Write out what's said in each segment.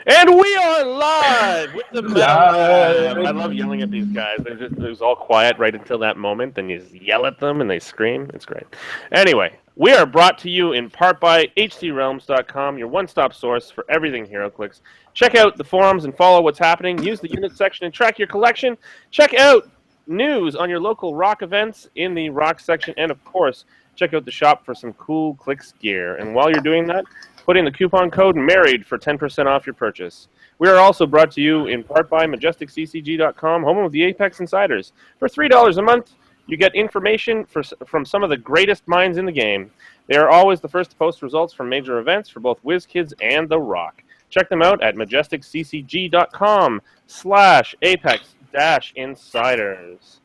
And we are live with the Metal Lab. I Live. love yelling at these guys. It was all quiet right until that moment. Then you just yell at them and they scream. It's great. Anyway, we are brought to you in part by HCRealms.com, your one-stop source for everything HeroClix. Check out the forums and follow what's happening. Use the unit section and track your collection. Check out news on your local rock events in the rock section. And of course, check out the shop for some cool Clicks gear. And while you're doing that, put in the coupon code MARRIED for 10% off your purchase. We are also brought to you in part by MajesticCCG.com, home of the Apex Insiders. For $3 a month, you get information from some of the greatest minds in the game. They are always the first to post results from major events for both WizKids and The Rock. Check them out at MajesticCCG.com/Apex-Insiders.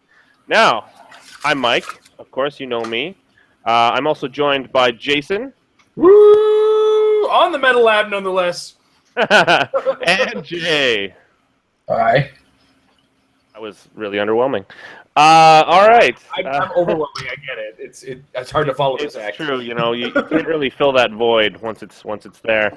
Now, I'm Mike. Of course, you know me. I'm also joined by Jason. Woo! On the Metal Lab, nonetheless. And Jay. Hi. That was really underwhelming. All right. I'm overwhelming. I get it. It's hard to follow this act. It's true. You know, you can't really fill that void once it's there.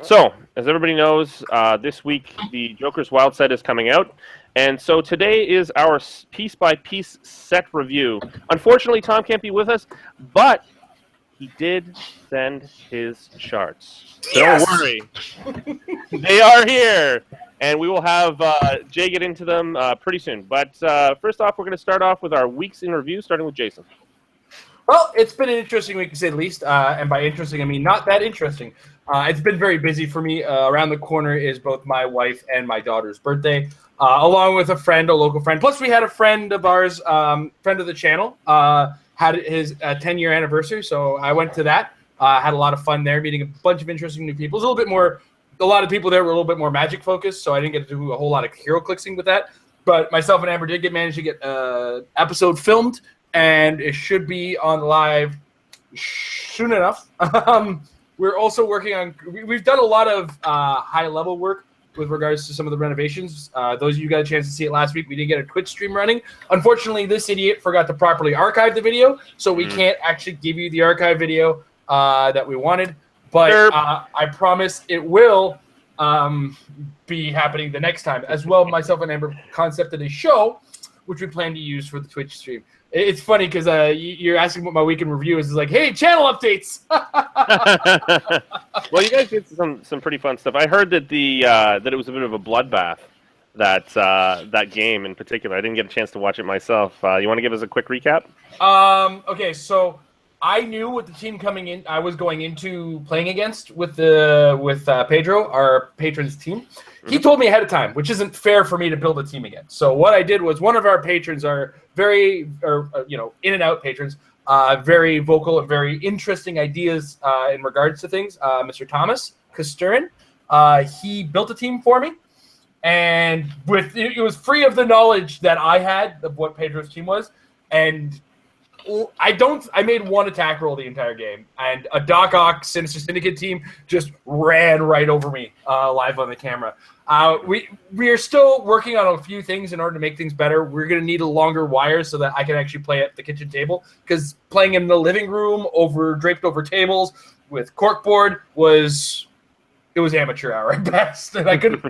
So, as everybody knows, this week the Joker's Wild Set is coming out. And so today is our piece-by-piece set review. Unfortunately, Tom can't be with us, but he did send his charts. So Yes! Don't worry. They are here. And we will have Jay get into them pretty soon. But first off, we're going to start off with our weeks in review, starting with Jason. Well, it's been an interesting week, to say the least. And by interesting, I mean not that interesting. It's been very busy for me. Around the corner is both my wife and my daughter's birthday, along with a local friend. Plus, we had a friend of ours, friend of the channel, had his 10-year anniversary, so I went to that. Had a lot of fun there, meeting a bunch of interesting new people. It was a lot of people there were a little bit more magic focused, so I didn't get to do a whole lot of HeroClixing with that. But myself and Amber did manage to get an episode filmed, and it should be on live soon enough. We're also working on. We've done a lot of high-level work with regards to some of the renovations. Those of you who got a chance to see it last week, we did get a Twitch stream running. Unfortunately, this idiot forgot to properly archive the video, so we can't actually give you the archive video that we wanted. But I promise it will be happening the next time. As well, myself and Amber concepted a show, which we plan to use for the Twitch stream. It's funny because you're asking what my weekend review is. It's like, hey, channel updates. Well, you guys did some pretty fun stuff. I heard that that it was a bit of a bloodbath. That game in particular. I didn't get a chance to watch it myself. You want to give us a quick recap? Okay, so I knew what the team coming in I was going into playing against with Pedro, our patron's team. Mm-hmm. He told me ahead of time, which isn't fair for me to build a team against. So what I did was one of our patrons are in and out patrons, very vocal and very interesting ideas in regards to things. Mr. Thomas Kosturin, he built a team for me, and it was free of the knowledge that I had of what Pedro's team was, and I made one attack roll the entire game, and a Doc Ock Sinister Syndicate team just ran right over me live on the camera. We are still working on a few things in order to make things better. We're going to need a longer wire so that I can actually play at the kitchen table, because playing in the living room draped over tables with corkboard was amateur hour at best, and I couldn't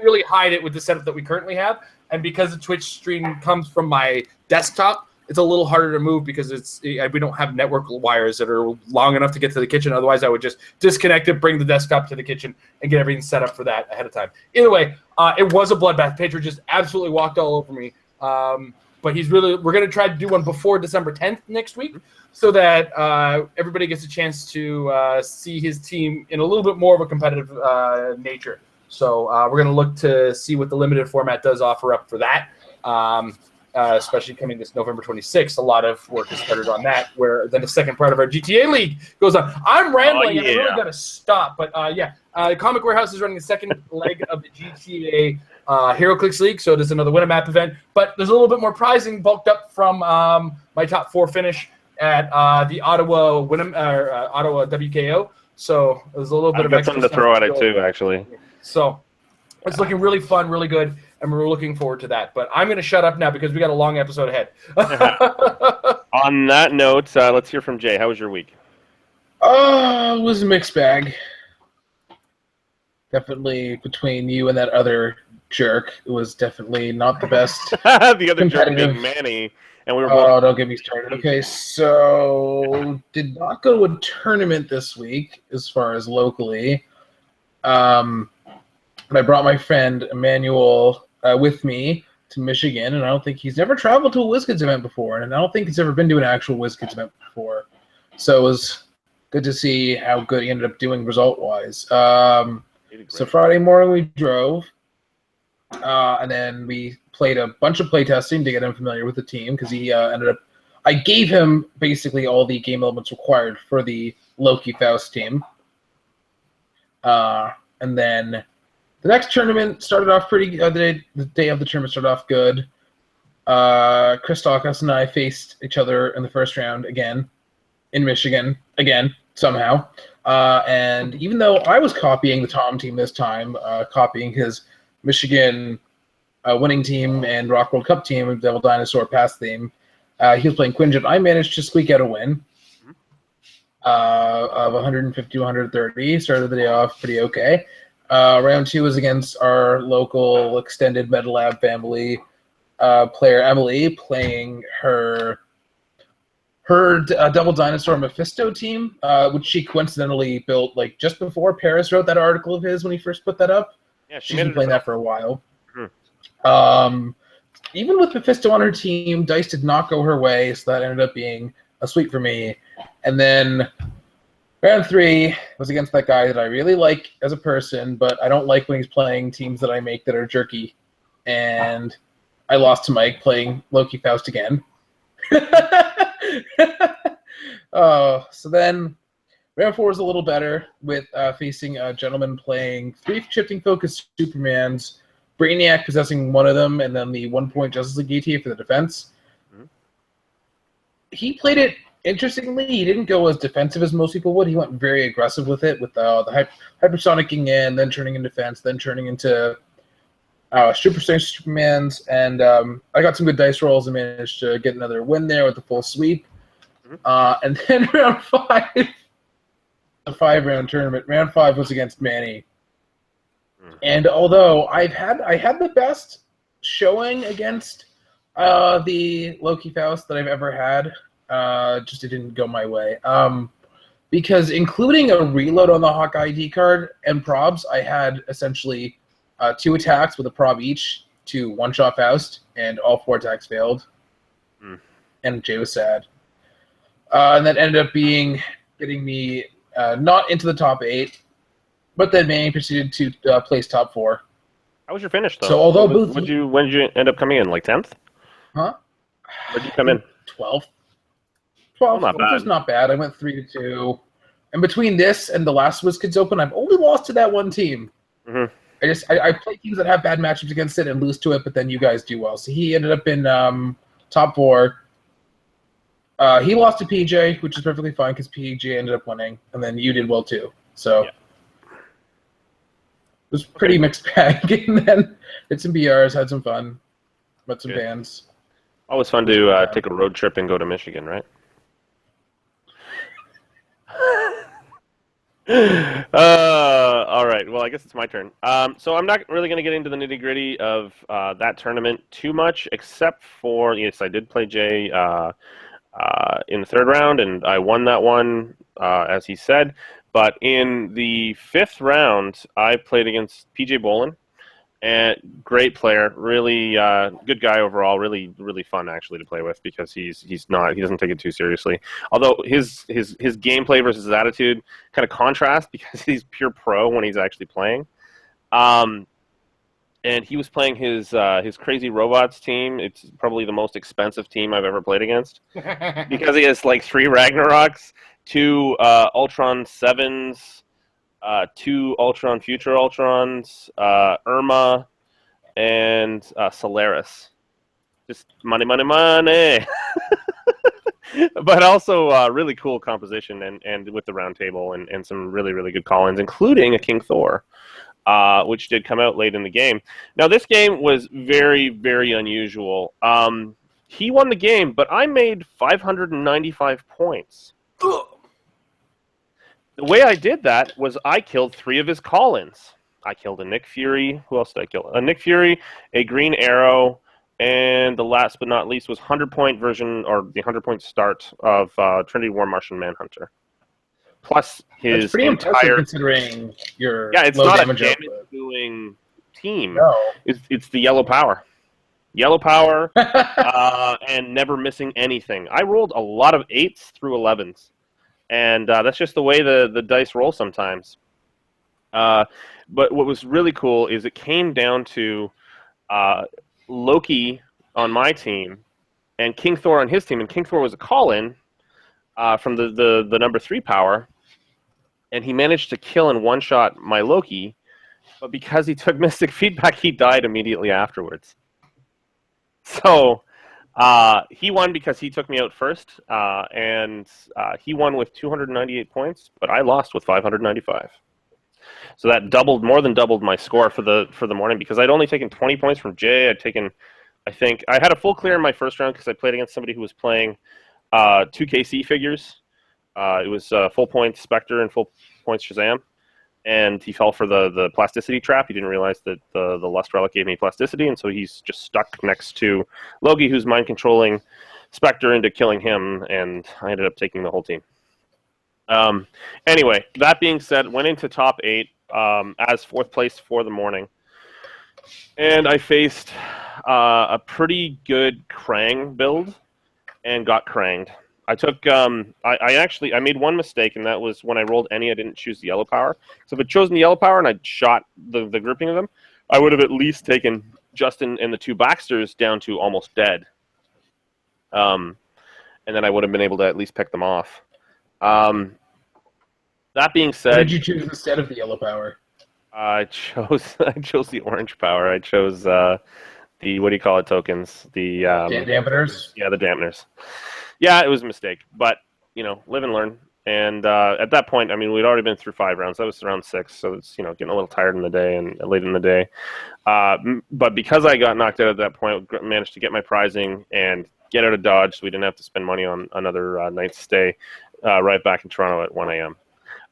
really hide it with the setup that we currently have. And because the Twitch stream comes from my desktop, it's a little harder to move because we don't have network wires that are long enough to get to the kitchen. Otherwise, I would just disconnect it, bring the desktop to the kitchen, and get everything set up for that ahead of time. Either way, it was a bloodbath. Pedro just absolutely walked all over me. But we're going to try to do one before December 10th next week, so that everybody gets a chance to see his team in a little bit more of a competitive nature. So we're going to look to see what the limited format does offer up for that. Especially coming this November 26th, a lot of work is started on that, where then the second part of our GTA League goes on. I'm rambling, and I really got to stop. But Comic Warehouse is running the second leg of the GTA Heroclix League, so there's another win-a-map event. But there's a little bit more prizing bulked up from my top 4 finish at the Ottawa WKO. So there's a little bit of extra something to throw at it too, actually. So it's looking really fun, really good, and we're looking forward to that. But I'm going to shut up now because we got a long episode ahead. On that note, let's hear from Jay. How was your week? It was a mixed bag. Definitely between you and that other jerk, it was definitely not the best The other jerk competitive. being Manny, and we were both. Oh, don't get me started. Okay, so did not go to a tournament this week as far as locally. But I brought my friend Emmanuel with me to Michigan, and I don't think he's never traveled to a WizKids event before, and I don't think he's ever been to an actual WizKids event before. So it was good to see how good he ended up doing result-wise. So Friday morning we drove, and then we played a bunch of playtesting to get him familiar with the team because he ended up. I gave him basically all the game elements required for the Loki Faust team, and then the next tournament started off pretty. The day of the tournament started off good. Chris Dawkins and I faced each other in the first round again in Michigan again somehow. And even though I was copying the Tom team this time, copying his Michigan winning team and Rock World Cup team, Devil Dinosaur pass theme, he was playing Quinjet. I managed to squeak out a win of 150 to 130. Started the day off pretty okay. Round 2 was against our local extended MetaLab family player Emily, playing her Double Dinosaur Mephisto team, which she coincidentally built like just before Paris wrote that article of his when he first put that up. Yeah, she's been playing that for a while. Mm-hmm. Even with Mephisto on her team, dice did not go her way, so that ended up being a sweep for me. And then round 3 was against that guy that I really like as a person, but I don't like when he's playing teams that I make that are jerky. And I lost to Mike playing Loki Faust again. So then round 4 was a little better with facing a gentleman playing 3 shifting focus Supermans, Brainiac possessing one of them, and then the 1-point Justice League ETA for the defense. Mm-hmm. He played it interestingly. He didn't go as defensive as most people would. He went very aggressive with it, with the hypersonicking in, then turning into defense, then turning into Super Supermans, and I got some good dice rolls and managed to get another win there with the full sweep. Mm-hmm. And then round 5, a 5-round tournament. Round 5 was against Manny. Mm-hmm. And although I had the best showing against the Loki Faust that I've ever had, just it didn't go my way. Because including a reload on the Hawk ID card and probs, I had essentially 2 attacks with a prob each to one-shot Faust, and all 4 attacks failed. Mm. And Jay was sad. And that ended up getting me not into the top 8, but then Manny proceeded to place top 4. How was your finish, though? So although when did you end up coming in? Like 10th? Huh? Where'd you come in? 12th. 12th. Not bad. Was not bad. I went 3-2. And between this and the last WizKids Open, I've only lost to that one team. Mm-hmm. I play teams that have bad matchups against it and lose to it, but then you guys do well. So he ended up in top 4. He lost to PJ, which is perfectly fine because PJ ended up winning, and then you did well too. So it was pretty mixed bag. And then did some BRs, had some fun, met some bands. Always fun to take a road trip and go to Michigan, right? All right. Well, I guess it's my turn. So I'm not really going to get into the nitty-gritty of that tournament too much, except for, yes, I did play Jay in the 3rd round, and I won that one, as he said. But in the 5th round, I played against PJ Bolin, and great player, really good guy overall, really really fun actually to play with because he doesn't take it too seriously. Although his gameplay versus his attitude kind of contrast because he's pure pro when he's actually playing. And he was playing his Crazy Robots team. It's probably the most expensive team I've ever played against because he has like 3 Ragnaroks, 2 Ultron 7s, 2 Ultron Future Ultrons, Irma, and Solaris. Just money, money, money. But also really cool composition and with the round table and some really, really good call-ins, including a King Thor, which did come out late in the game. Now, this game was very, very unusual. He won the game, but I made 595 points. The way I did that was I killed 3 of his call-ins. I killed a Nick Fury. Who else did I kill? A Nick Fury, a Green Arrow, and the last but not least was 100-point version, or the 100-point start of Trinity War Martian Manhunter. Plus his That's pretty impressive entire... considering your Yeah, it's low not a damage output. damage-doing team. No. It's the yellow power. Yellow power, and never missing anything. I rolled a lot of 8s through 11s, and that's just the way the dice roll sometimes. But what was really cool is it came down to Loki on my team and King Thor on his team, and King Thor was a call-in from the number 3 power, and he managed to kill and one-shot my Loki, but because he took Mystic Feedback, he died immediately afterwards. So he won because he took me out first, and he won with 298 points, but I lost with 595. So that more than doubled my score for the morning, because I'd only taken 20 points from Jay. I think I had a full clear in my first round because I played against somebody who was playing 2 KC figures. It was full points Spectre and full points Shazam. And he fell for the plasticity trap. He didn't realize that the Lust Relic gave me plasticity, and so he's just stuck next to Loki, who's mind-controlling Spectre into killing him, and I ended up taking the whole team. Anyway, that being said, went into top 8 as 4th place for the morning. And I faced a pretty good Krang build and got Kranged. I took I made one mistake, and that was when I rolled any, I didn't choose the yellow power. So if I'd chosen the yellow power and I'd shot the grouping of them, I would have at least taken Justin and the 2 Baxters down to almost dead. And then I would have been able to at least pick them off. That being said, What did you choose instead of the yellow power? I chose the orange power. I chose the what do you call it, tokens? The dampeners? Yeah, the dampeners. Yeah, it was a mistake, but live and learn. And at that point, I mean, we'd already been through 5 rounds. That was round 6, so it's getting a little tired in the day and late in the day. But because I got knocked out at that point, managed to get my prizing and get out of Dodge, so we didn't have to spend money on another night's stay. Right back in Toronto at 1 a.m.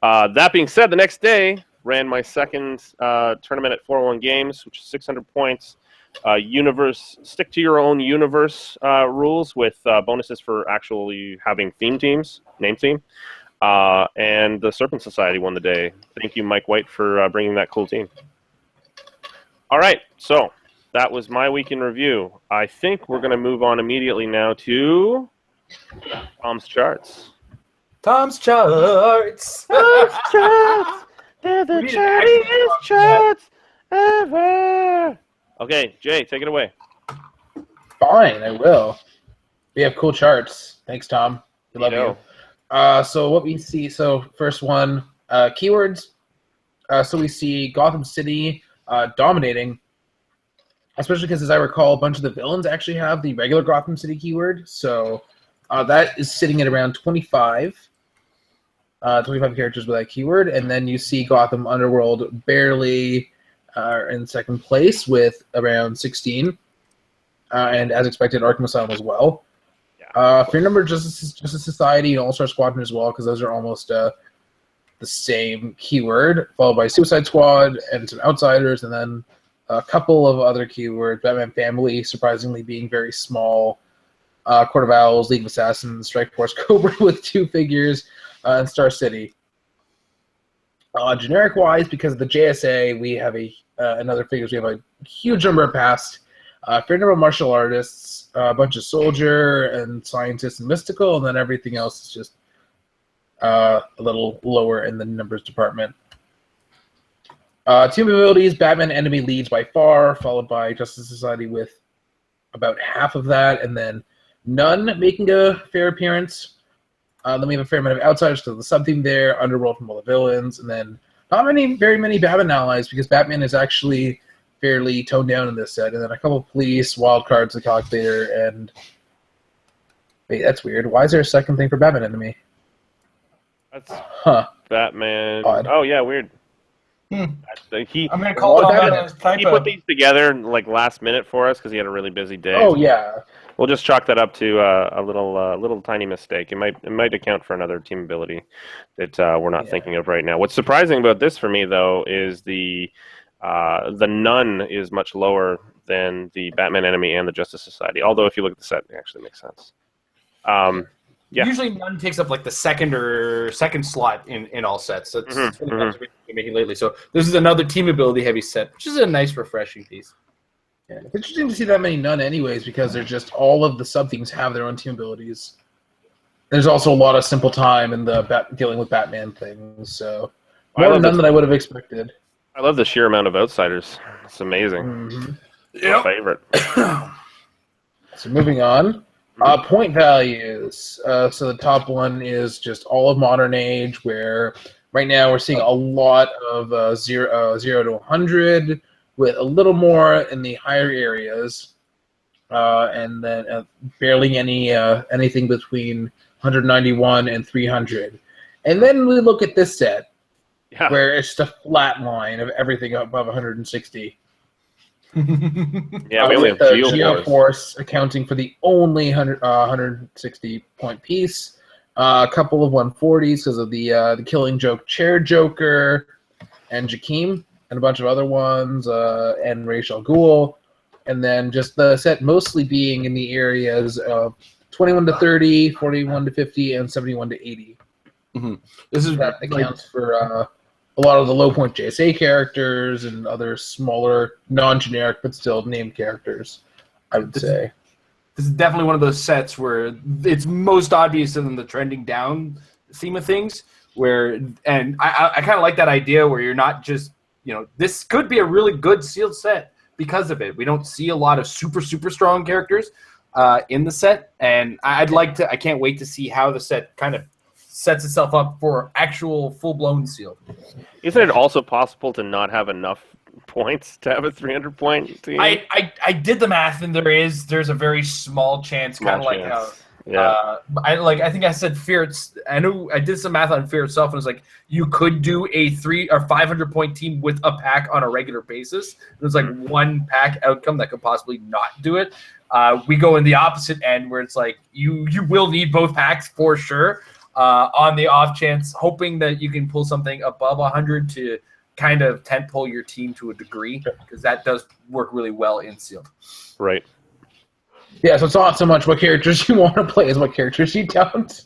That being said, the next day ran my second tournament at 401 Games, which is 600 points. Stick to your own universe rules with bonuses for actually having name team. And the Serpent Society won the day. Thank you, Mike White, for bringing that cool team. All right, so that was my week in review. I think we're going to move on immediately now to Tom's Charts. Tom's Charts. Tom's Charts. They're the chartiest charts ever. Okay, Jay, take it away. Fine, I will. We have cool charts. Thanks, Tom. We love you. So what we see, first one, keywords. So we see Gotham City dominating, especially because, as I recall, a bunch of the villains actually have the regular Gotham City keyword. So that is sitting at around 25 characters with that keyword. And then you see Gotham Underworld barely in second place with around 16. And as expected, Arkham Asylum as well. Fear Number, Justice Society, and All-Star Squadron as well, because those are almost the same keyword, followed by Suicide Squad and some Outsiders, and then a couple of other keywords. Batman Family, surprisingly, being very small. Court of Owls, League of Assassins, Strike Force Cobra with 2 figures, and Star City. Generic-wise, because of the JSA, we have another figures. We have a huge number of past. Fair number of martial artists, a bunch of soldier and scientists and mystical, and then everything else is just a little lower in the numbers department. Team abilities, Batman enemy leads by far, followed by Justice Society with about half of that, and then none making a fair appearance. Then we have a fair amount of outsiders to the sub-theme there, Underworld from all the villains, and then not very many Batman allies, because Batman is actually fairly toned down in this set, and then a couple of police, wild cards, the calculator, and wait, that's weird. Why is there a second thing for Batman enemy? That's Batman. Odd. Oh yeah, weird. I'm gonna call it Batman. on his typo. He put these together like last minute for us because he had a really busy day. Oh yeah, we'll just chalk that up to a little tiny mistake. It might account for another team ability that we're not thinking of right now. What's surprising about this for me, though, is the Nun is much lower than the Batman Enemy and the Justice Society. Although if you look at the set, it actually makes sense. Yeah. Usually Nun takes up like the second slot in all sets. So it's been making lately. So this is another team ability heavy set, which is a nice refreshing piece. Yeah, it's interesting to see that many None anyways, because they're just all of the sub themes have their own team abilities. There's also a lot of simple time in the dealing with Batman things, so more None than I would have expected. I love the sheer amount of outsiders. It's amazing. Mm-hmm. My favorite. So moving on. Point values. So the top one is just all of Modern Age, where right now we're seeing a lot of 0 to 100, with a little more in the higher areas, and then barely anything between 191 and 300. And then we look at this set, where it's just a flat line of everything above 160. Yeah, we only have Geoforce accounting for the only 160 point piece. A couple of 140s because of the Killing Joke Chair Joker and Jakeem, and a bunch of other ones, and Ra's al Ghul, and then just the set mostly being in the areas of 21 to 30, 41 to 50, and 71 to 80. Mm-hmm. That accounts for a lot of the low point JSA characters and other smaller, non-generic but still named characters, I would say. This is definitely one of those sets where it's most obvious in the trending down theme of things, and I kind of like that idea where you're not just, this could be a really good sealed set because of it. We don't see a lot of super, super strong characters in the set, and I can't wait to see how the set kind of sets itself up for actual full-blown sealed. Isn't it also possible to not have enough points to have a 300-point team? I did the math, and there's a very small chance, kind of like how. Yeah. I think I said Fear. I know I did some math on Fear itself, and it's like you could do a 300 or 500-point team with a pack on a regular basis. There's like one pack outcome that could possibly not do it. We go in the opposite end where it's like you will need both packs for sure. On the off chance, hoping that you can pull something above 100 to kind of tent-pole your team to a degree, because that does work really well in sealed. Right. Yeah, so it's not so much what characters you want to play as what characters you don't.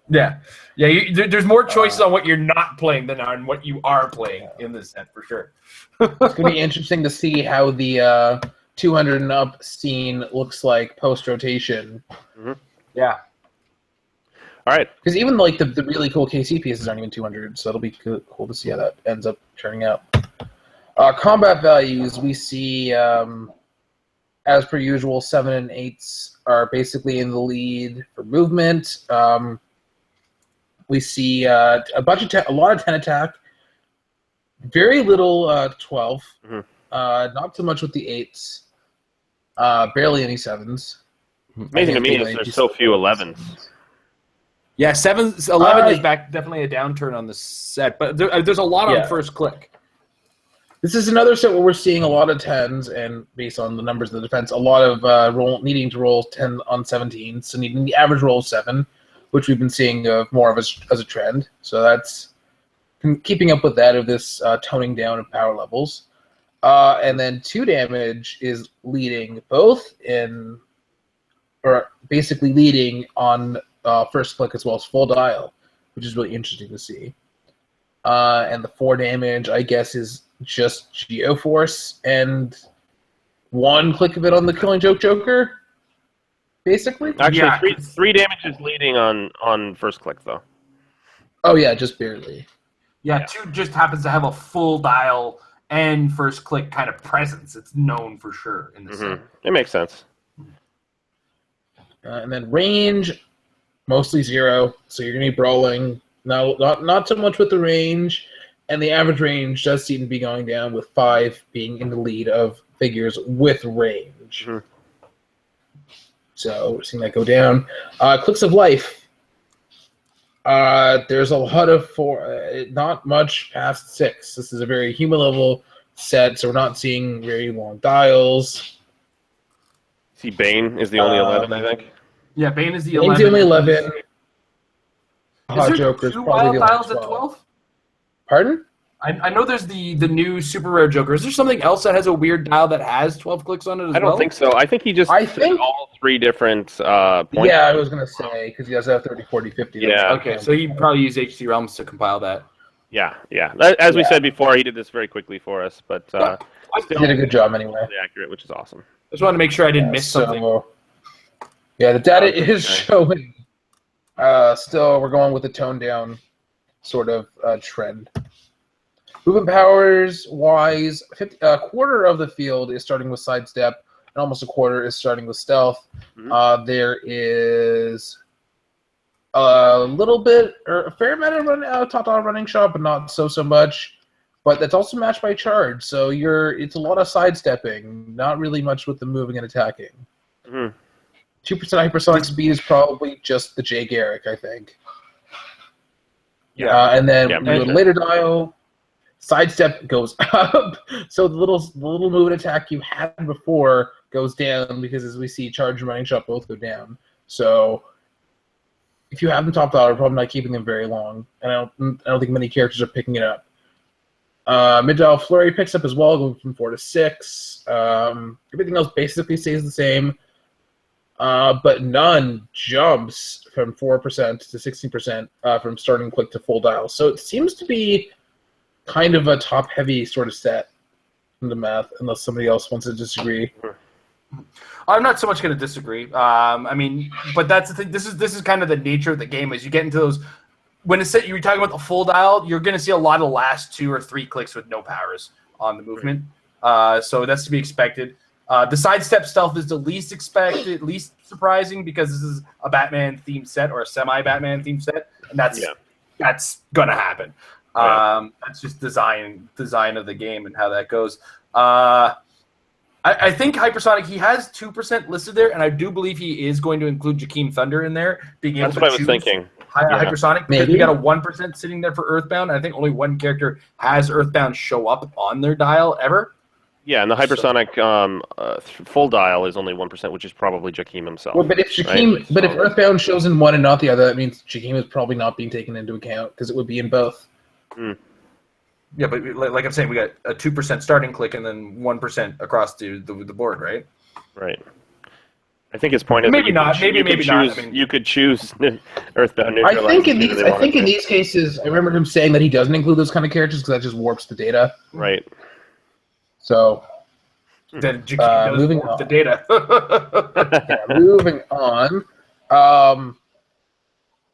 Yeah. There's more choices on what you're not playing than on what you are playing in this set, for sure. It's going to be interesting to see how the 200 and up scene looks like post-rotation. Mm-hmm. Yeah. All right. Because even like the really cool KC pieces aren't even 200, so it'll be cool to see how that ends up turning out. Combat values, we see, as per usual, 7 and 8s are basically in the lead for movement. We see a lot of 10 attack, very little 12, not so much with the 8s, barely any 7s. Amazing to me is there's so few 11s. Yeah, 11 is back, definitely a downturn on the set, but there's a lot on first click. This is another set where we're seeing a lot of 10s, and based on the numbers of the defense, a lot of needing to roll 10 on 17, so needing the average roll of 7, which we've been seeing more of as a trend. So that's keeping up with that of this toning down of power levels. And then 2 damage is leading both basically leading on first click as well as full dial, which is really interesting to see. And the 4 damage, I guess, is just Geoforce and 1 click of it on the Killing Joke Joker, basically. Actually, three damage is leading on first click, though. Oh, yeah, just barely. Yeah, 2 just happens to have a full dial and first click kind of presence. It's known for sure in the set. It makes sense. And then range, mostly 0, so you're going to be brawling. No, not so much with the range, and the average range does seem to be going down, with 5 being in the lead of figures with range. So we're seeing that go down. Clicks of Life. There's a lot of 4, not much past 6. This is a very human level set, so we're not seeing very long dials. See, Bane is the only 11, I think. Yeah, Bane is the Bane's 11. the only 11. Is Hot there Joker's two probably wild the only dials at 12. 12? Pardon? I know there's the new super rare Joker. Is there something else that has a weird dial that has 12 clicks on it as well? I don't think so. I think he just said all 3 different points. Yeah, I was going to say, because he does have 30, 40, 50. Yeah. Okay, so he probably used HC Realms to compile that. Yeah. As we said before, he did this very quickly for us, but He did a good job anyway. really accurate, which is awesome. I just wanted to make sure I didn't miss something. Yeah, the data is showing. Still, we're going with the toned down sort of trend. Movement powers wise, a quarter of the field is starting with sidestep, and almost a quarter is starting with stealth. Mhm. There is a little bit, or a fair amount of top dollar running shot, but not so much. But that's also matched by charge, so it's a lot of sidestepping, not really much with the moving and attacking. 2% hypersonic speed is probably just the Jay Garrick, I think. Yeah. And then Yeah, we go to later dial. Sidestep goes up, so the little move and attack you had before goes down because, as we see, charge and running shot both go down. So if you have them top dollar, probably not keeping them very long, and I don't think many characters are picking it up. Mid dial flurry picks up as well, going from 4 to 6. Everything else basically stays the same, but none jumps from 4% to 16% from starting click to full dial. So it seems to be kind of a top-heavy sort of set in the math, unless somebody else wants to disagree. I'm not so much going to disagree. But that's the thing. This is kind of the nature of the game. As you get into those, when you're talking about the full dial, you're going to see a lot of last 2 or 3 clicks with no powers on the movement. So that's to be expected. The sidestep stealth is the least expected, least surprising, because this is a Batman themed set or a semi-Batman themed set, and that's gonna happen. That's just design of the game and how that goes. I think hypersonic, he has 2% listed there, and I do believe he is going to include Jakeem Thunder in there. That's what I was thinking. Hypersonic, because we got a 1% sitting there for Earthbound. I think only one character has Earthbound show up on their dial ever. Yeah, and the hypersonic full dial is only 1%, which is probably Jakeem himself. Well, but if if Earthbound shows in one and not the other, that means Jakeem is probably not being taken into account because it would be in both. Yeah, but like I'm saying, we got a 2% starting click and then 1% across the board, right? Right. I think his point is maybe not. Maybe not. I mean, you could choose Earthbound. I think in these cases, I remember him saying that he doesn't include those kind of characters because that just warps the data. Right. So then Jakeem does warp the data. Moving on.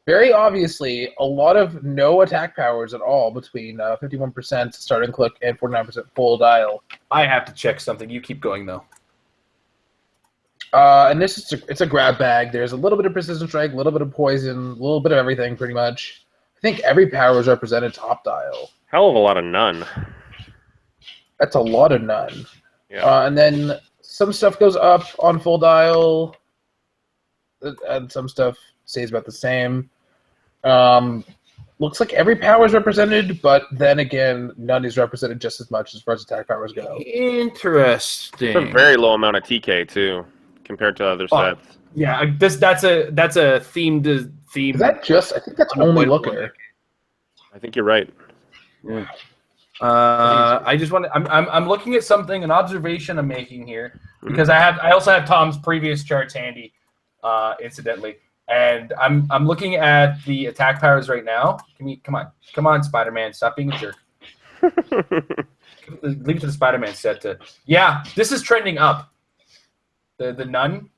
Very obviously, a lot of no attack powers at all between 51% starting click and 49% full dial. I have to check something. You keep going, though. And it's a grab bag. There's a little bit of precision strike, a little bit of poison, a little bit of everything, pretty much. I think every power is represented top dial. Hell of a lot of none. That's a lot of none. Yeah. And then some stuff goes up on full dial, and some stuff stays about the same. Looks like every power is represented, but then again, none is represented just as much as far as attack powers go. Interesting. It's a very low amount of TK too, compared to other sets. Yeah, that's a themed theme. Is that just? I think that's only Looker. I think you're right. Yeah. I just want to. I'm looking at something, an observation I'm making here, because I also have Tom's previous charts handy, incidentally. And I'm looking at the attack powers right now. Come on, Spider-Man, stop being a jerk. Leave it to the Spider-Man set to. Yeah, this is trending up. The none,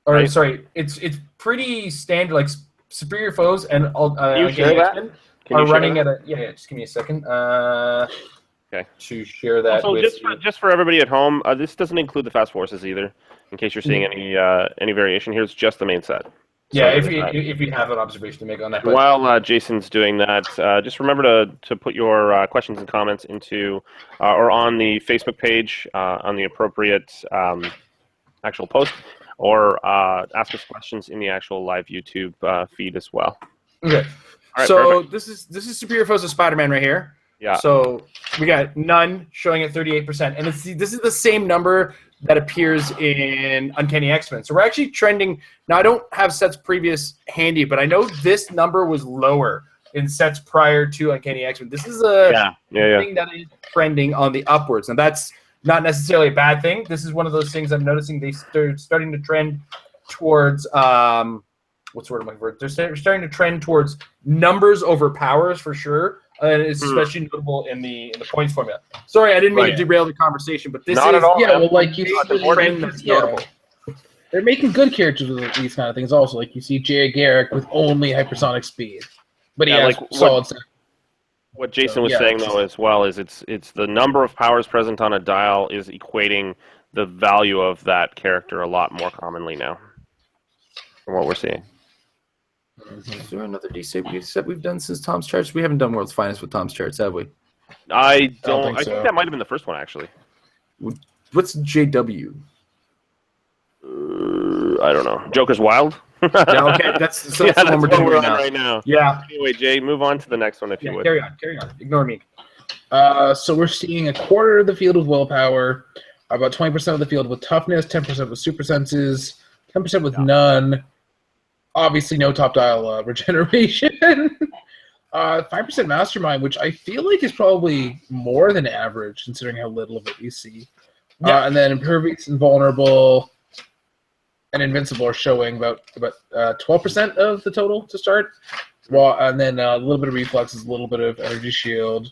or right. Sorry, it's pretty standard. Like superior foes and Can you share that? Are running at a Just give me a second. Okay. To share that. Also, with just for everybody at home, this doesn't include the fast forces either. In case you're seeing any variation, here's just the main set. Yeah, if you have an observation to make on that. But while Jason's doing that, just remember to put your questions and comments into or on the Facebook page on the appropriate actual post, or ask us questions in the actual live YouTube feed as well. Okay. All right, so perfect. this is Superior Foes of Spider-Man right here. Yeah. So we got none showing at 38%, and this is the same number that appears in Uncanny X-Men. So we're actually trending. Now I don't have sets previous handy, but I know this number was lower in sets prior to Uncanny X-Men. This is a thing that is trending on the upwards, and that's not necessarily a bad thing. This is one of those things I'm noticing they're starting to trend towards. What's the word I'm looking for? They're starting to trend towards numbers over powers for sure. And it's especially notable in the points formula. Sorry, I didn't mean to derail the conversation, but this Not is at all. Yeah, well, like you the trend that's notable. They're making good characters with these kind of things also. Like you see Jay Garrick with only hypersonic speed, but he has solid. What Jason was saying though as well is it's the number of powers present on a dial is equating the value of that character a lot more commonly now, from what we're seeing. Is there another DC set we've done since Tom's Charts? We haven't done World's Finest with Tom's Charts, have we? I think that might have been the first one, actually. What's JW? I don't know. Joker's Wild? Yeah, okay, that's the one we're doing right now. Yeah. Anyway, Jay, move on to the next one if you would. Carry on. Ignore me. So we're seeing a quarter of the field with willpower, about 20% of the field with toughness, 10% with super senses, 10% with none. Obviously, no top dial regeneration. 5% mastermind, which I feel like is probably more than average considering how little of it you see. Yeah. And then impervious, invulnerable, and invincible are showing about 12% of the total to start. Well, and then a little bit of reflexes, a little bit of energy shield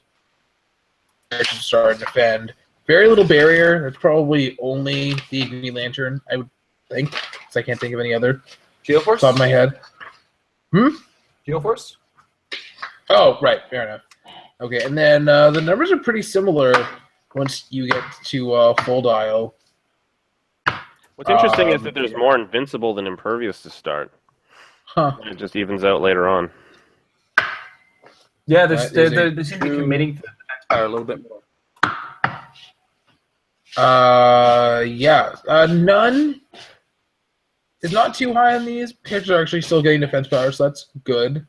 to start and defend. Very little barrier. That's probably only the Green Lantern, I would think, because I can't think of any other. Geoforce? Top of my head. Geoforce? Oh, right. Fair enough. Okay, and then the numbers are pretty similar once you get to full dial. What's interesting is that there's more invincible than impervious to start. Huh. It just evens out later on. Yeah, they seem to be committing to the power a little bit more. None is not too high on these. Characters are actually still getting defense power, so that's good.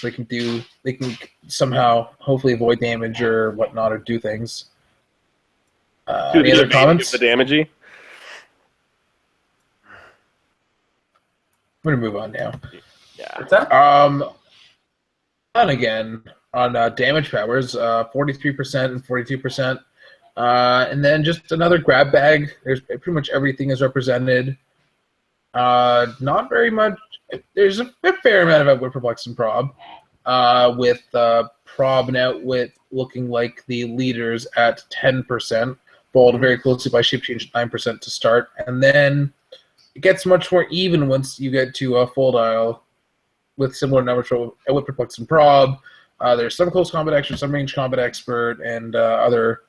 They can somehow hopefully avoid damage or whatnot or do things. Any other comments? The damagey? I'm gonna move on now. Yeah. What's that? And again on damage powers, 43% and 42%. And then just another grab bag. There's pretty much everything is represented. Not very much. There's a fair amount of outwit, perplex, and prob. With prob and outwit looking like the leaders at 10%, followed very closely by shape change at 9% to start, and then it gets much more even once you get to full dial with similar numbers for outwit, perplex, and prob. There's some close combat expert, some range combat expert, and other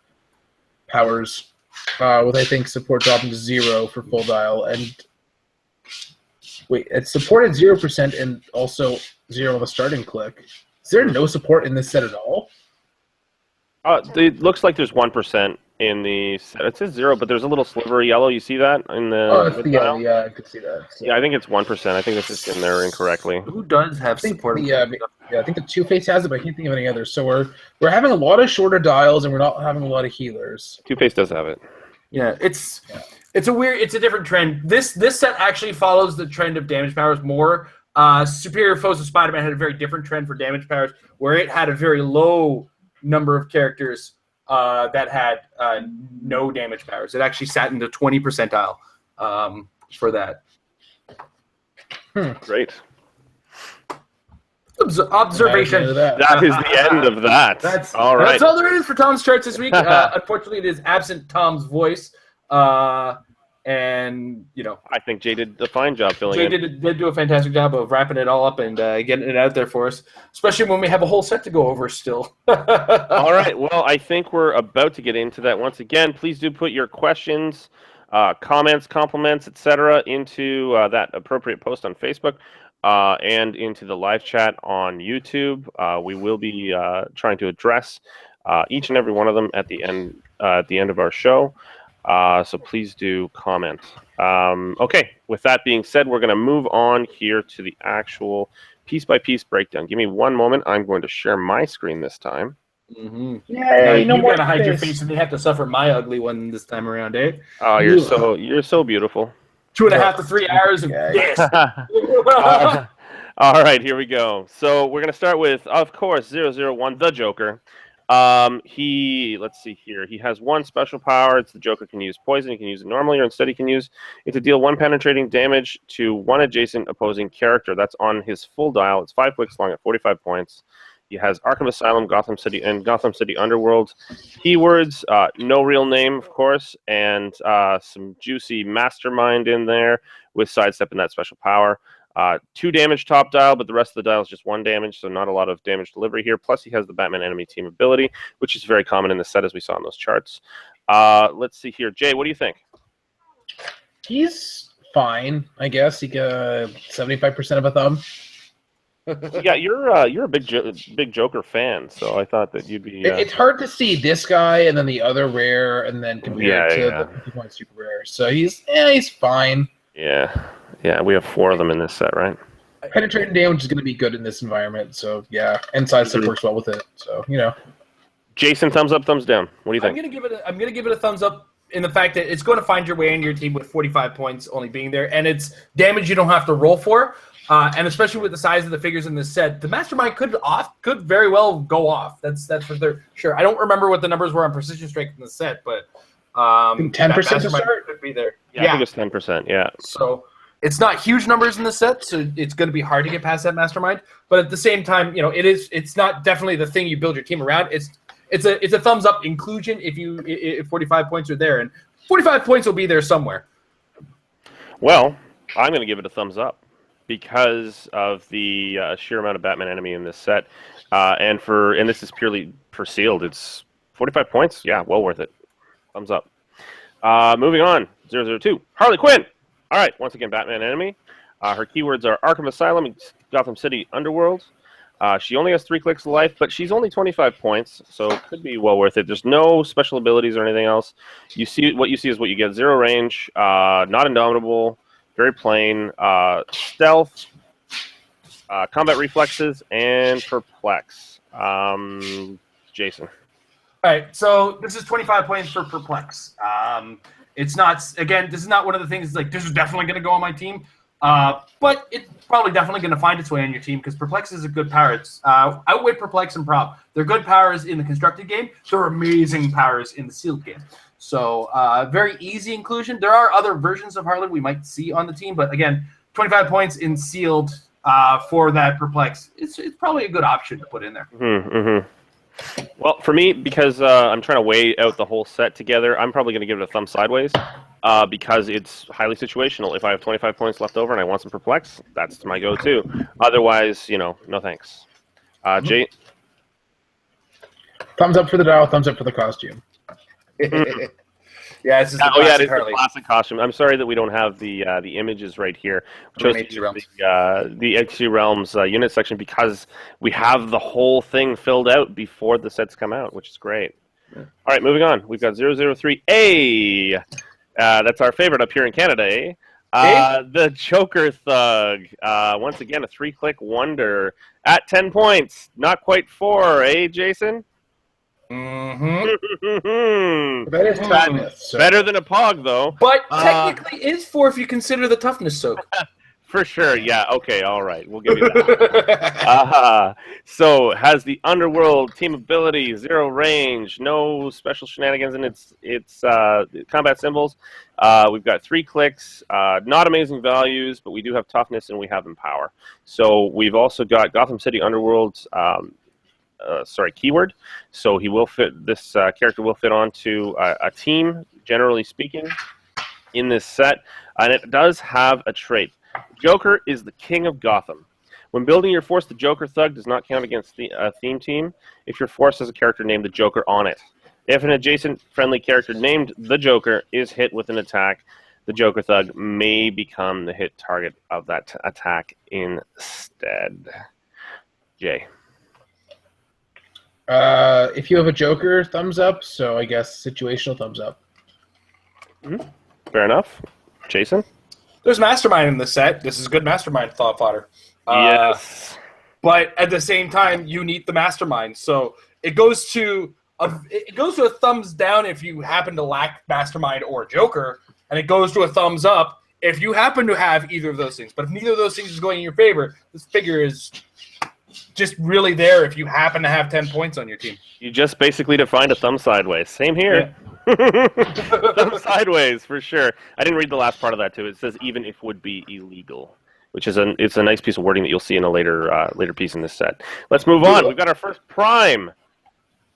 powers with, I think, support dropping to 0 for full dial. And wait, it's supported 0% and also 0 on the starting click. Is there no support in this set at all? It looks like there's 1% in the set. It says 0, but there's a little sliver of yellow. You see that in the? Oh, it's the yellow. Yeah, I could see that. So. Yeah, I think it's 1%. I think this is in there incorrectly. Who does have support? I think the Two-Face has it, but I can't think of any others. So we're having a lot of shorter dials, and we're not having a lot of healers. Two-Face does have it. Yeah, it's a different trend. This set actually follows the trend of damage powers more. Superior Foes of Spider-Man had a very different trend for damage powers, where it had a very low number of characters that had no damage powers. It actually sat in the 20 percentile for that. Great. Observation. That is the end of that. That's all right. That's all there is for Tom's Charts this week. Unfortunately, it is absent Tom's voice. And, you know, I think Jay did a fine job filling Jay in. did do a fantastic job of wrapping it all up and getting it out there for us, especially when we have a whole set to go over still. All right. Well, I think we're about to get into that. Once again, please do put your questions, comments, compliments, etc., into that appropriate post on Facebook and into the live chat on YouTube. We will be trying to address each and every one of them at the end of our show. So please do comment. Okay, with that being said, we're going to move on here to the actual piece-by-piece breakdown. Give me one moment. I'm going to share my screen this time. Mm-hmm. Yay, no you more gotta hide your face. face, and they have to suffer my ugly one this time around, eh? Oh, you're so beautiful. 2.5 to 3 hours of Okay. this. All right, here we go. So we're gonna start with, of course, 001, the Joker. Let's see here. He has one special power. It's the Joker can use poison. He can use it normally, or instead he can use it to deal 1 penetrating damage to 1 adjacent opposing character. That's on his full dial. It's 5 clicks long at 45 points. He has Arkham Asylum, Gotham City, and Gotham City Underworld keywords. No real name, of course, and some juicy mastermind in there with sidestepping that special power. 2 damage top dial, but the rest of the dial is just 1 damage, so not a lot of damage delivery here. Plus, he has the Batman enemy team ability, which is very common in the set, as we saw in those charts. Let's see here. Jay, what do you think? He's fine, I guess. He got 75% of a thumb. Yeah, you're a big Joker fan, so I thought that you'd be. It's hard to see this guy and then the other rare, and then compare it to Yeah. the 50-point super rare. So he's fine. Yeah, we have 4 of them in this set, right? Penetrating damage is going to be good in this environment. So yeah, and sidestep works well with it. So Jason, thumbs up, thumbs down. What do you think? I'm gonna give it a thumbs up in the fact that it's going to find your way into your team with 45 points only being there, and it's damage you don't have to roll for. And especially with the size of the figures in this set, the Mastermind could very well go off. That's for sure. I don't remember what the numbers were on precision strength in the set, but 10% to start could be there. Yeah, I think it's 10%. Yeah. So it's not huge numbers in the set, so it's going to be hard to get past that Mastermind. But at the same time, it's not definitely the thing you build your team around. It's a thumbs up inclusion if 45 points are there, and 45 points will be there somewhere. Well, I'm going to give it a thumbs up because of the sheer amount of Batman enemy in this set, and this is purely for sealed. It's 45 points. Yeah, well worth it. Thumbs up. Moving on, 002, Harley Quinn. All right, once again, Batman enemy. Her keywords are Arkham Asylum and Gotham City Underworld. She only has 3 clicks of life, but she's only 25 points, so it could be well worth it. There's no special abilities or anything else. What you see is what you get. 0 range, not indomitable, very plain, stealth, combat reflexes, and perplex. Jason. All right, so this is 25 points for perplex. It's not, again, this is not one of the things like this is definitely going to go on my team, but it's probably definitely going to find its way on your team because perplex is a good power. It's outwit, perplex, and prop. They're good powers in the constructed game. They're amazing powers in the sealed game. So very easy inclusion. There are other versions of Harley we might see on the team, but again, 25 points in sealed for that perplex. It's probably a good option to put in there. Mm-hmm. Well, for me, because I'm trying to weigh out the whole set together, I'm probably going to give it a thumb sideways because it's highly situational. If I have 25 points left over and I want some perplex, that's my go-to. Otherwise, no thanks. Jay? Thumbs up for the dial, thumbs up for the costume. Yeah, it's just It's the classic costume. I'm sorry that we don't have the images right here. We chose the HC Realms unit section because we have the whole thing filled out before the sets come out, which is great. Yeah. All right, moving on. We've got 003A. That's our favorite up here in Canada, eh? The Joker Thug. Once again, a 3-click wonder at 10 points. Not quite 4, eh, Jason? Mm-hmm. That is toughness. So. Better than a Pog, though. But technically is 4 if you consider the toughness soak. For sure, yeah. Okay, all right. We'll give you that. So, has the Underworld team ability, 0 range, no special shenanigans in its combat symbols. We've got 3 clicks, not amazing values, but we do have toughness and we have empower. So, we've also got Gotham City Underworld's keyword. So he will fit. This character will fit onto a team, generally speaking, in this set, and it does have a trait. Joker is the king of Gotham. When building your force, the Joker Thug does not count against a theme team if your force has a character named the Joker on it. If an adjacent friendly character named the Joker is hit with an attack, the Joker Thug may become the hit target of that attack instead. Jay. If you have a Joker, thumbs up. So I guess situational thumbs up. Mm-hmm. Fair enough. Jason? There's Mastermind in this set. This is good Mastermind thought fodder. Yes. But at the same time, you need the Mastermind. So it goes to a thumbs down if you happen to lack Mastermind or Joker, and it goes to a thumbs up if you happen to have either of those things. But if neither of those things is going in your favor, this figure is just really there if you happen to have 10 points on your team. You just basically defined a thumb sideways. Same here. Yeah. Thumb sideways for sure. I didn't read the last part of that too. It says even if would be illegal, which is it's a nice piece of wording that you'll see in a later piece in this set. Let's move on. We've got our first Prime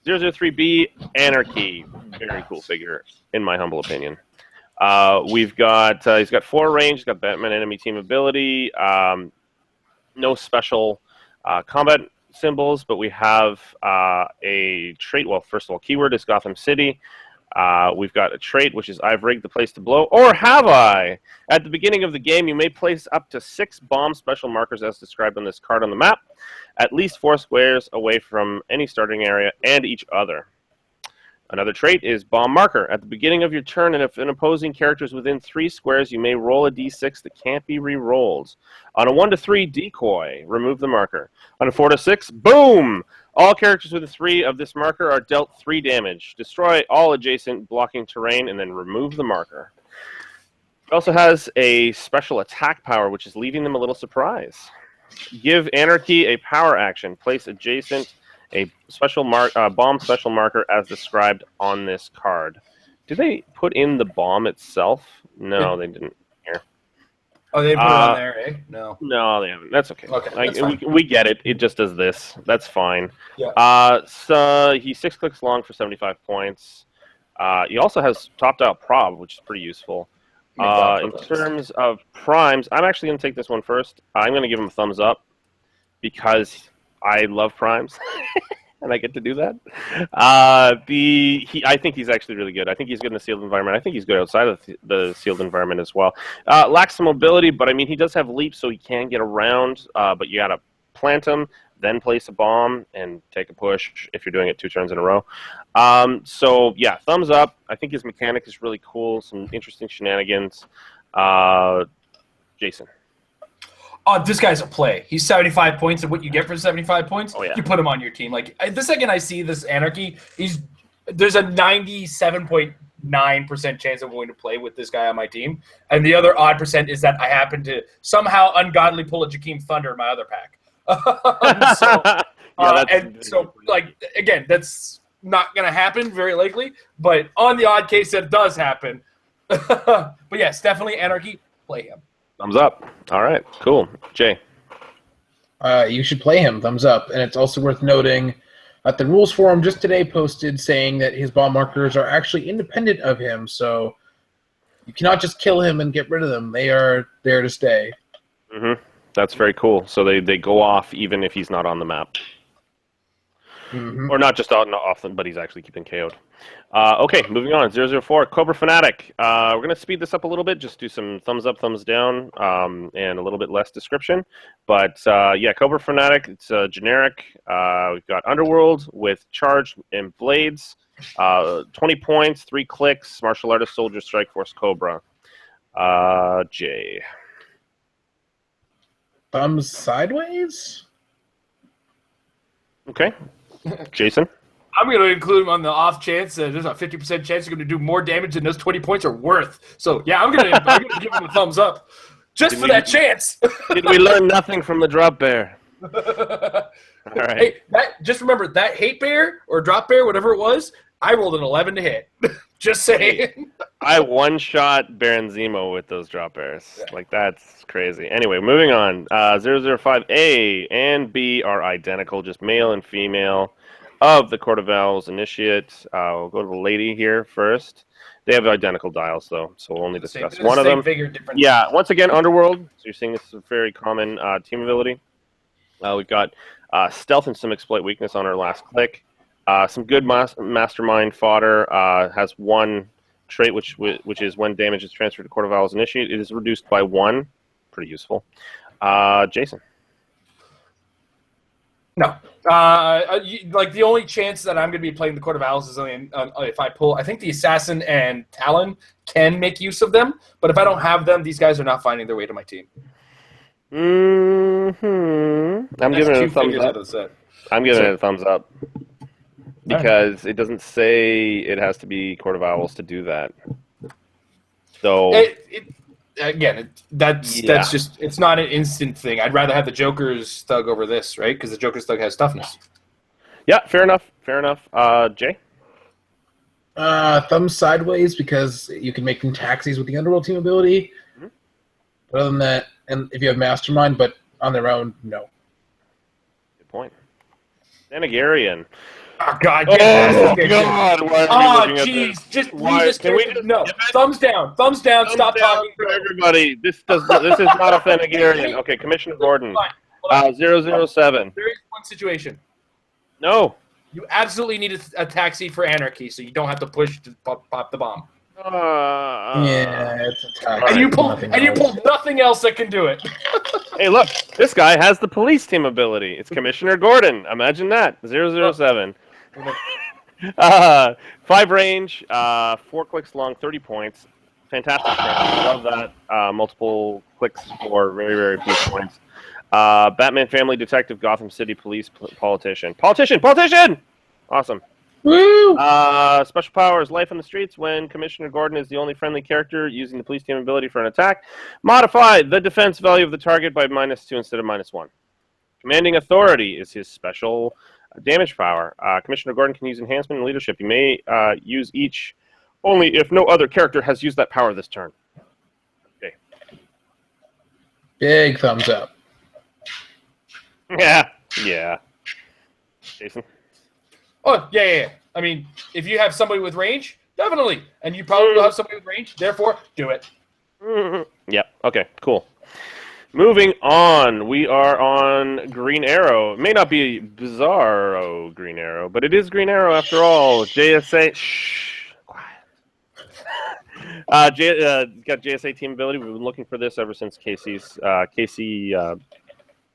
003B Anarchy. Very cool figure, in my humble opinion. We've got he's got 4 range. He's got Batman enemy team ability. No special combat symbols, but we have a trait. Well, first of all, keyword is Gotham City. We've got a trait, which is I've rigged the place to blow, or have I? At the beginning of the game, you may place up to 6 bomb special markers as described on this card on the map, at least 4 squares away from any starting area and each other. Another trait is Bomb Marker. At the beginning of your turn, and if an opposing character is within 3 squares, you may roll a d6 that can't be re-rolled. On a 1 to 3 decoy, remove the marker. On a 4 to 6, boom! All characters within 3 of this marker are dealt 3 damage. Destroy all adjacent blocking terrain, and then remove the marker. It also has a special attack power, which is leaving them a little surprise. Give Anarchy a power action. Place adjacent a special bomb special marker as described on this card. Did they put in the bomb itself? No, they didn't. Here. Oh, they put it on there, eh? No. No, they haven't. That's okay. Okay, Like, that's we get it. It just does this. That's fine. Yeah. So he's 6 clicks long for 75 points. He also has top dial prob, which is pretty useful. In terms of primes, I'm actually going to take this one first. I'm going to give him a thumbs up because I love primes, and I get to do that. I think he's actually really good. I think he's good in the sealed environment. I think he's good outside of the sealed environment as well. Lacks some mobility, but I mean, he does have leaps, so he can get around. But you got to plant him, then place a bomb, and take a push if you're doing it 2 turns in a row. So yeah, thumbs up. I think his mechanic is really cool. Some interesting shenanigans. Jason. Oh, this guy's a play. He's 75 points, and what you get for 75 points, you put him on your team. Like, the second I see this Anarchy, there's a 97.9% chance I'm going to play with this guy on my team. And the other odd percent is that I happen to somehow ungodly pull a Jakeem Thunder in my other pack. Again, that's not going to happen very likely, but on the odd case that it does happen. But yes, definitely Anarchy, play him. Thumbs up. All right, cool. Jay. You should play him. Thumbs up. And it's also worth noting that the rules forum just today posted saying that his bomb markers are actually independent of him, so you cannot just kill him and get rid of them. They are there to stay. Mm-hmm. That's very cool. So they go off even if he's not on the map. Mm-hmm. Or not just off them, but he's actually keeping KO'd. Okay, moving on. 004, Cobra Fanatic. We're going to speed this up a little bit, just do some thumbs up, thumbs down, and a little bit less description. But yeah, Cobra Fanatic, it's generic. We've got Underworld with Charge and Blades. 20 points, 3 clicks, Martial Artist, Soldier, Strike Force, Cobra. Jay. Thumbs sideways? Okay. Jason? I'm going to include him on the off chance that there's a 50% chance he's going to do more damage than those 20 points are worth. So, yeah, I'm going to give him a thumbs up just for that chance. Did we learn nothing from the drop bear? All right. Hey, just remember, that hate bear or drop bear, whatever it was, I rolled an 11 to hit. Just saying. I one-shot Baron Zemo with those drop bears. Yeah. Like, that's crazy. Anyway, moving on. 005A and B are identical, just male and female of the Court of Owls Initiate. We'll go to the lady here first. They have identical dials, though, so we'll only discuss one of them. Yeah, once again, Underworld. So you're seeing this is a very common team ability. We've got stealth and some exploit weakness on our last click. Some good mastermind fodder. Has 1 trait, which is when damage is transferred to Court of Owls Initiate. It is reduced by 1. Pretty useful. Jason. No. Like, the only chance that I'm going to be playing the Court of Owls is if I pull. I think the Assassin and Talon can make use of them, but if I don't have them, these guys are not finding their way to my team. I'm giving it a thumbs up. I'm giving it a thumbs up. because it doesn't say it has to be Court of Owls to do that. So that's just, it's not an instant thing. I'd rather have the Joker's Thug over this, right? Because the Joker's Thug has toughness. Yeah, fair enough. Jay? Thumbs sideways because you can make them taxis with the Underworld team ability. Mm-hmm. But other than that, and if you have Mastermind, but on their own, no. Good point. Denegarian. Oh, God. Oh, God. Why are we looking at jeez. this? Just Why? leave this. Can we just No. Thumbs down. Thumbs down. Stop talking. For everybody. This is not a Denegarian. Okay, Commissioner Gordon. 007. There is one situation. No. You absolutely need a taxi for Anarchy, so you don't have to push to pop the bomb. Yeah, it's a taxi. And you pull nothing else that can do it. Hey, look, this guy has the police team ability. It's Commissioner Gordon. Imagine that. 007. 5 range, 4 clicks long, 30 points. Fantastic strength. I love that. Multiple clicks for very, very few points. Batman Family Detective, Gotham City Police Politician. Politician! Awesome. Woo! Special powers, life on the streets. When Commissioner Gordon is the only friendly character using the police team ability for an attack, modify the defense value of the target by -2 instead of -1. Commanding authority is his special damage power. Commissioner Gordon can use enhancement and leadership. You may use each only if no other character has used that power this turn. Okay. Big thumbs up. Yeah. Jason? Oh, yeah. I mean, if you have somebody with range, definitely. And you probably will have somebody with range, therefore, do it. Yep. Okay, cool. Moving on, we are on Green Arrow. It may not be Bizarro Green Arrow, but it is Green Arrow after all. JSA. Shh. Quiet. Got JSA team ability. We've been looking for this ever since Casey's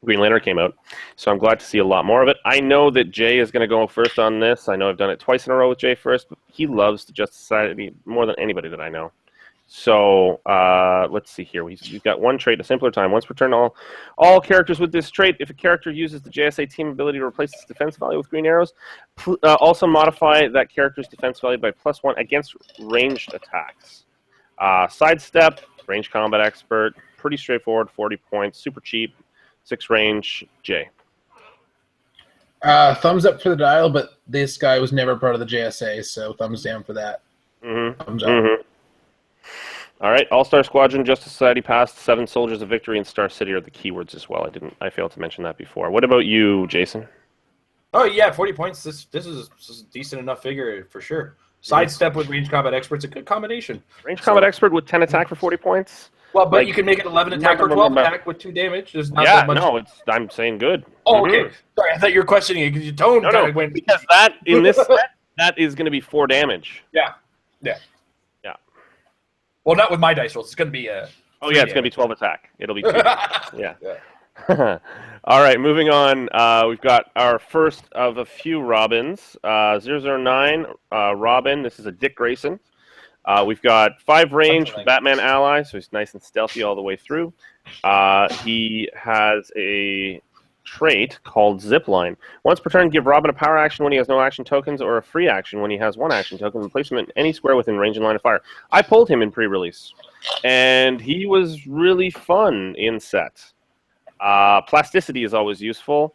Green Lantern came out, so I'm glad to see a lot more of it. I know that Jay is going to go first on this. I know I've done it twice in a row with Jay first, but he loves the Justice Society more than anybody that I know. So let's see here. We've got one trait, a simpler time. Once per turn, all characters with this trait, if a character uses the JSA team ability to replace its defense value with green arrows, also modify that character's defense value by +1 against ranged attacks. Sidestep, range combat expert, pretty straightforward, 40 points, super cheap. 6 range, Jay. Thumbs up for the dial, but this guy was never part of the JSA, so thumbs down for that. Thumbs up. All right, All-Star Squadron, Justice Society passed, 7 Soldiers of Victory, and Star City are the keywords as well. I failed to mention that before. What about you, Jason? Oh yeah, 40 points. This is a decent enough figure for sure. Sidestep with range combat expert's a good combination. Range combat expert with 10 attack for 40 points. Well, but you can make it 11 attack or 12 attack with 2 damage. There's not that much. No, I'm saying good. Oh, okay. Sorry, I thought you were questioning it because your tone kind of went. Because that, in this set, that is going to be 4 damage. Yeah. Well, not with my dice rolls. It's going to be it's going to be 12 attack. It'll be 2. Yeah. All right, moving on. We've got our first of a few Robins. 009 Robin. This is a Dick Grayson. We've got 5 range Batman ally, so he's nice and stealthy all the way through. He has a trait called Zipline. Once per turn, give Robin a power action when he has no action tokens, or a free action when he has 1 action token, and place him in any square within range and line of fire. I pulled him in pre-release, and he was really fun in set. Plasticity is always useful.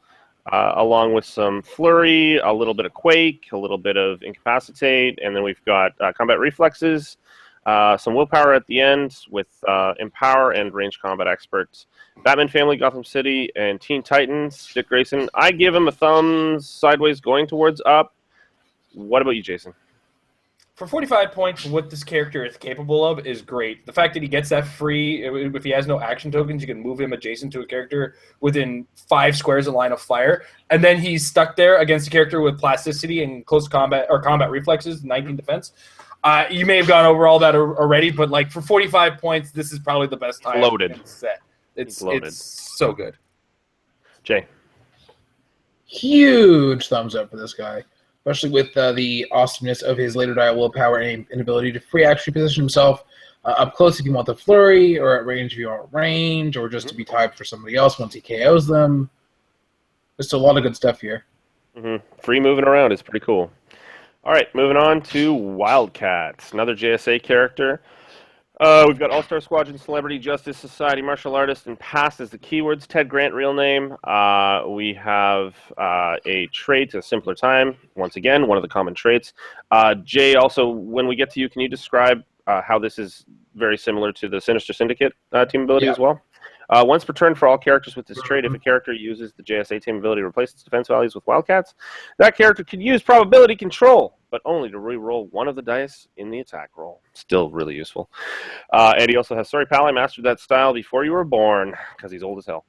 Along with some flurry, a little bit of quake, a little bit of incapacitate, and then we've got combat reflexes, some willpower at the end with empower and range combat experts. Batman Family, Gotham City, and Teen Titans, Dick Grayson. I give him a thumbs sideways going towards up. What about you, Jason? For 45 points, what this character is capable of is great. The fact that he gets that free, if he has no action tokens, you can move him adjacent to a character within 5 squares in line of fire, and then he's stuck there against a character with plasticity and close combat or combat reflexes, 19 defense. You may have gone over all that already, but like for 45 points, this is probably the best time Loaded. set. It's so good. Jay. Huge thumbs up for this guy. Especially with the awesomeness of his later die willpower and ability to free action position himself up close if you want the flurry, or at range if you want range, or just to be tied for somebody else once he KOs them. Just a lot of good stuff here. Free moving around is pretty cool. All right, moving on to Wildcats, another JSA character. We've got All-Star Squadron, Celebrity, Justice Society, Martial Artist, and Past as the keywords. Ted Grant, real name. We have a trait, a simpler time. Once again, one of the common traits. Jay, also, when we get to you, can you describe how this is very similar to the Sinister Syndicate team ability as well? Once per turn for all characters with this trait, if a character uses the JSA team ability to replace its defense values with Wildcats, that character can use probability control, but only to re-roll one of the dice in the attack roll. Still really useful. And he also has, sorry pal, I mastered that style before you were born, because he's old as hell.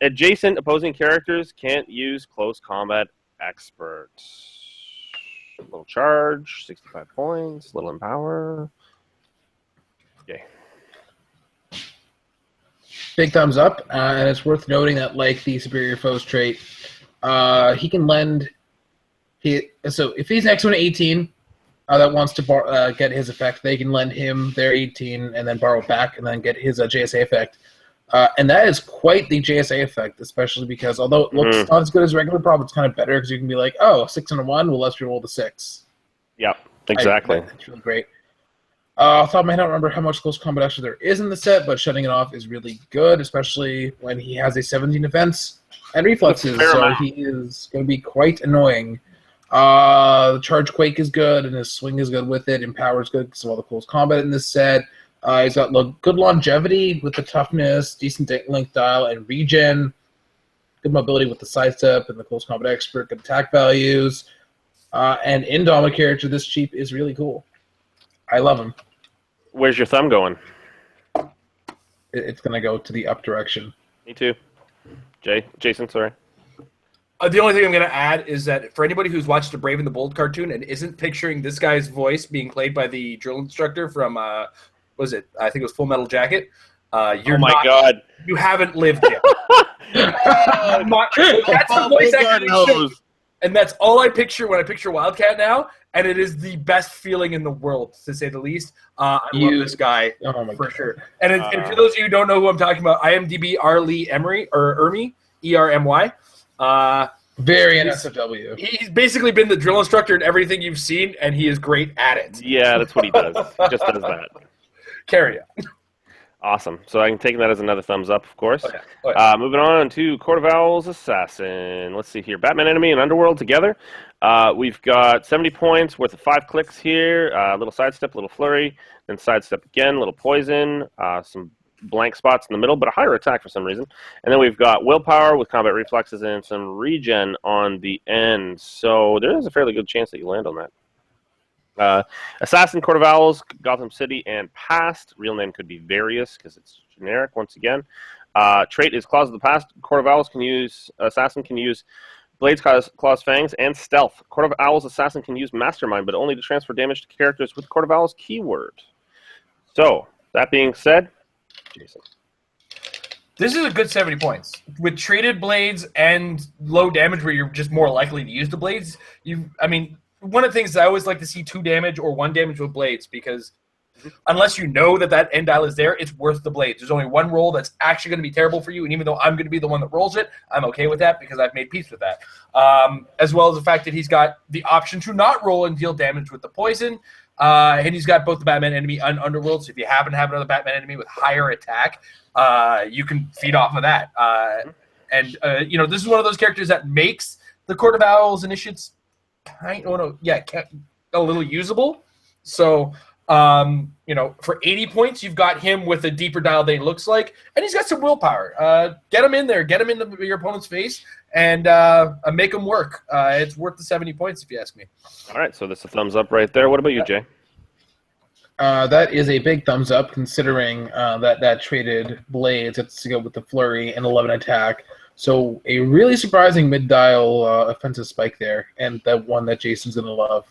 Adjacent opposing characters can't use close combat expert. A little charge, 65 points, little empower. Okay. Big thumbs up, and it's worth noting that, like the Superior Foes trait, he can lend. So if he's next to an 18 that wants to get his effect, they can lend him their 18 and then borrow it back and then get his JSA effect. And that is quite the JSA effect, especially because although it looks not as good as regular prop, it's kind of better because you can be like, oh, 6 and a 1, well, let's reroll the 6. Yeah, exactly. It's really great. Off the top of my head, I don't remember how much close combat action there is in the set, but shutting it off is really good, especially when he has a 17 defense and reflexes, so he is going to be quite annoying. The Charge Quake is good, and his swing is good with it. Empower is good because of all the close combat in this set. He's got good longevity with the toughness, decent length dial, and regen. Good mobility with the sidestep and the close combat expert, good attack values. And Indom character this cheap is really cool. I love him. Where's your thumb going? It's going to go to the up direction. Me too. Jason, sorry. The only thing I'm going to add is that for anybody who's watched the Brave and the Bold cartoon and isn't picturing this guy's voice being played by the drill instructor from, I think it was Full Metal Jacket. Oh my God. You haven't lived yet. That's the voice acting. And that's all I picture when I picture Wildcat now, and it is the best feeling in the world, to say the least. I love this guy for sure. And for those of you who don't know who I'm talking about, IMDb R. Lee Emery, or Ermy, E-R-M-Y. Very NSFW. He's basically been the drill instructor in everything you've seen, and he is great at it. Yeah, that's what he does. He just does that. Carry on. Awesome. So I can take that as another thumbs up, of course. Okay. Moving on to Court of Owls Assassin. Let's see here. Batman Enemy and Underworld together. We've got 70 points worth of 5 clicks here. A little sidestep, a little flurry, then sidestep again, a little poison, some blank spots in the middle, but a higher attack for some reason. And then we've got willpower with combat reflexes and some regen on the end. So there is a fairly good chance that you land on that. Assassin, Court of Owls, Gotham City, and Past. Real name could be Various because it's generic once again. Trait is Claws of the Past. Court of Owls can use, Assassin can use Blades, Claws, Fangs, and Stealth. Court of Owls Assassin can use Mastermind, but only to transfer damage to characters with Court of Owls keyword. So, that being said, Jason. This is a good 70 points. With traded blades and low damage where you're just more likely to use the blades, one of the things I always like to see 2 damage or 1 damage with blades, because unless you know that end dial is there, it's worth the blades. There's only one roll that's actually going to be terrible for you, and even though I'm going to be the one that rolls it, I'm okay with that because I've made peace with that. As well as the fact that he's got the option to not roll and deal damage with the poison, and he's got both the Batman Enemy and Underworld, so if you happen to have another Batman Enemy with higher attack, you can feed off of that. This is one of those characters that makes the Court of Owls initiates a little usable. So, for 80 points, you've got him with a deeper dial than he looks like, and he's got some willpower. Get him in there, get him in your opponent's face, and make him work. It's worth the 70 points, if you ask me. All right, so that's a thumbs up right there. What about you, Jay? That is a big thumbs up, considering that traded blades. It's to go with the flurry and 11 attack. So a really surprising mid-dial offensive spike there, and that one that Jason's going to love.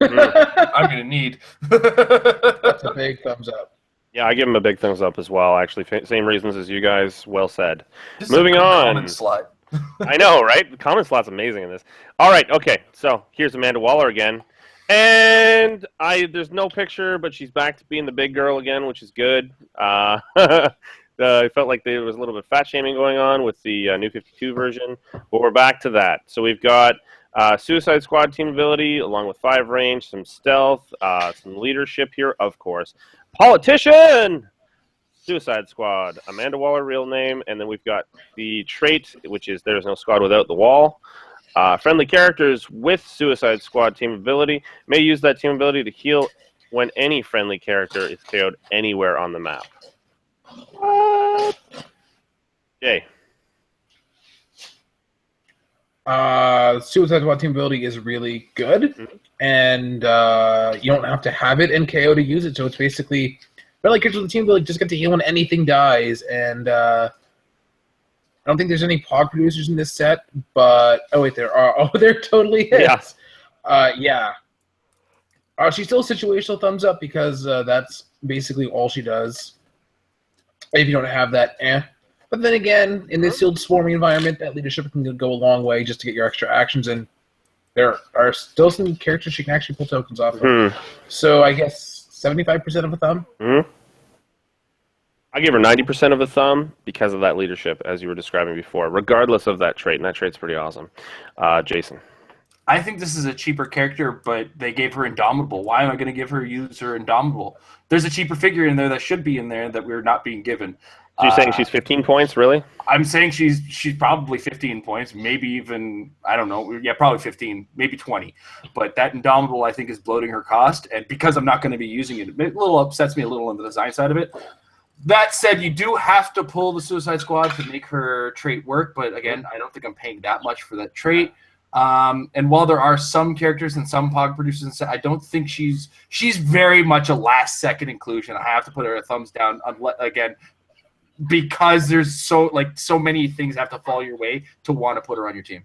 I'm going to need. That's a big thumbs up. Yeah, I give him a big thumbs up as well, actually. Same reasons as you guys. Well said. This Moving is a on. Common slot. I know, right? The comment slot's amazing in this. All right, okay. So here's Amanda Waller again. And there's no picture, but she's back to being the big girl again, which is good. I felt like there was a little bit of fat shaming going on with the New 52 version, but we're back to that. So we've got Suicide Squad team ability, along with 5 range, some stealth, some leadership here, of course. Politician! Suicide Squad, Amanda Waller, real name, and then we've got the trait, which is there's no squad without the wall. Friendly characters with Suicide Squad team ability may use that team ability to heal when any friendly character is KO'd anywhere on the map. What? Jay. Suicide Squad team ability is really good, and you don't have to have it in KO to use it, so it's basically friendly characters with the team ability just get to heal when anything dies, and I don't think there's any POG producers in this set, but oh wait, there are. Oh, there totally is. Yeah. She's still a situational thumbs up because that's basically all she does. If you don't have that, But then again, in this sealed swarming environment, that leadership can go a long way just to get your extra actions in. There are still some characters she can actually pull tokens off of. So I guess 75% of a thumb. I give her 90% of a thumb because of that leadership, as you were describing before, regardless of that trait, and that trait's pretty awesome. Jason. I think this is a cheaper character, but they gave her Indomitable. Why am I going to give her user Indomitable? There's a cheaper figure in there that should be in there that we're not being given. So you're saying she's 15 points, really? I'm saying she's probably 15 points, maybe even, I don't know, yeah, probably 15, maybe 20. But that Indomitable, I think, is bloating her cost, and because I'm not going to be using it, it little upsets me a little on the design side of it. That said, you do have to pull the Suicide Squad to make her trait work, but again, I don't think I'm paying that much for that trait. And while there are some characters and some POG producers, I don't think she's very much a last-second inclusion. I have to put her a thumbs down, again, because there's so many things have to fall your way to want to put her on your team.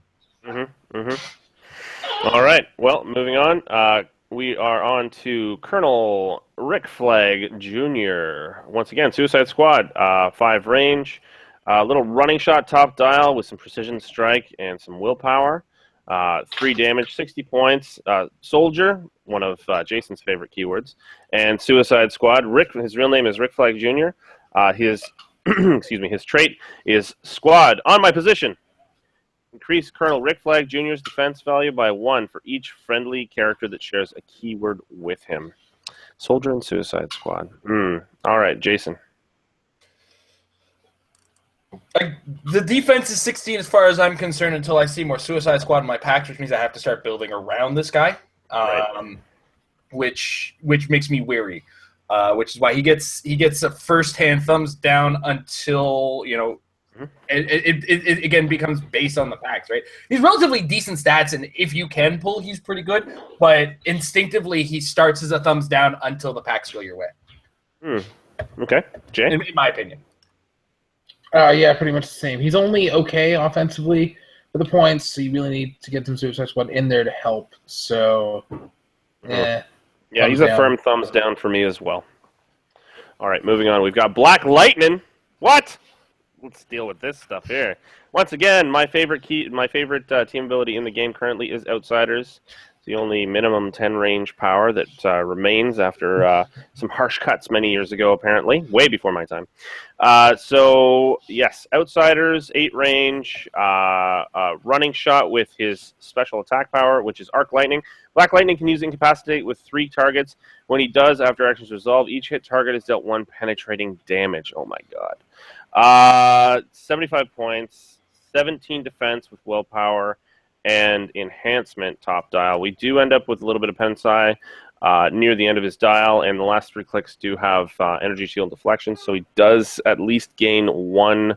All right. Well, moving on. We are on to Colonel Rick Flag Jr. Once again, Suicide Squad, 5 range, a little running shot top dial with some precision strike and some willpower, 3 damage, 60 points. Soldier, one of Jason's favorite keywords, and Suicide Squad. Rick, his real name is Rick Flag Jr. His his trait is Squad on my position. Increase Colonel Rick Flag Jr.'s defense value by 1 for each friendly character that shares a keyword with him. Soldier and Suicide Squad. All right, Jason. The defense is 16 as far as I'm concerned until I see more Suicide Squad in my packs, which means I have to start building around this guy, which makes me weary. Which is why he gets a first-hand thumbs down until, it again becomes based on the packs, right? He's relatively decent stats, and if you can pull, he's pretty good. But instinctively, he starts as a thumbs down until the packs go your way. Okay, Jay? In my opinion. Yeah, pretty much the same. He's only okay offensively for the points, so you really need to get some Suicide Squad in there to help. So, yeah, he's a firm thumbs down for me as well. All right, moving on. We've got Black Lightning. What? Let's deal with this stuff here. Once again, my favorite team ability in the game currently is Outsiders. It's the only minimum 10 range power that remains after some harsh cuts many years ago, apparently, way before my time. So, yes, Outsiders, 8 range, running shot with his special attack power, which is Arc Lightning. Black Lightning can use Incapacitate with 3 targets. When he does, after actions resolve, each hit target is dealt 1 penetrating damage. Oh, my God. 75 points, 17 defense with willpower, and enhancement top dial. We do end up with a little bit of Pensai near the end of his dial, and the last 3 clicks do have energy shield deflection, so he does at least gain 1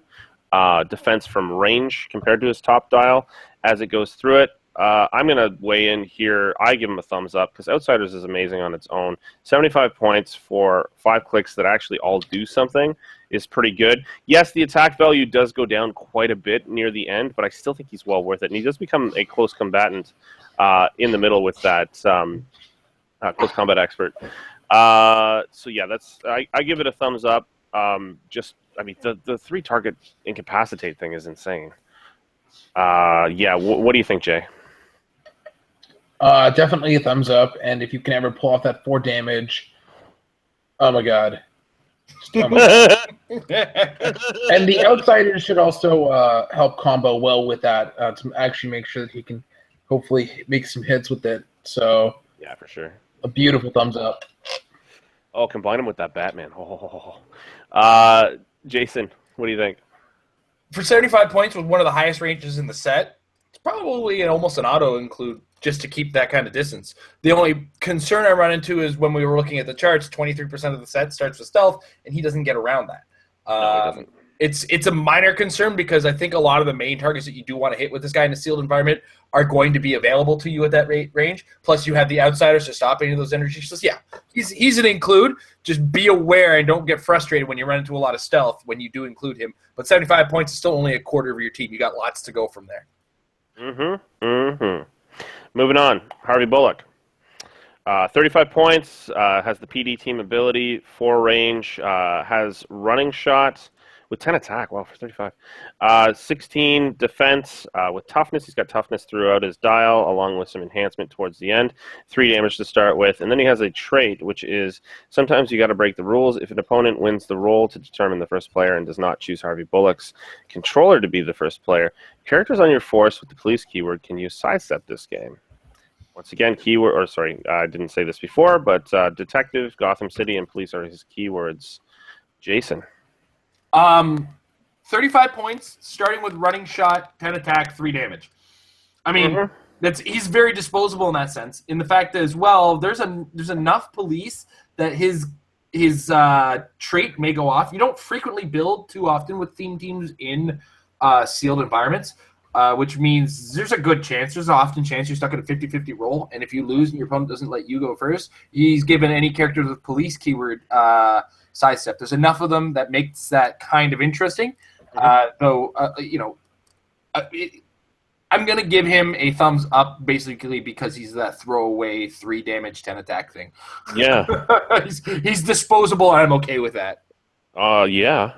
defense from range compared to his top dial as it goes through it. I'm going to weigh in here. I give him a thumbs up because Outsiders is amazing on its own. 75 points for 5 clicks that actually all do something is pretty good. Yes, the attack value does go down quite a bit near the end, but I still think he's well worth it. And he does become a close combatant in the middle with that close combat expert. So yeah, I give it a thumbs up. The 3-target incapacitate thing is insane. What do you think, Jay? Definitely a thumbs up, and if you can ever pull off that 4 damage, oh my god. And the Outsiders should also help combo well with that to actually make sure that he can hopefully make some hits with it. So Yeah, for sure. a beautiful thumbs up. Oh, combine him with that Batman. Oh. Jason, what do you think? For 75 points with one of the highest ranges in the set, it's probably almost an auto include just to keep that kind of distance. The only concern I run into is when we were looking at the charts, 23% of the set starts with stealth, and he doesn't get around that. No, he doesn't. It's a minor concern because I think a lot of the main targets that you do want to hit with this guy in a sealed environment are going to be available to you at that range. Plus, you have the outsiders to stop any of those energies. So, yeah, he's an include. Just be aware and don't get frustrated when you run into a lot of stealth when you do include him. But 75 points is still only a quarter of your team. You got lots to go from there. Moving on, Harvey Bullock. 35 points, has the PD team ability, 4 range, has running shots with 10 attack. Wow, for 35. 16 defense with toughness. He's got toughness throughout his dial, along with some enhancement towards the end. 3 damage to start with. And then he has a trait, which is sometimes you got to break the rules. If an opponent wins the roll to determine the first player and does not choose Harvey Bullock's controller to be the first player, characters on your force with the police keyword can use sidestep this game. Once again, I didn't say this before, but detective, Gotham City, and police are his keywords. Jason. 35 points, starting with running shot, 10 attack, 3 damage. I mean, he's very disposable in that sense. In the fact that as well, there's enough police that his trait may go off. You don't frequently build too often with theme teams in sealed environments. Which means there's a good chance, there's an often chance you're stuck in a 50-50 roll, and if you lose and your opponent doesn't let you go first, he's given any character with police keyword sidestep. There's enough of them that makes that kind of interesting. I'm going to give him a thumbs up basically because he's that throwaway 3 damage, 10 attack thing. Yeah. he's disposable, and I'm okay with that. Yeah.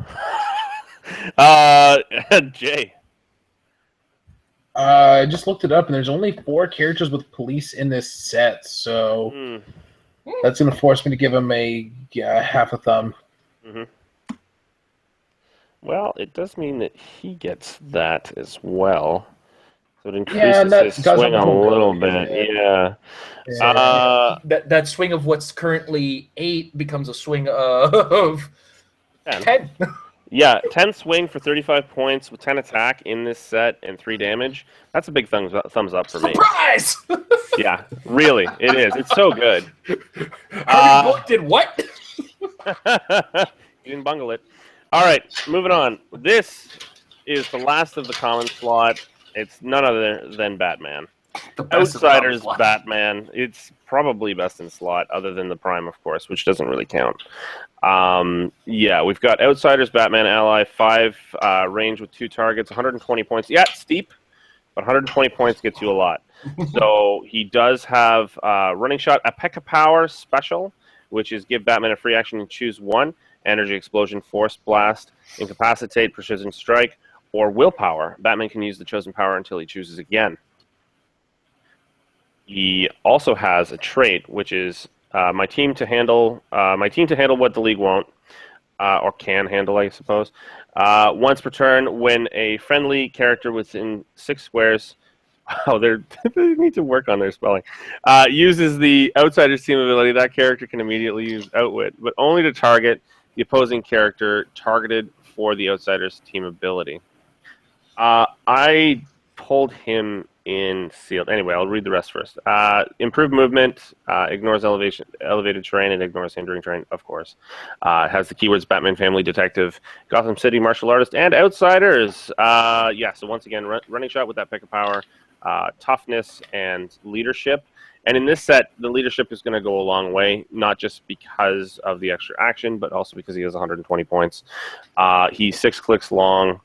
Jay. I just looked it up, and there's only 4 characters with police in this set, so that's going to force me to give him a half a thumb. Well, it does mean that he gets that as well. So it increases his swing a little bit. Yeah. That swing of what's currently 8 becomes a swing of 10. Yeah, 10 swing for 35 points with 10 attack in this set and 3 damage. That's a big thumbs up for me. Surprise! Yeah, really, it is. It's so good. Harvey Bullock did what? You didn't bungle it. All right, moving on. This is the last of the common slot. It's none other than Batman. Outsiders Batman. It's probably best in slot, other than the Prime, of course, which doesn't really count. We've got Outsiders Batman ally, 5 range with 2 targets, 120 points. Yeah, it's steep, but 120 points gets you a lot. So he does have running shot, a P.E.K.K.A. power special, which is give Batman a free action and choose 1: energy explosion, force blast, incapacitate, precision strike, or willpower. Batman can use the chosen power until he chooses again. He also has a trait, which is my team to handle what the league won't, or can handle, I suppose. Once per turn, when a friendly character within 6 squares, they need to work on their spelling, uses the Outsiders team ability, that character can immediately use Outwit, but only to target the opposing character targeted for the Outsiders team ability. I pulled him in sealed. Anyway, I'll read the rest first. Improved movement, ignores elevated terrain, and ignores hindering terrain, of course. It has the keywords Batman, Family, Detective, Gotham City, Martial Artist, and Outsiders. So once again, running shot with that P.E.K.K.A. power, toughness, and leadership. And in this set, the leadership is going to go a long way, not just because of the extra action, but also because he has 120 points. He's 6 clicks long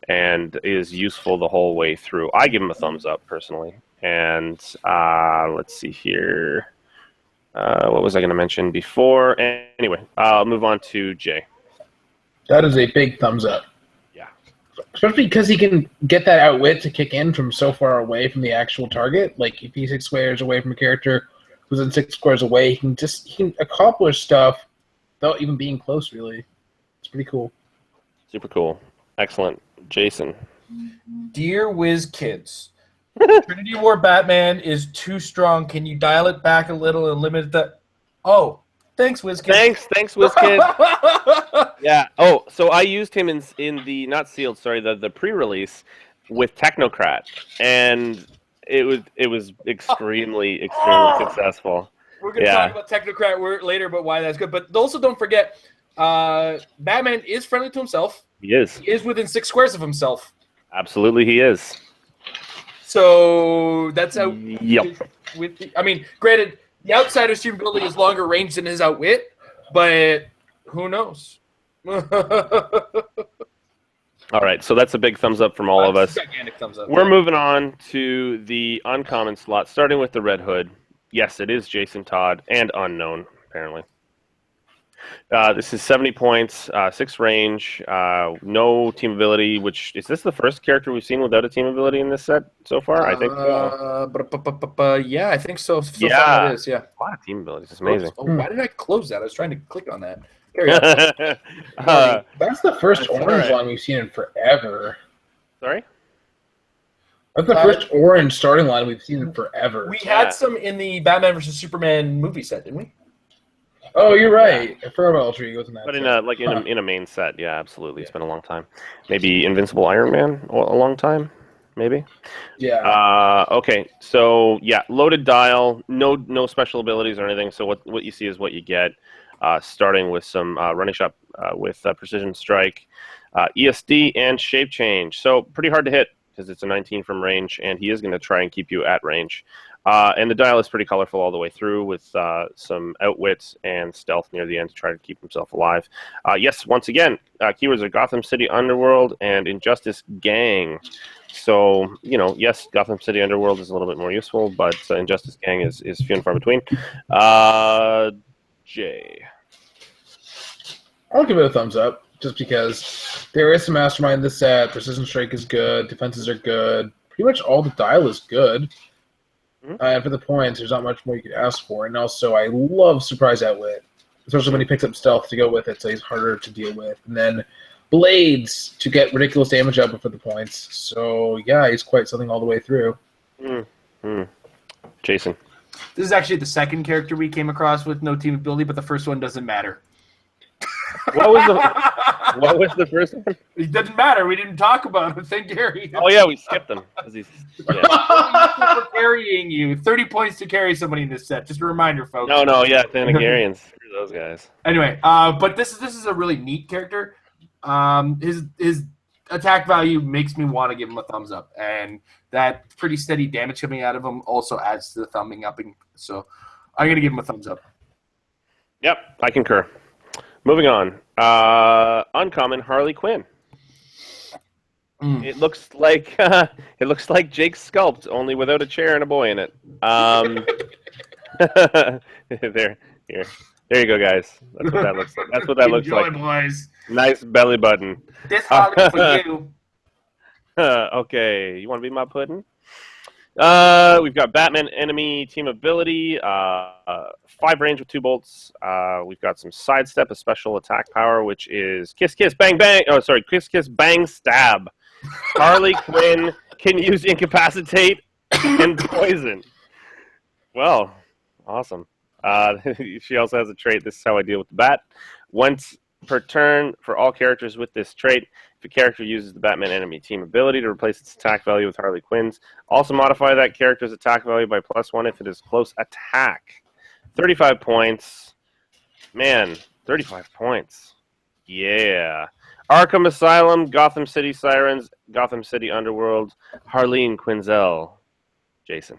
and is useful the whole way through. I give him a thumbs up, personally. And let's see here. What was I going to mention before? Anyway, I'll move on to Jay. That is a big thumbs up. Yeah. Especially because he can get that outwit to kick in from so far away from the actual target. Like, if he's 6 squares away from a character who's in 6 squares away, he can accomplish stuff without even being close, really. It's pretty cool. Super cool. Excellent. Jason. Dear Whiz Kids, Trinity War Batman is too strong. Can you dial it back a little and limit the? Oh, thanks, WizKid. Thanks, WizKid. Yeah. Oh, so I used him in the not sealed, sorry, the pre-release with Technocrat, and it was extremely successful. We're gonna talk about Technocrat later, but why that's good. But also don't forget, Batman is friendly to himself. He is. He is within 6 squares of himself. Absolutely, he is. So that's how. Yep. I mean, granted, the outsider's team ability is longer range than his outwit, but who knows? All right, so that's a big thumbs up from all of us. Gigantic thumbs up. We're moving on to the uncommon slot, starting with the Red Hood. Yes, it is Jason Todd and unknown, apparently. This is 70 points, 6 range, no team ability, which, is this the first character we've seen without a team ability in this set so far? I think so. Yeah, I think so. So Yeah. far it is, yeah. A lot of team abilities, it's amazing. Oh, why did I close that? I was trying to click on that. Carry on. That's the first That's orange right. line we've seen in forever. Sorry? That's the first orange starting line we've seen in forever. We had some in the Batman versus Superman movie set, didn't we? Oh, you're right. I forgot about Alter Egos in that. But in set. in a main set, yeah, absolutely. It's been a long time. Maybe Invincible Iron Man a long time, maybe. Yeah. Okay, so yeah, loaded dial, no special abilities or anything. So what you see is what you get. Starting with some running shot with Precision Strike, ESD, and Shape Change. So pretty hard to hit because it's a 19 from range, and he is going to try and keep you at range. And the dial is pretty colorful all the way through with some outwits and stealth near the end to try to keep himself alive. Yes, once again, keywords are Gotham City Underworld and Injustice Gang. So, yes, Gotham City Underworld is a little bit more useful, but Injustice Gang is few and far between. Jay. I'll give it a thumbs up just because there is some mastermind in this set. Precision Strike is good. Defenses are good. Pretty much all the dial is good. And for the points, there's not much more you could ask for. And also, I love Surprise Outwit, especially when he picks up Stealth to go with it, so he's harder to deal with. And then Blades to get ridiculous damage output for the points. So, yeah, he's quite something all the way through. Jason. This is actually the second character we came across with no team ability, but the first one doesn't matter. What was the first one? It doesn't matter. We didn't talk about it. Thank Gary. Oh, yeah, we skipped them. For carrying you. 30 points to carry somebody in this set. Just a reminder, folks. No, yeah, Thanagarians. Screw those guys. Anyway, but this is a really neat character. His attack value makes me want to give him a thumbs up, and that pretty steady damage coming out of him also adds to the thumbing upping. So I'm gonna give him a thumbs up. Yep, I concur. Moving on. Uncommon Harley Quinn. It looks like Jake's sculpt, only without a chair and a boy in it. There you go, guys. That's what that looks like. That's what that looks like. Enjoy, boys. Nice belly button. This Harley for you. Okay, you want to be my pudding? We've got Batman enemy team ability, 5 range with 2 bolts. We've got some sidestep, a special attack power, which is kiss, kiss, bang, bang. Oh, sorry, kiss, kiss, bang, stab. Harley Quinn can use incapacitate and poison. Well, awesome. She also has a trait. This is how I deal with the bat. Once per turn, for all characters with this trait, if a character uses the Batman enemy team ability to replace its attack value with Harley Quinn's, also modify that character's attack value by +1 if it is close attack. 35 points. Man, 35 points. Yeah. Arkham Asylum, Gotham City Sirens, Gotham City Underworld, Harleen Quinzel. Jason.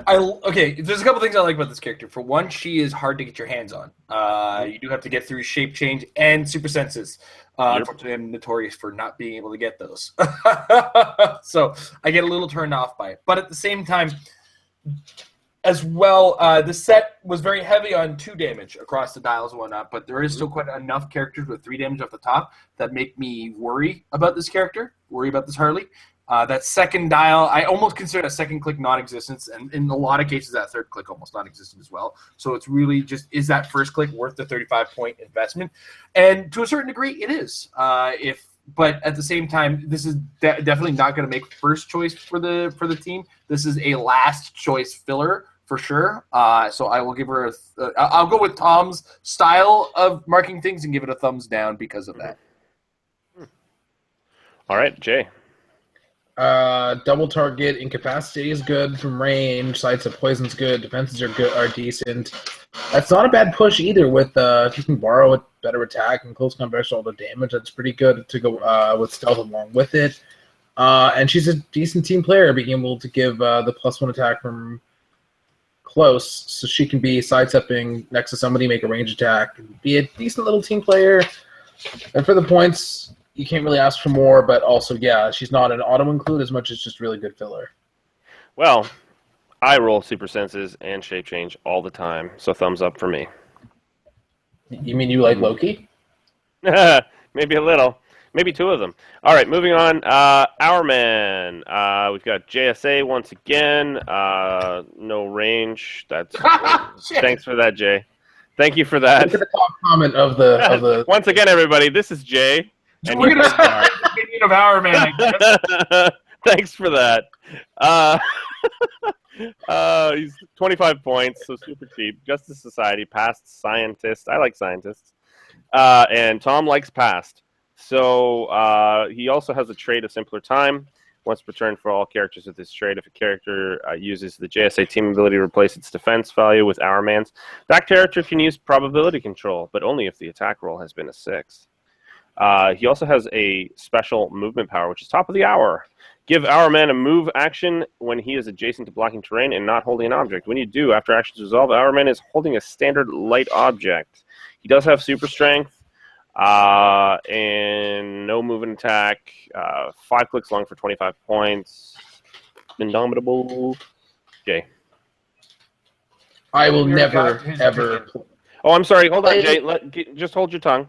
Okay, there's a couple things I like about this character. For one, she is hard to get your hands on. You do have to get through shape change and super senses. Unfortunately, I'm notorious for not being able to get those. So I get a little turned off by it. But at the same time, as well, the set was very heavy on 2 damage across the dials and whatnot, but there is still quite enough characters with 3 damage off the top that make me worry about this character, worry about this Harley. That second dial, I almost consider a second click non-existence, and in a lot of cases, that third click almost non-existent as well. So it's really just, is that first click worth the 35-point investment? And to a certain degree, it is. If but at the same time, this is definitely not going to make first choice for the team. This is a last choice filler for sure. So I will give her I'll go with Tom's style of marking things and give it a thumbs down because of that. All right, Jay. Double target incapacity is good from range. Sights of poison's good. Defenses are decent. That's not a bad push either. With if you can borrow a better attack and close combat all the damage, that's pretty good to go with stealth along with it. And she's a decent team player, being able to give the +1 attack from close, so she can be sidestepping next to somebody, make a range attack, and be a decent little team player. And for the points, you can't really ask for more, but also, yeah, she's not an auto-include as much as just really good filler. Well, I roll super senses and shape change all the time, so thumbs up for me. You mean you like Loki? Maybe a little. Maybe two of them. All right, moving on. Our man. We've got JSA once again. No range. That's thanks for that, Jay. Thank you for that. Look at the top comment of the Once again, everybody, this is Jay. And We're going to start the opinion of our man, I guess. Thanks for that. He's 25 points, so super cheap. Justice Society, past scientist. I like scientists. And Tom likes past. So he also has a trait of simpler time. Once per turn for all characters with this trait, if a character uses the JSA team ability to replace its defense value with Our Man's, that character can use probability control, but only if the attack roll has been a 6. He also has a special movement power, which is top of the hour. Give Our Man a move action when he is adjacent to blocking terrain and not holding an object. When you do, after actions resolve, Our Man is holding a standard light object. He does have super strength and no movement attack. 5 clicks long for 25 points. Indomitable. Jay. I will never, ever... Oh, I'm sorry. Hold on, Jay. Just hold your tongue.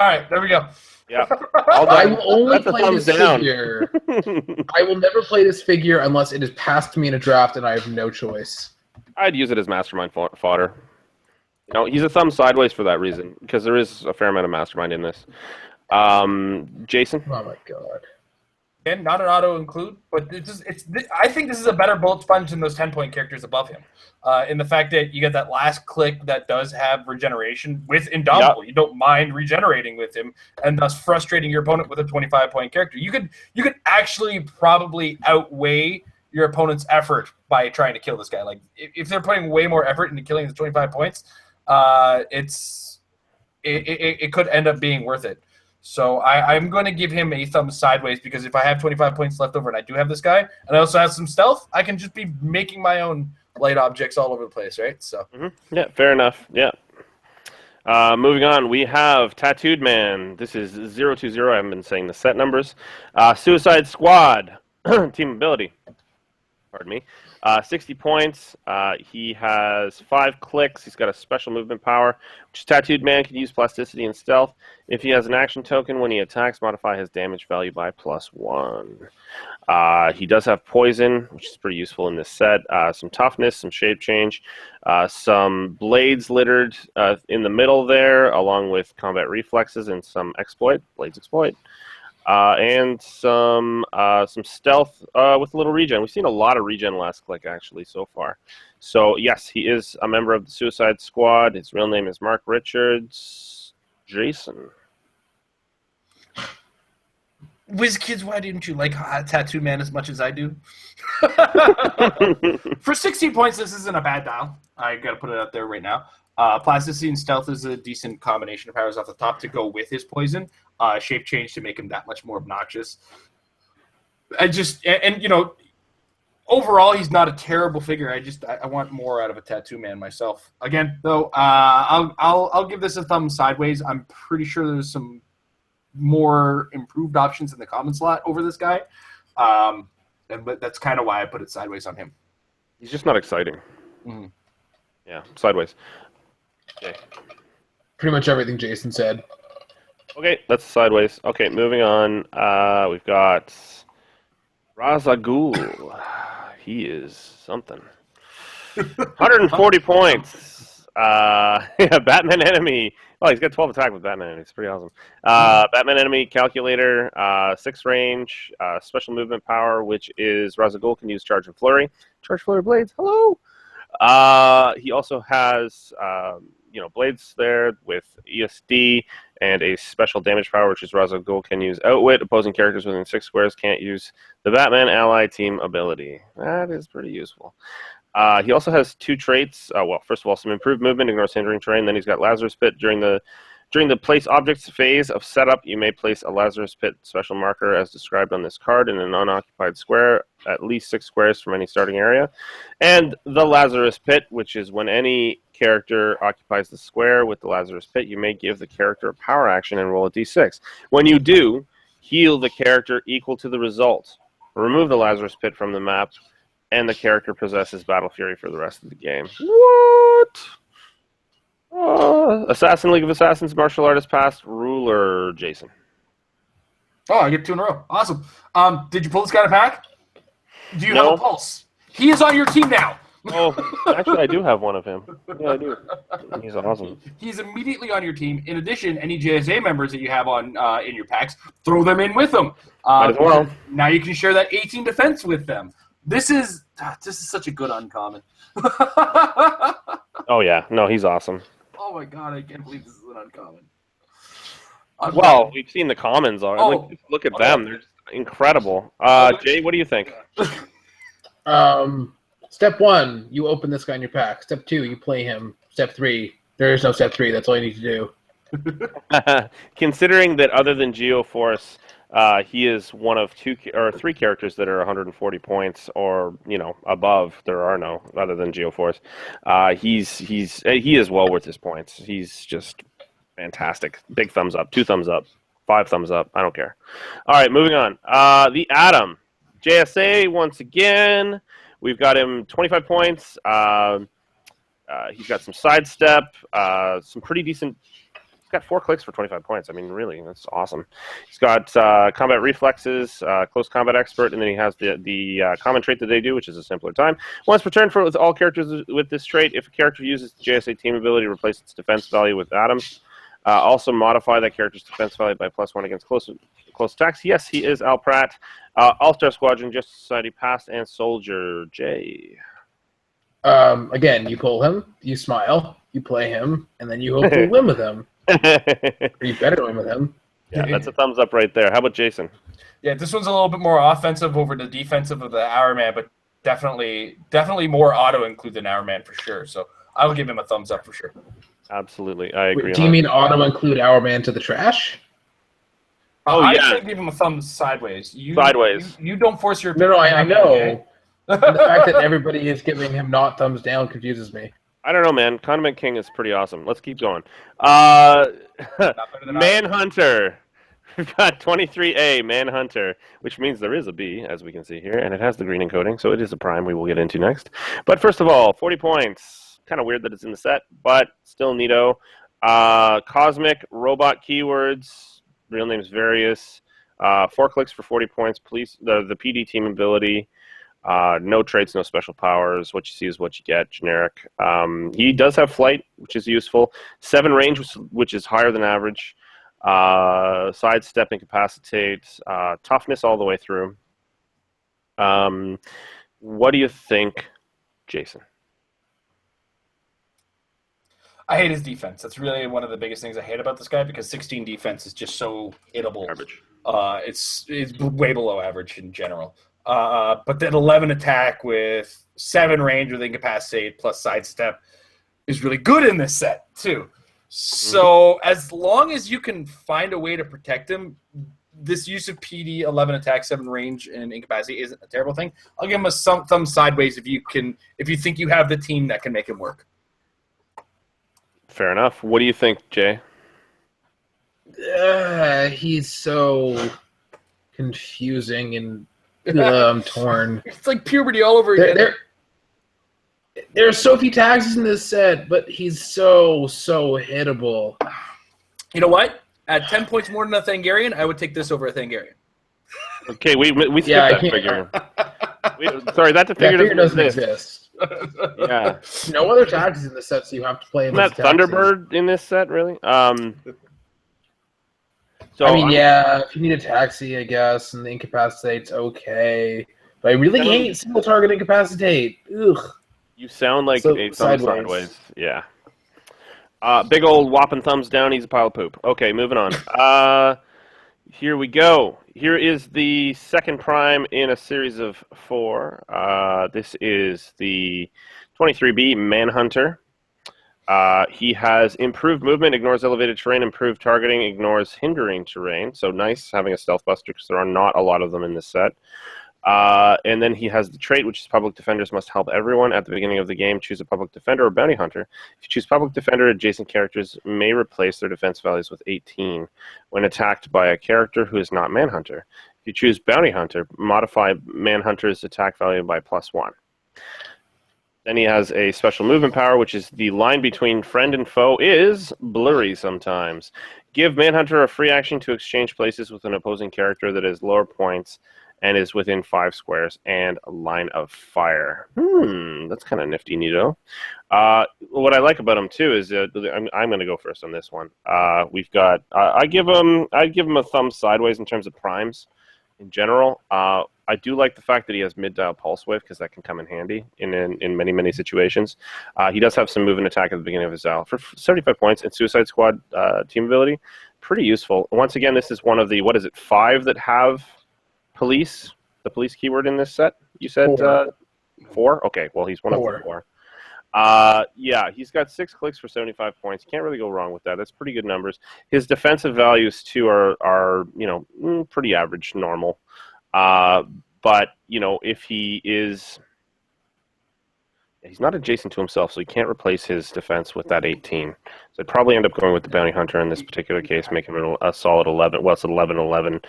All right, there we go. Yeah. I will only That's a play thumbs this down. figure. I will never play this figure unless it is passed to me in a draft and I have no choice. I'd use it as mastermind fodder. You know, he's a thumb sideways for that reason, because there is a fair amount of mastermind in this. Jason? Oh my god. Again, not an auto-include, but I think this is a better bullet sponge than those 10-point characters above him. In the fact that you get that last click that does have regeneration with Indomitable. Yep. You don't mind regenerating with him, and thus frustrating your opponent with a 25-point character. You could actually probably outweigh your opponent's effort by trying to kill this guy. Like, if they're putting way more effort into killing the 25 points, it could end up being worth it. So I'm going to give him a thumb sideways, because if I have 25 points left over and I do have this guy, and I also have some stealth, I can just be making my own light objects all over the place, right? So Yeah, fair enough. Yeah. Moving on, we have Tattooed Man. This is 020. I haven't been saying the set numbers. Suicide Squad. Team ability. Pardon me. 60 points. He has 5 clicks. He's got a special movement power, which Tattooed Man can use plasticity and stealth. If he has an action token, when he attacks, modify his damage value by +1. He does have poison, which is pretty useful in this set. Some toughness, some shape change, some blades littered in the middle there, along with combat reflexes and some exploit, blades exploit. And some stealth with a little regen. We've seen a lot of regen last click, actually, so far. So, yes, he is a member of the Suicide Squad. His real name is Mark Richards. Jason. WizKids, why didn't you like Tattoo Man as much as I do? For 16 points, this isn't a bad dial. I got to put it out there right now. Plasticity and stealth is a decent combination of powers off the top to go with his poison. Shape change to make him that much more obnoxious. Overall, he's not a terrible figure. I want more out of a Tattoo Man myself. Again, though, I'll give this a thumb sideways. I'm pretty sure there's some more improved options in the common slot over this guy, but that's kind of why I put it sideways on him. He's just not exciting. Mm-hmm. Yeah, sideways. Okay. Pretty much everything Jason said. Okay, that's sideways. Okay, moving on. We've got Razagul. He is something. 140 points. Yeah, Batman enemy. Oh, he's got 12 attack with Batman enemy. It's pretty awesome. Batman enemy calculator, 6 range, special movement power, which is Ra's al Ghul can use charge and flurry. Charge flurry blades. Hello. He also has blades there with ESD and a special damage power, which is Ra's al Ghul can use outwit. Opposing characters within 6 squares can't use the Batman ally team ability. That is pretty useful. He also has 2 traits. First of all, some improved movement, ignores hindering terrain. Then he's got Lazarus Pit. During the place objects phase of setup, you may place a Lazarus Pit special marker as described on this card in an unoccupied square, at least 6 squares from any starting area. And the Lazarus Pit, which is when any character occupies the square with the Lazarus Pit, you may give the character a power action and roll a d6. When you do, heal the character equal to the result. Remove the Lazarus Pit from the map, and the character possesses Battle Fury for the rest of the game. What? Assassin, League of Assassins, Martial Artist Past, Ruler, Jason. Oh, I get 2 in a row. Awesome. Did you pull this guy to pack? Do you have a pulse? He is on your team now. Oh, actually, I do have one of him. Yeah, I do. He's awesome. He's immediately on your team. In addition, any JSA members that you have on in your packs, throw them in with them. Might as well. Now you can share that 18 defense with them. This is such a good uncommon. Oh, yeah. No, he's awesome. Oh, my God. I can't believe this is an uncommon. Well, we've seen the commons already. Oh, look at them. They're just incredible. Jay, what do you think? Step 1, you open this guy in your pack. Step 2, you play him. Step 3, there is no step 3. That's all you need to do. Considering that other than Geoforce, he is one of 2 or 3 characters that are 140 points or above. There are no other than Geoforce. He is well worth his points. He's just fantastic. Big thumbs up. 2 thumbs up. 5 thumbs up. I don't care. All right, moving on. The Atom, JSA once again. We've got him 25 points. He's got some sidestep, some pretty decent. He's got 4 clicks for 25 points. I mean, really, that's awesome. He's got combat reflexes, close combat expert, and then he has the common trait that they do, which is a simpler time. Once per turn with all characters with this trait, if a character uses the JSA team ability, replace its defense value with Atom. Also modify that character's defense value by +1 against close attacks. Yes, he is Al Pratt. All-Star Squadron, Justice Society Past, and Soldier J. Again, you pull him, you smile, you play him, and then you hope to win with him. Or you better win with him. Yeah, that's a thumbs up right there. How about Jason? Yeah, this one's a little bit more offensive over the defensive of the Hourman, but definitely more auto-include than Hourman for sure. So I will give him a thumbs up for sure. Absolutely, I agree. Do you mean auto-include Hourman to the trash? Oh, yeah. I'd give him a thumbs sideways. Sideways. You don't force your... No, I know. Okay? The fact that everybody is giving him not thumbs down confuses me. I don't know, man. Condiment King is pretty awesome. Let's keep going. Manhunter. We've got 23A, Manhunter, which means there is a B, as we can see here, and it has the green encoding, so it is a prime we will get into next. But first of all, 40 points. Kind of weird that it's in the set, but still neato. Cosmic, robot keywords, real name's Various. 4 clicks for 40 points. Police, the PD team ability. No traits, no special powers. What you see is what you get. Generic. He does have flight, which is useful. 7 range, which is higher than average. Sidestep, incapacitate. Toughness all the way through. What do you think, Jason? I hate his defense. That's really one of the biggest things I hate about this guy because 16 defense is just so hittable. Average. It's way below average in general. But that 11 attack with 7 range with incapacitate plus sidestep is really good in this set too. So as long as you can find a way to protect him, this use of PD, 11 attack, 7 range, and incapacity isn't a terrible thing. I'll give him a thumb sideways if you think you have the team that can make him work. Fair enough. What do you think, Jay? He's so confusing and I'm torn. It's like puberty all over again. There are so few tags in this set, but he's so hittable. You know what? At 10 points more than a Thangarian, I would take this over a Thangarian. Okay, we skipped that figure. Sorry, that figure doesn't exist. Yeah. No other taxis in the set, so you have to play Isn't him as that a taxi. Thunderbird in this set, really? So I mean, yeah, if you need a taxi, I guess, and the incapacitate's okay. But I really hate single target incapacitate. Ugh. You sound like So, a thumb sideways. sideways. Yeah. Big old whopping thumbs down. He's a pile of poop. Okay, moving on. Here we go. Here is the second prime in a series of 4. This is the 23B Manhunter. He has improved movement, ignores elevated terrain, improved targeting, ignores hindering terrain. So nice having a stealth buster because there are not a lot of them in this set. And then he has the trait, which is public defenders must help everyone. At the beginning of the game, choose a public defender or bounty hunter. If you choose public defender, adjacent characters may replace their defense values with 18 when attacked by a character who is not Manhunter. If you choose bounty hunter, modify Manhunter's attack value by +1. Then he has a special movement power, which is the line between friend and foe is blurry sometimes. Give Manhunter a free action to exchange places with an opposing character that has lower points and is within 5 squares and a line of fire. That's kind of nifty, neato. What I like about him too is I'm going to go first on this one. We've got I'd give him a thumb sideways in terms of primes in general. I do like the fact that he has mid-dial pulse wave because that can come in handy in many situations. He does have some move and attack at the beginning of his dial for 75 points and Suicide Squad team ability. Pretty useful. Once again, this is one of the 5 that have police, the police keyword in this set? You said 4? Okay, well, he's one of the 4. Yeah, he's got 6 clicks for 75 points. Can't really go wrong with that. That's pretty good numbers. His defensive values, too, are pretty average, normal. But, if he is... He's not adjacent to himself, so he can't replace his defense with that 18. So I'd probably end up going with the Bounty Hunter in this particular case, making it a solid 11. Well, it's an 11, 11,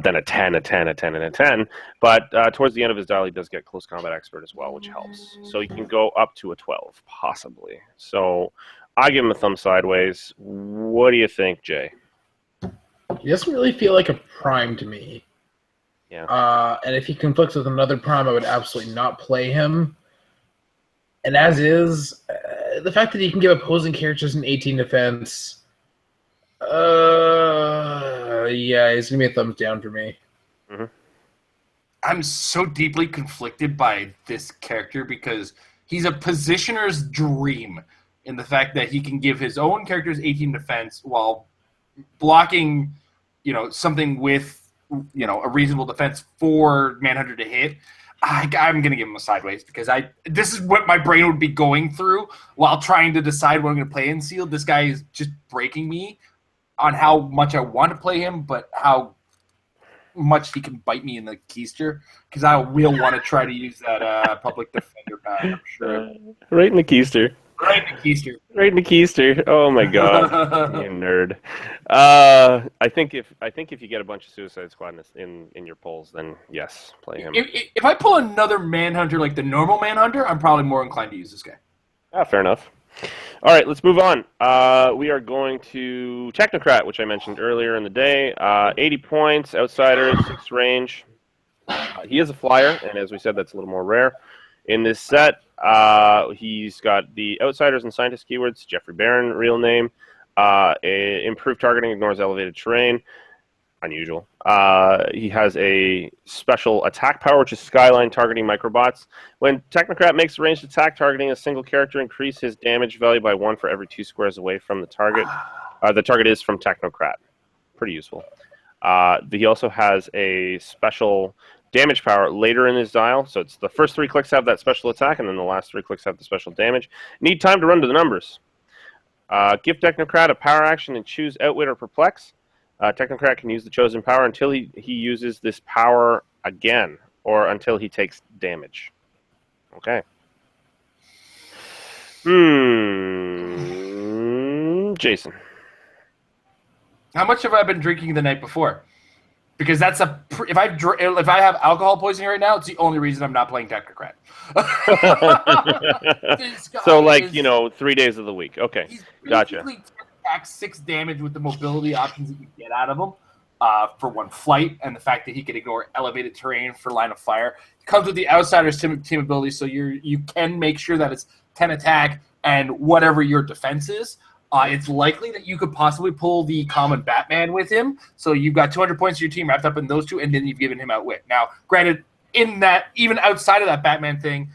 then a 10, a 10, a 10, and a 10. But towards the end of his dial, he does get Close Combat Expert as well, which helps. So he can go up to a 12, possibly. So I give him a thumb sideways. What do you think, Jay? He doesn't really feel like a prime to me. Yeah. And if he conflicts with another prime, I would absolutely not play him. And as is, the fact that he can give opposing characters an 18 defense, yeah, he's going to be a thumbs down for me. Mm-hmm. I'm so deeply conflicted by this character because he's a positioner's dream in the fact that he can give his own characters 18 defense while blocking, something with, a reasonable defense for Manhunter to hit. I'm going to give him a sideways because this is what my brain would be going through while trying to decide what I'm going to play in sealed. This guy is just breaking me on how much I want to play him, but how much he can bite me in the keister because I will want to try to use that public defender pad, I'm sure. Right in the keister. Right in the keister. Right in the keister. Oh my god, you nerd. I think if you get a bunch of Suicide Squad in your polls, then yes, play him. If I pull another Manhunter like the normal Manhunter, I'm probably more inclined to use this guy. Fair enough. All right, let's move on. We are going to Technocrat, which I mentioned earlier in the day. 80 points, outsider, 6 range. He is a flyer, and as we said, that's a little more rare. In this set, he's got the Outsiders and Scientist keywords, Jeffrey Barron, real name. Improved targeting, ignores elevated terrain. Unusual. He has a special attack power, which is Skyline targeting microbots. When Technocrat makes a ranged attack targeting a single character, increase his damage value by 1 for every 2 squares away from the target. The target is from Technocrat. Pretty useful. He also has a special damage power later in his dial. So it's the first 3 clicks have that special attack, and then the last 3 clicks have the special damage. Need time to run to the numbers. Give Technocrat a power action and choose Outwit or Perplex. Technocrat can use the chosen power until he uses this power again, or until he takes damage. Okay. Jason. How much have I been drinking the night before? Because that's if I have alcohol poisoning right now, it's the only reason I'm not playing Technocrat. So 3 days of the week. Okay, he's gotcha. Basically 10 attacks, 6 damage with the mobility options that you get out of him. for one flight, and the fact that he can ignore elevated terrain for line of fire. It comes with the Outsider's team ability, so you can make sure that it's 10 attack and whatever your defense is. It's likely that you could possibly pull the common Batman with him, so you've got 200 points of your team wrapped up in those two, and then you've given him Outwit. Now, granted, in that, even outside of that Batman thing,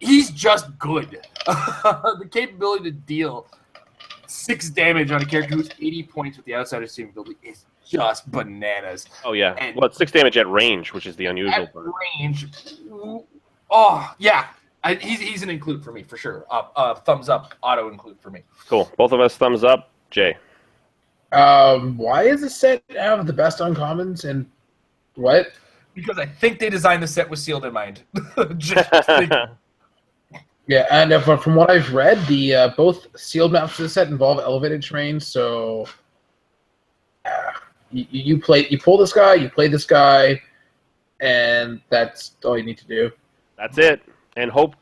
he's just good. The capability to deal 6 damage on a character who's 80 points with the Outsider's team ability is just bananas. Oh, yeah. And well, it's 6 damage at range, which is the unusual part. At range, oh, yeah. He's an include for me, for sure. Thumbs up, auto include for me. Cool. Both of us thumbs up. Jay. Why is this set have the best uncommons and what? Because I think they designed the set with sealed in mind. Yeah, and from what I've read, the both sealed maps for the set involve elevated terrain. So you pull this guy, you play this guy, and that's all you need to do. That's it. And hope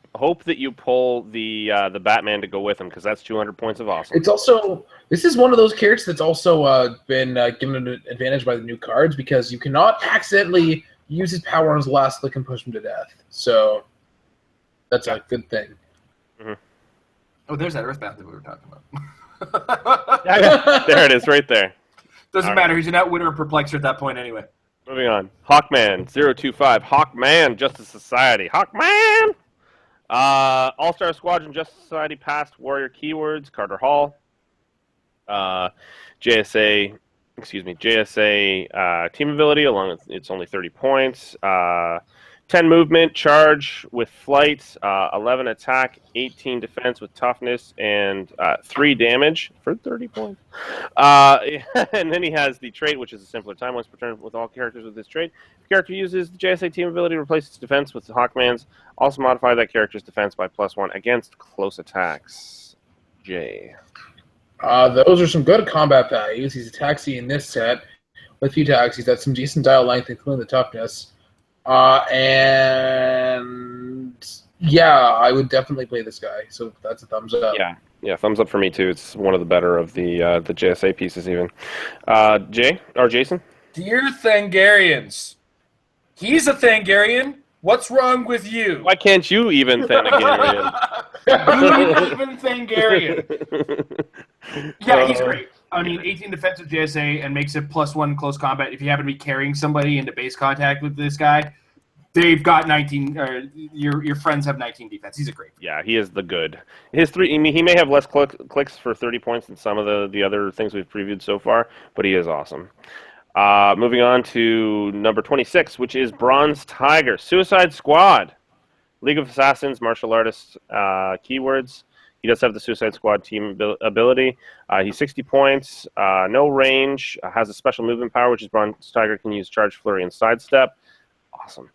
that you pull the Batman to go with him, because that's 200 points of awesome. It's also this is one of those characters that's also been given an advantage by the new cards, because you cannot accidentally use his power on his last click and push him to death. So that's a good thing. Mm-hmm. Oh, there's that Earthbound that we were talking about. There it is, right there. Doesn't matter. He's an Outwitter or Perplexer at that point anyway. Moving on. Hawkman 025. Hawkman Justice Society. Hawkman. All-Star Squadron Justice Society Past Warrior Keywords. Carter Hall. JSA team ability, along with it's only 30 points. 10 movement, charge with flight, 11 attack, 18 defense with toughness, and 3 damage for 30 points. And then he has the trait, which is a simpler time once per turn with all characters with this trait. If the character uses the JSA team ability to replace its defense with Hawkman's, also modify that character's defense by +1 against close attacks. Jay. Those are some good combat values. He's a taxi in this set with a few taxis. That's some decent dial length, including the toughness. And yeah, I would definitely play this guy. So that's a thumbs up. Yeah, thumbs up for me too. It's one of the better of the JSA pieces, even. Jay or Jason? Dear Thangarians, he's a Thangarian. What's wrong with you? Why can't you even Thangarian? You even Thangarian. Yeah, he's great. I mean, 18 defense with JSA and makes it +1 close combat. If you happen to be carrying somebody into base contact with this guy, they've got 19. Your friends have 19 defense. He's a great. Yeah, he is the good. His 3. I mean, he may have less clicks for 30 points than some of the other things we've previewed so far, but he is awesome. Moving on to number 26, which is Bronze Tiger Suicide Squad, League of Assassins, martial artists, keywords. He does have the Suicide Squad team ability. He's 60 points, no range, has a special movement power, which is Bronze Tiger can use Charge, Flurry, and Sidestep. Awesome.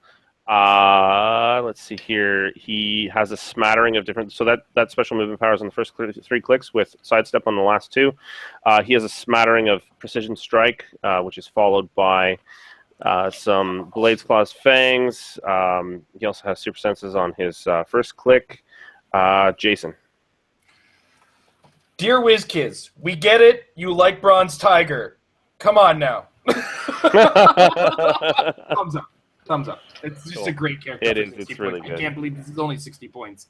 Let's see here. He has a smattering of different... So that special movement power is on the first 3 clicks with Sidestep on the last 2. He has a smattering of Precision Strike, which is followed by some Blades, Claws, Fangs. He also has Super Senses on his first click. Jason. Dear WizKids, we get it. You like Bronze Tiger. Come on now. Thumbs up. Thumbs up. It's just a great character. It is. It's really good. I can't believe this is only 60 points.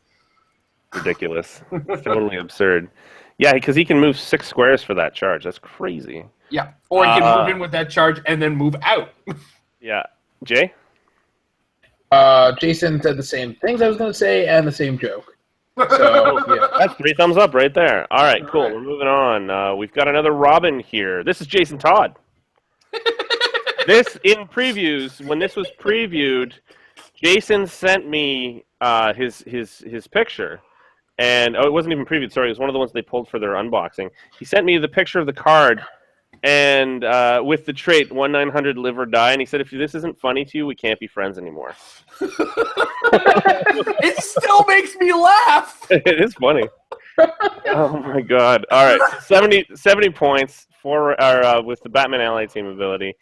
Ridiculous. Totally absurd. Yeah, because he can move 6 squares for that charge. That's crazy. Yeah. Or he can move in with that charge and then move out. Yeah. Jay? Jason said the same things I was going to say and the same joke. So, yeah. That's 3 thumbs up right there. All right, cool. We're moving on. We've got another Robin here. This is Jason Todd. This, in previews, when this was previewed, Jason sent me his picture. And, it wasn't even previewed, sorry. It was one of the ones they pulled for their unboxing. He sent me the picture of the card and with the trait 1-900 live or die. And he said, if this isn't funny to you, we can't be friends anymore. It still makes me laugh. It is funny. Oh, my God. All right. 70 points with the Batman Ally team ability.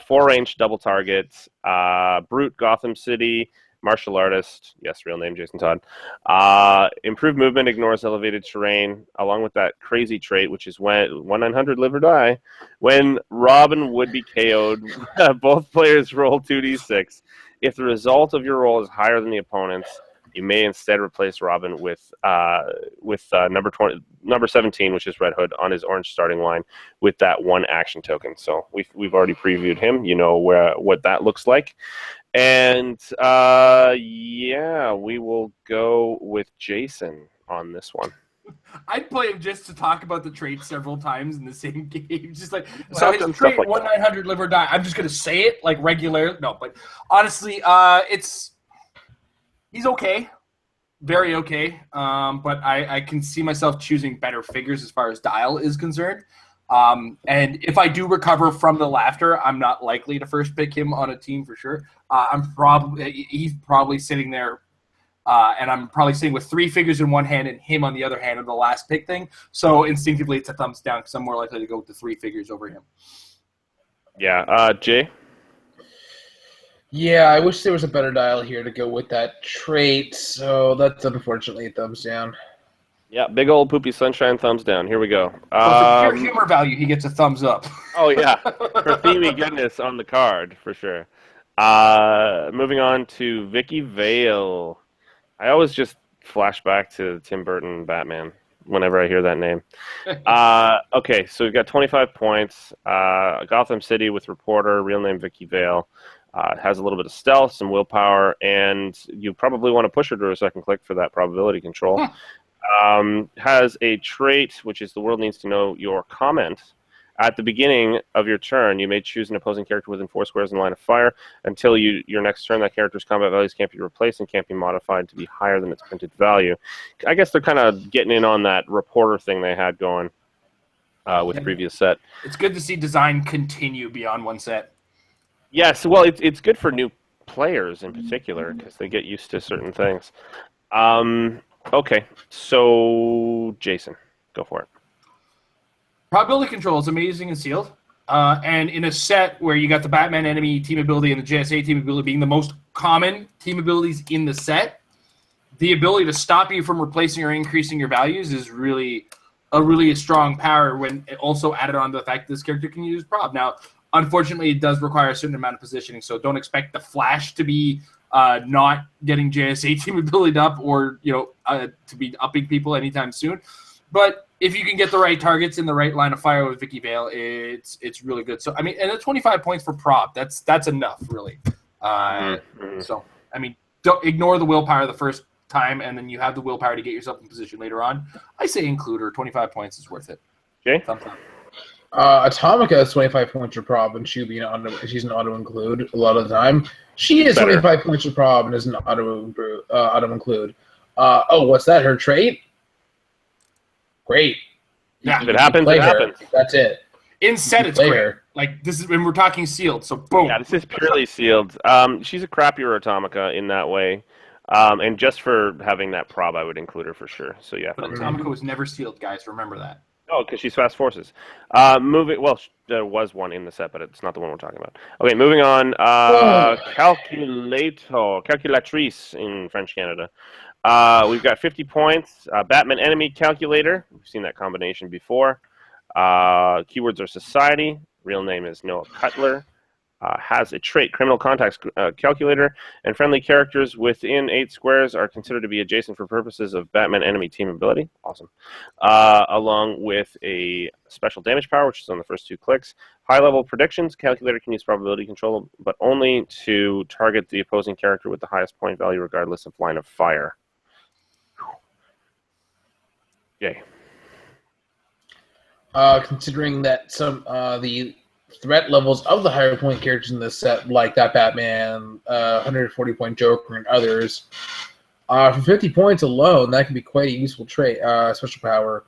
4 range double targets. Brute Gotham City. martial artist. Yes, real name Jason Todd. Improved movement, ignores elevated terrain, along with that crazy trait, which is when 1-900 live or die. When Robin would be KO'd, both players roll 2d6. If the result of your roll is higher than the opponent's, you may instead replace Robin with number 17, which is Red Hood, on his orange starting line with that one action token. So we've already previewed him. You know what that looks like. And we will go with Jason on this one. I'd play him just to talk about the trait several times in the same game. Just like, Well, so I've his done trait, stuff like that. 1-900 live or die. I'm just going to say it like regular. No, but honestly, he's okay. Very okay. But I can see myself choosing better figures as far as dial is concerned. And if I do recover from the laughter, I'm not likely to first pick him on a team for sure. He's probably sitting there, and I'm probably sitting with 3 figures in one hand and him on the other hand of the last pick thing. So instinctively, it's a thumbs down because I'm more likely to go with the 3 figures over him. Yeah, Jay? Yeah, I wish there was a better dial here to go with that trait, so that's unfortunately a thumbs down. Yeah, big old poopy sunshine thumbs down. Here we go. So for pure humor value, he gets a thumbs up. Oh, yeah. For themey goodness on the card, for sure. Moving on to Vicky Vale. I always just flash back to Tim Burton Batman whenever I hear that name. Okay, so we've got 25 points. Gotham City with reporter, real name Vicky Vale. Has a little bit of stealth, some willpower, and you probably want to push her to a second click for that probability control. Has a trait, which is the world needs to know your comment. At the beginning of your turn, you may choose an opposing character within 4 squares in line of fire. Until your next turn, that character's combat values can't be replaced and can't be modified to be higher than its printed value. I guess they're kind of getting in on that reporter thing they had going with the previous set. It's good to see design continue beyond one set. Yes, well, it's good for new players in particular because they get used to certain things. Okay, so Jason, go for it. Probability control is amazing and sealed. And in a set where you got the Batman enemy team ability and the JSA team ability being the most common team abilities in the set, the ability to stop you from replacing or increasing your values is really a strong power when it also added on to the fact that this character can use prob. Now, unfortunately, it does require a certain amount of positioning, so don't expect the Flash to be not getting JSA team ability up or to be upping people anytime soon. But if you can get the right targets in the right line of fire with Vicky Vale, it's really good. So I mean, and the 25 points for prop, that's enough really. So I mean, don't ignore the willpower the first time, and then you have the willpower to get yourself in position later on. I say include her. 25 points is worth it. Okay. Atomica is 25 points for prob, and she's an auto-include a lot of the time. She is Better. 25 points for prob and is an auto-include. What's that? Her trait? Great. Yeah. If it happens, it happens. That's it. In set, it's play great. her. Like this is when we're talking sealed. So boom. Yeah, this is purely sealed. She's a crappier Atomica in that way. And just for having that prob, I would include her for sure. So yeah. But Atomica was never sealed, guys. Remember that. Oh, because she's fast forces. There was one in the set, but it's not the one we're talking about. Okay, moving on. Calculatrice in French Canada. We've got 50 points. Batman enemy calculator. We've seen that combination before. Keywords are society. Real name is Noah Cutler. Has a trait, criminal contacts calculator, and friendly characters within 8 squares are considered to be adjacent for purposes of Batman enemy team ability. Awesome. Along with a special damage power, which is on the first 2 clicks. High-level predictions, calculator can use probability control, but only to target the opposing character with the highest point value regardless of line of fire. Yay. Considering that some the threat levels of the higher point characters in this set, like that Batman, 140 point Joker, and others, for 50 points alone, that can be quite a useful trait, special power.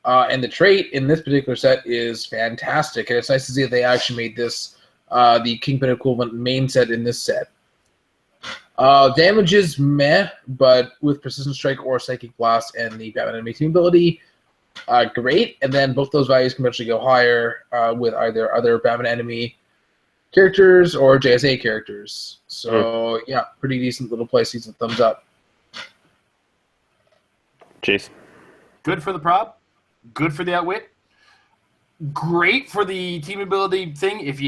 And the trait in this particular set is fantastic, and it's nice to see that they actually made this the Kingpin equivalent main set in this set. Damage is meh, but with Precision Strike or Psychic Blast and the Batman enemy team ability, great. And then both those values can eventually go higher with either other Batman enemy characters or JSA characters. So yeah, pretty decent little play. Season thumbs up. Jason. Good for the prop. Good for the outwit. Great for the team ability thing if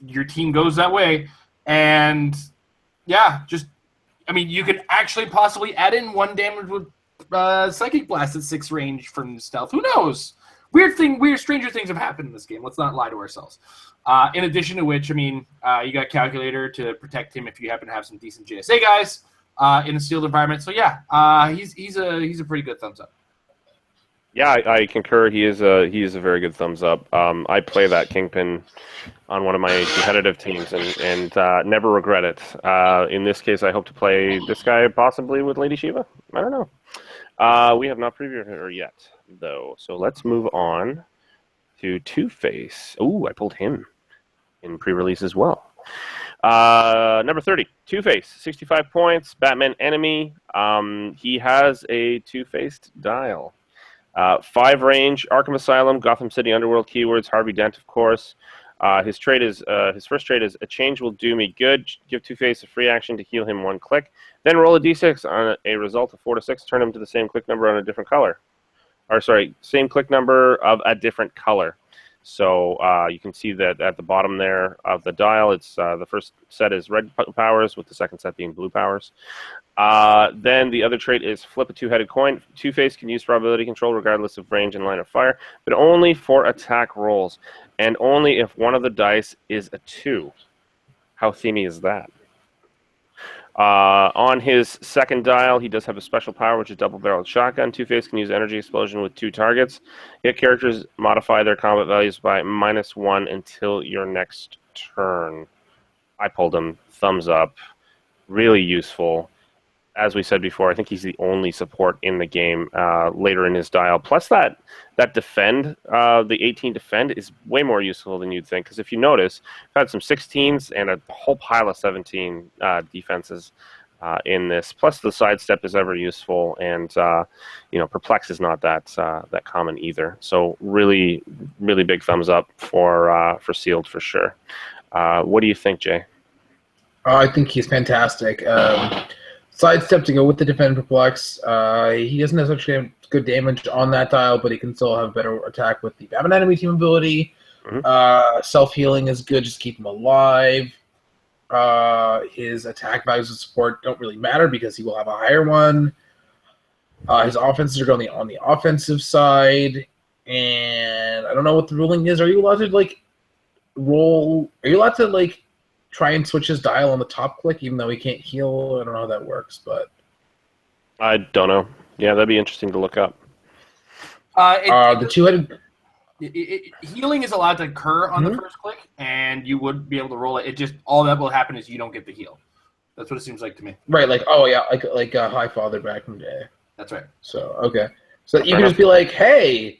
your team goes that way. And yeah, you can actually possibly add in 1 damage with Psychic Blast at 6 range from stealth. Who knows? Stranger things have happened in this game. Let's not lie to ourselves. In addition to which, you got Calculator to protect him if you happen to have some decent JSA guys in a sealed environment. So yeah, he's a pretty good thumbs up. Yeah, I concur. He is a very good thumbs up. I play that Kingpin on one of my competitive teams and never regret it. In this case, I hope to play this guy possibly with Lady Shiva. I don't know. We have not previewed her yet, though. So let's move on to Two-Face. Ooh, I pulled him in pre-release as well. Number 30, Two-Face, 65 points, Batman enemy. He has a two-faced dial. 5 range, Arkham Asylum, Gotham City Underworld keywords, Harvey Dent, of course. His first trait is a change will do me good. Give Two-Face a free action to heal him 1 click. Then roll a d6 on a result of 4 to 6. Turn him to the same click number on a different color. Same click number of a different color. So you can see that at the bottom there of the dial, it's the first set is red powers, with the second set being blue powers. Then the other trait is flip a 2-headed coin. Two-Face can use probability control regardless of range and line of fire, but only for attack rolls, and only if one of the dice is a 2. How themey is that? On his second dial, he does have a special power, which is double-barreled shotgun. Two-Face can use energy explosion with 2 targets. Hit characters modify their combat values by -1 until your next turn. I pulled him. Thumbs up. Really useful. As we said before, I think he's the only support in the game later in his dial. Plus that defend, the 18 defend, is way more useful than you'd think. Because if you notice, I've had some 16s and a whole pile of 17 defenses in this. Plus the sidestep is ever useful, and perplex is not that common either. So really, really big thumbs up for sealed for sure. What do you think, Jay? I think he's fantastic. Sidestep to go with the defend perplex. He doesn't have such good damage on that dial, but he can still have better attack with the Batman enemy team ability. Mm-hmm. Self-healing is good, just keep him alive. His attack values of support don't really matter because he will have a higher one. His offenses are going on the offensive side, and I don't know what the ruling is. Are you allowed to roll? Are you allowed to try and switch his dial on the top click, even though he can't heal? I don't know how that works, but I don't know. Yeah, that'd be interesting to look up. The 2-headed healing is allowed to occur on the first click, and you would be able to roll it. It just all that will happen is you don't get the heal. That's what it seems like to me. Right, like High Father back in the day. That's right. So okay, so you can just be like, hey,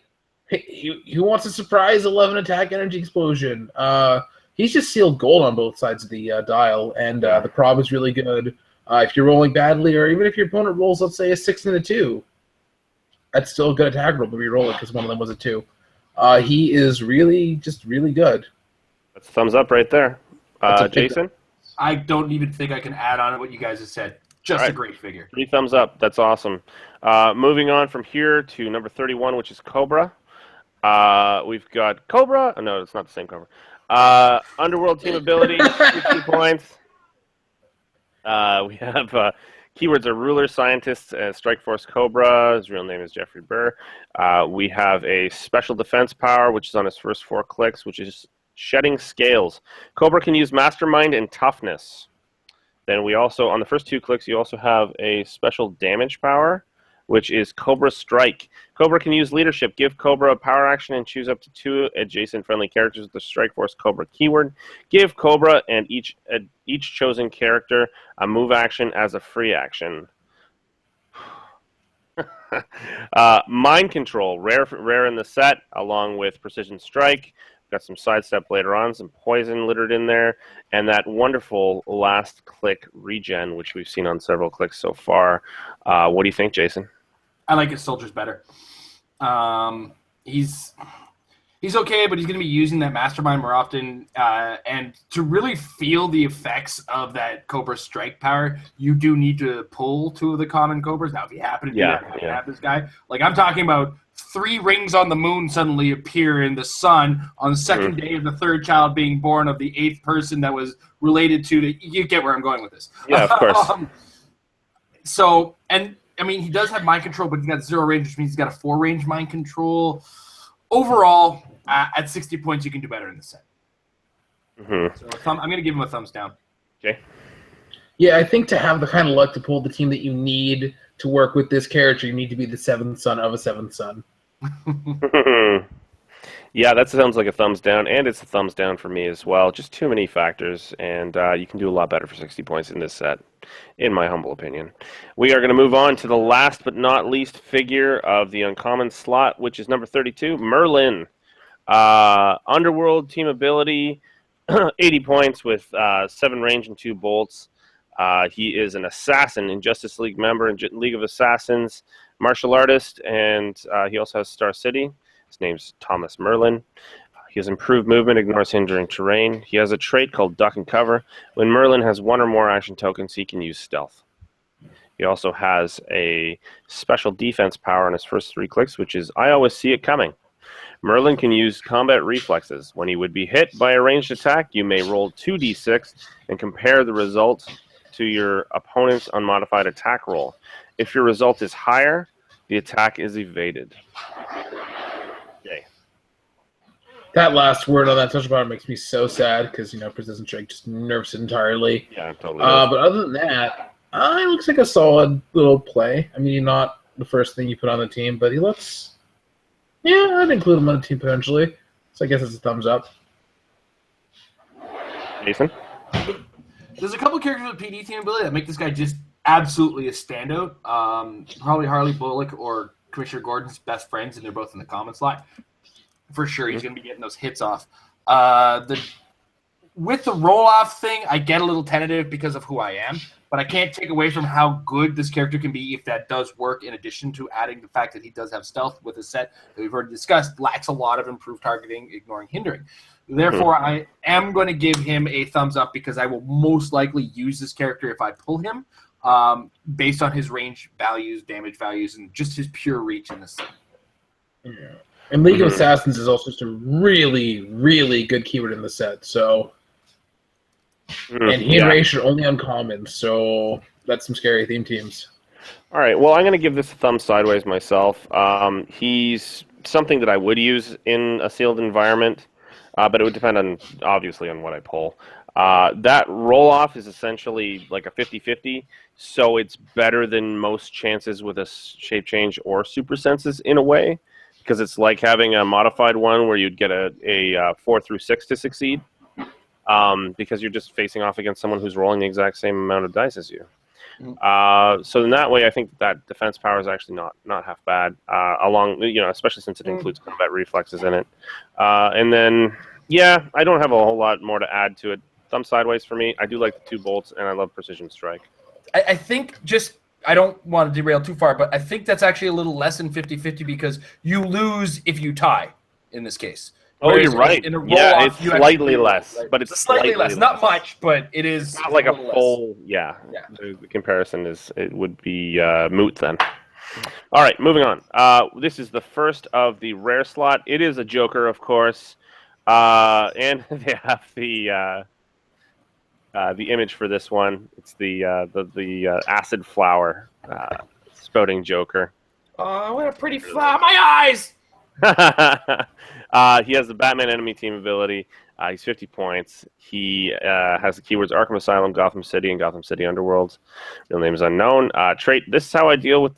who wants a surprise 11 attack energy explosion? He's just sealed gold on both sides of the dial, and the prob is really good. If you're rolling badly, or even if your opponent rolls, let's say, a 6 and a 2, that's still a good attack roll to re-roll it because one of them was a 2. He is really good. That's a thumbs up right there. Jason? I don't even think I can add on to what you guys have said. Just a great figure. 3 thumbs up. That's awesome. Moving on from here to number 31, which is Cobra. We've got Cobra. Oh, no, it's not the same Cobra. Underworld team ability, 60 points. We have keywords are ruler, scientists, and strike force Cobra. His real name is Jeffrey Burr. We have a special defense power, which is on his first 4 clicks, which is shedding scales. Cobra can use mastermind and toughness. Then we also, on the first 2 clicks, you also have a special damage power, which is Cobra Strike. Cobra can use leadership. Give Cobra a power action and choose up to 2 adjacent friendly characters with the Strike Force Cobra keyword. Give Cobra and each chosen character a move action as a free action. Mind Control, rare in the set, along with Precision Strike. Got some sidestep later on, some poison littered in there, and that wonderful last click regen, which we've seen on several clicks so far. What do you think, Jason? I like his soldiers better. He's He's okay, but he's going to be using that mastermind more often. And to really feel the effects of that Cobra strike power, you do need to pull 2 of the common Cobras. Now, if you happen to do that, you have this guy. Like, I'm talking about 3 rings on the moon suddenly appear in the sun on the second day of the 3rd child being born of the 8th person that was related to the. You get where I'm going with this. Yeah, of course. So, and I mean, he does have mind control, but he's got 0 range, which means he's got a 4 range mind control. Overall, at 60 points, you can do better in the set. So I'm going to give him a thumbs down. Okay. Yeah, I think to have the kind of luck to pull the team that you need to work with this character, you need to be the 7th son of a 7th son. Yeah, that sounds like a thumbs down, and it's a thumbs down for me as well. Just too many factors, and you can do a lot better for 60 points in this set, in my humble opinion. We are going to move on to the last but not least figure of the uncommon slot, which is number 32, Merlin. Underworld team ability, 80 points with 7 range and 2 bolts. He is an assassin in Justice League member in League of Assassins, martial artist, and he also has Star City. His name's Thomas Merlin. He has improved movement, ignores hindering terrain. He has a trait called Duck and Cover. When Merlin has 1 or more action tokens, he can use stealth. He also has a special defense power on his first 3 clicks, which is I always see it coming. Merlin can use combat reflexes. When he would be hit by a ranged attack, you may roll 2d6 and compare the result to your opponent's unmodified attack roll. If your result is higher, the attack is evaded. Okay. That last word on that touch bar makes me so sad because, Persistent Strike just nerfs it entirely. Yeah, totally. But other than that, it looks like a solid little play. I mean, not the first thing you put on the team, but he looks... Yeah, I'd include him on the team potentially. So I guess it's a thumbs up. Jason? There's a couple characters with PD team ability that make this guy just absolutely a standout. Probably Harley Bullock or Commissioner Gordon's best friends, and they're both in the common slot. For sure, he's going to be getting those hits off. With the roll-off thing, I get a little tentative because of who I am, but I can't take away from how good this character can be if that does work, in addition to adding the fact that he does have stealth with a set that we've already discussed, lacks a lot of improved targeting, ignoring hindering. Therefore, I am going to give him a thumbs up because I will most likely use this character if I pull him, based on his range values, damage values, and just his pure reach in this set. Yeah. And League of Assassins is also just a really, really good keyword in the set, so... And he and Ray are only uncommon, so that's some scary theme teams. All right, well, I'm going to give this a thumb sideways myself. He's something that I would use in a sealed environment, but it would depend obviously on what I pull. That roll-off is essentially like a 50-50, so it's better than most chances with a shape change or super senses in a way, because it's like having a modified one where you'd get a 4 through 6 to succeed. Because you're just facing off against someone who's rolling the exact same amount of dice as you. So in that way, I think that defense power is actually not half bad. Especially since it includes combat reflexes in it. And then, I don't have a whole lot more to add to it. Thumb sideways for me. I do like the 2 bolts, and I love precision strike. I think I don't want to derail too far, but I think that's actually a little less than 50-50 because you lose if you tie in this case. Oh, you're right. It's slightly less, but it's slightly less. Not much, but it is not like a full. Yeah. The comparison would be moot then. All right, moving on. This is the first of the rare slot. It is a Joker, of course, and they have the image for this one. It's the acid flower spouting Joker. Oh, what a pretty flower! My eyes. He has the Batman enemy team ability. He's 50 points. He has the keywords Arkham Asylum, Gotham City, and Gotham City Underworld. Real name is unknown. Trait. This is how I deal with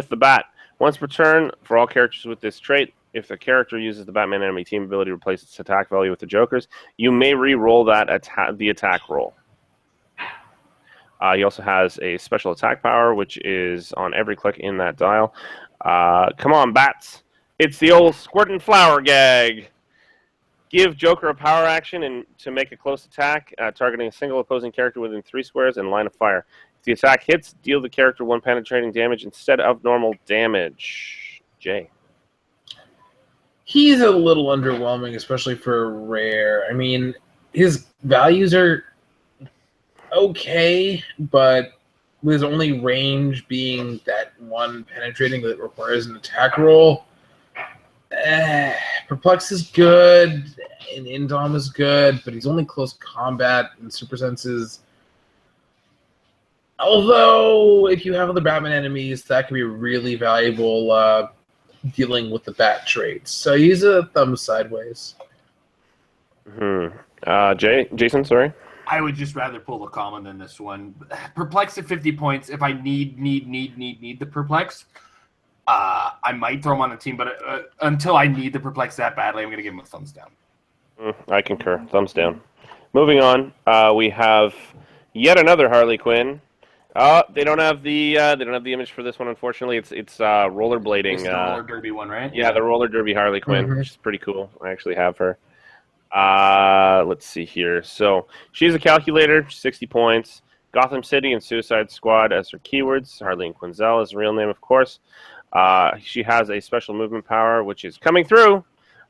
the bat. Once per turn, for all characters with this trait, if the character uses the Batman enemy team ability to replace its attack value with the Joker's, you may re-roll the attack roll. He also has a special attack power, which is on every click in that dial. Come on, bats. It's the old squirt and flower gag. Give Joker a power action and to make a close attack, targeting a single opposing character within 3 squares and line of fire. If the attack hits, deal the character 1 penetrating damage instead of normal damage. Jay. He's a little underwhelming, especially for rare. I mean, his values are okay, but with his only range being that one penetrating that requires an attack roll, Perplex is good, and Indom is good, but he's only close combat and super senses. Although, if you have other Batman enemies, that can be really valuable dealing with the bat traits. So he's a thumb sideways. Jason, sorry. I would just rather pull the common than this one. Perplex at 50 points. If I need the Perplex, I might throw him on the team. But until I need the Perplex that badly, I'm going to give him a thumbs down. I concur. Thumbs down. Moving on, we have yet another Harley Quinn. They don't have the image for this one, unfortunately. It's rollerblading. It's the roller derby one, right? Yeah, the roller derby Harley Quinn, which is pretty cool. I actually have her. Let's see here. So she's a calculator, 60 points. Gotham City and Suicide Squad as her keywords. Harley and Quinzel is her real name, of course. She has a special movement power, which is coming through.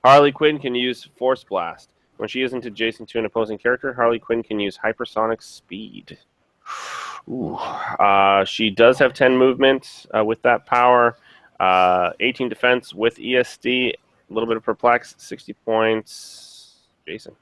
Harley Quinn can use Force Blast. When she isn't adjacent to an opposing character, Harley Quinn can use hypersonic speed. Ooh. She does have 10 movement with that power. 18 defense with ESD. A little bit of perplex. 60 points. Jason.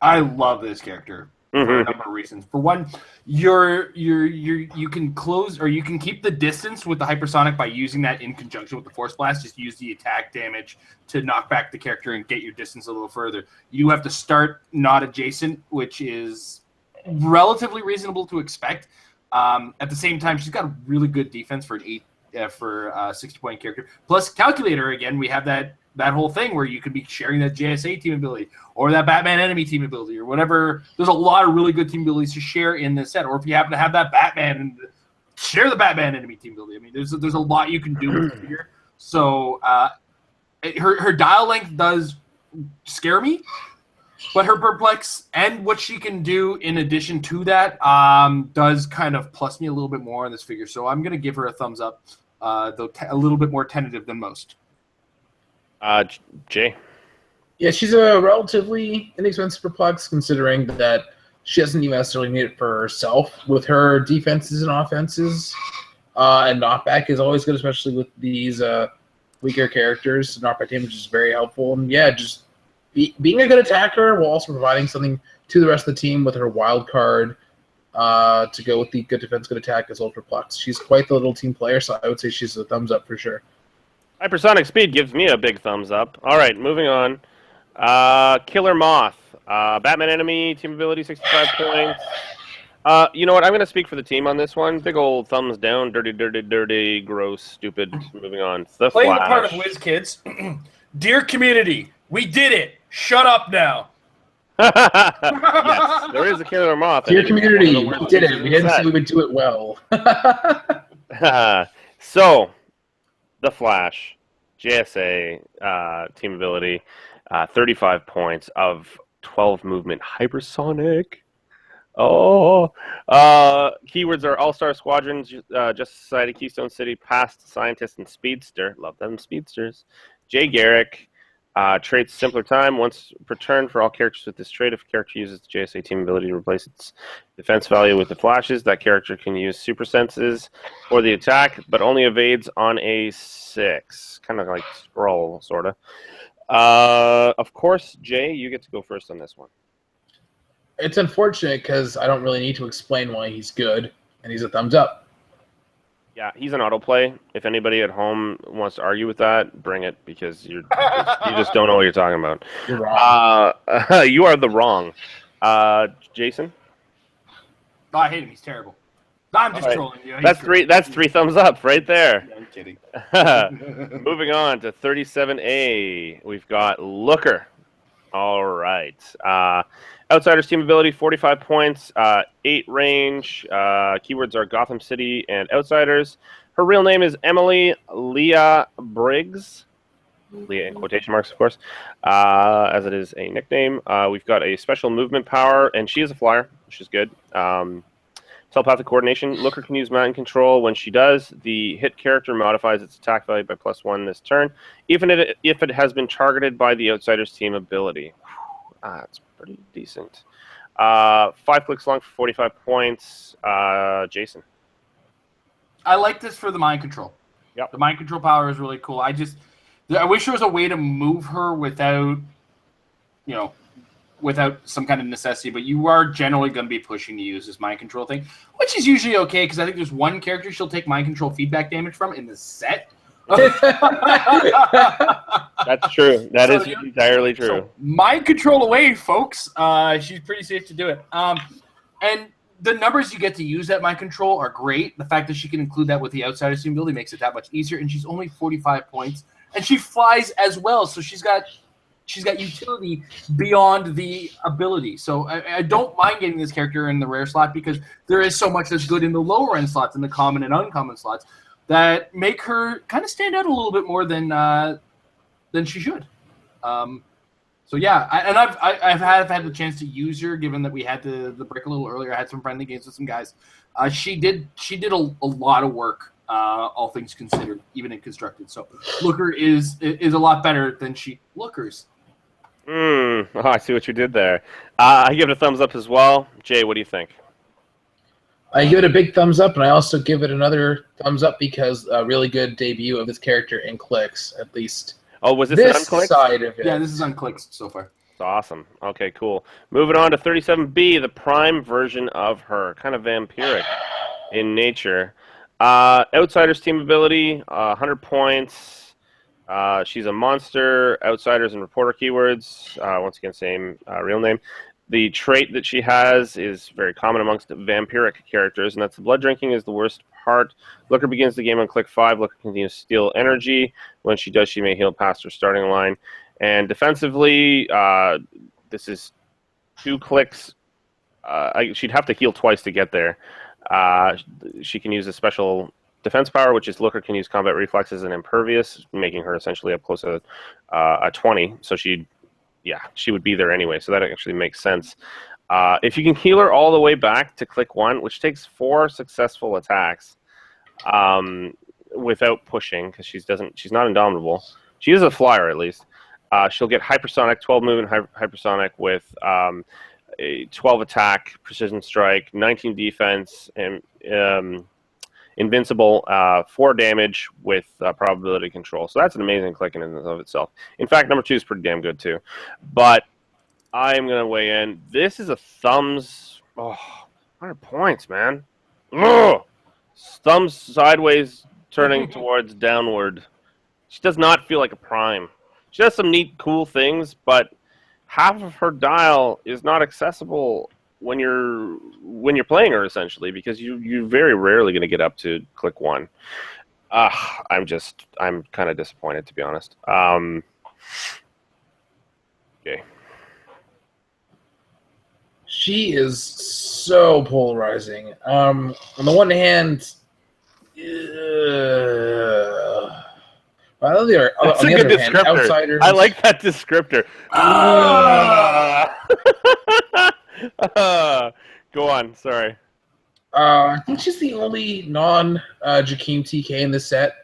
I love this character for a number of reasons. For one, you can close or you can keep the distance with the hypersonic by using that in conjunction with the force blast. Just use the attack damage to knock back the character and get your distance a little further. You have to start not adjacent, which is relatively reasonable to expect. At the same time, she's got a really good defense for an 60-point character. Plus, calculator again. We have that whole thing where you could be sharing that JSA team ability or that Batman enemy team ability or whatever. There's a lot of really good team abilities to share in this set. Or if you happen to have that Batman, and share the Batman enemy team ability. I mean, there's a lot you can do with it here. So her dial length does scare me, but her perplex and what she can do in addition to that does kind of plus me a little bit more on this figure. So I'm going to give her a thumbs up, though a little bit more tentative than most. Jay. Yeah, she's a relatively inexpensive perplex, considering that she doesn't even necessarily need it for herself. With her defenses and offenses, and knockback is always good, especially with these weaker characters. Knockback damage is very helpful, and yeah, just being a good attacker while also providing something to the rest of the team with her wild card to go with the good defense, good attack as well as perplex. She's quite the little team player, so I would say she's a thumbs up for sure. Hypersonic speed gives me a big thumbs up. All right, moving on. Killer Moth. Batman enemy, team ability, 65 points. You know what? I'm going to speak for the team on this one. Big old thumbs down. Dirty, gross, stupid. Moving on. The Playing Flash. the part of WizKids. Dear community, we did it. Shut up now. Yes, there is a Killer Moth. Dear community, we did it. We didn't say we would do it well. So, The Flash, JSA, team ability, 35 points of 12 movement, hypersonic. Keywords are All-Star Squadrons, Justice Society, Keystone City, Past, Scientist, and Speedster. Love them speedsters. Jay Garrick, traits Simpler Time. Once per turn for all characters with this trait, if a character uses the JSA team ability to replace its defense value with the Flashes, that character can use Super Senses for the attack, but only evades on a 6. Kind of like Scroll, sort of. Of course, Jay, you get to go first on this one. It's unfortunate because I don't really need to explain why he's good, and he's a thumbs up. Yeah, he's an autoplay. If anybody at home wants to argue with that, bring it, because you just don't know what you're talking about. You're wrong. You are the wrong. Jason? Oh, I hate him. He's terrible. I'm just trolling you. That's three thumbs up right there. Yeah, I'm kidding. Moving on to 37A, we've got Looker. All right. Outsiders team ability, 45 points, 8 range. Keywords are Gotham City and Outsiders. Her real name is Emily Leah Briggs. Leah in quotation marks, of course, as it is a nickname. We've got a special movement power, and she is a flyer, which is good. 10 Telepathic coordination. Looker can use mind control. When she does, the hit character modifies its attack value by +1 this turn, even if it has been targeted by the outsider's team ability. That's pretty decent. 5 clicks long for 45 points. Jason. I like this for the mind control. Yep. The mind control power is really cool. I wish there was a way to move her without, without some kind of necessity, but you are generally going to be pushing to use this mind control thing, which is usually okay, because I think there's one character she'll take mind control feedback damage from in the set. That's true. That is entirely true. So, mind control away, folks. She's pretty safe to do it. And the numbers you get to use that mind control are great. The fact that she can include that with the outsider team ability makes it that much easier. And she's only 45 points, and she flies as well, so she's got utility beyond the ability. So I don't mind getting this character in the rare slot, because there is so much that's good in the lower end slots, in the common and uncommon slots, that make her kind of stand out a little bit more than she should. So yeah, I've had the chance to use her, given that we had the break a little earlier. I had some friendly games with some guys. She did a lot of work, all things considered, even in constructed. So Looker is a lot better than she Lookers. I see what you did there. I give it a thumbs up as well. Jay, what do you think? I give it a big thumbs up, and I also give it another thumbs up because a really good debut of this character in Clicks, at least. Oh, was this this unclicked? side of it. Yeah, this is unclicked so far. That's awesome. Okay, cool. Moving on to 37B, the prime version of her, kind of vampiric in nature. Outsiders team ability, 100 points. She's a monster. Outsiders and reporter keywords. Once again, same real name. The trait that she has is very common amongst vampiric characters, and that's the blood drinking is the worst part. Looker begins the game on click 5. Looker continues to steal energy. When she does, she may heal past her starting line. And defensively, this is 2 clicks. She'd have to heal twice to get there. She can use a special defense power, which is Looker can use combat reflexes and impervious, making her essentially up close to a 20. So she would be there anyway, so that actually makes sense. If you can heal her all the way back to click 1, which takes 4 successful attacks without pushing, because she's not indomitable. She is a flyer, at least. She'll get hypersonic, 12 movement hypersonic with a 12 attack, precision strike, 19 defense, and invincible, 4 damage with probability control. So that's an amazing click in and of itself. In fact, number 2 is pretty damn good too. But I'm going to weigh in. This is a thumbs. 100 points, man. Ugh. Thumbs sideways turning towards downward. She does not feel like a prime. She has some neat, cool things, but half of her dial is not accessible when you're playing her, essentially, because you're very rarely going to get up to click 1. I'm kind of disappointed, to be honest. Okay. She is so polarizing. On the one hand, on the That's a good descriptor. Outsiders. I like that descriptor. Go on. Sorry. I think she's the only non-Jakeem TK in this set.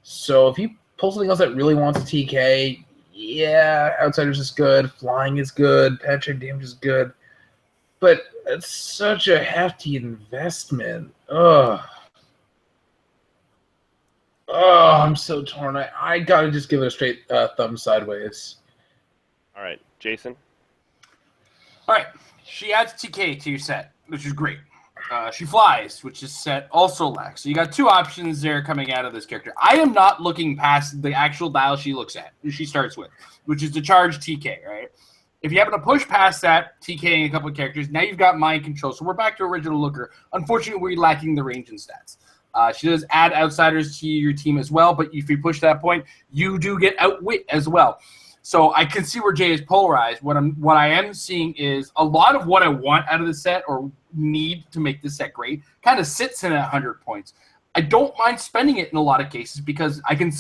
So if you pull something else that really wants a TK, yeah, Outsiders is good, Flying is good, Penetrating Damage is good. But it's such a hefty investment. Ugh. Oh, I'm so torn. I gotta just give it a straight thumb sideways. All right, Jason. All right, she adds TK to your set, which is great. She flies, which is set also lacks. So you got 2 options there coming out of this character. I am not looking past the actual dial she starts with, which is to charge TK, right? If you happen to push past that, TKing a couple of characters, now you've got mind control. So we're back to original Looker. Unfortunately, we're lacking the range and stats. She does add outsiders to your team as well, but if you push that point, you do get outwit as well. So I can see where Jay is polarized. What I am seeing is a lot of what I want out of the set or need to make this set great kind of sits in at 100 points. I don't mind spending it in a lot of cases because I can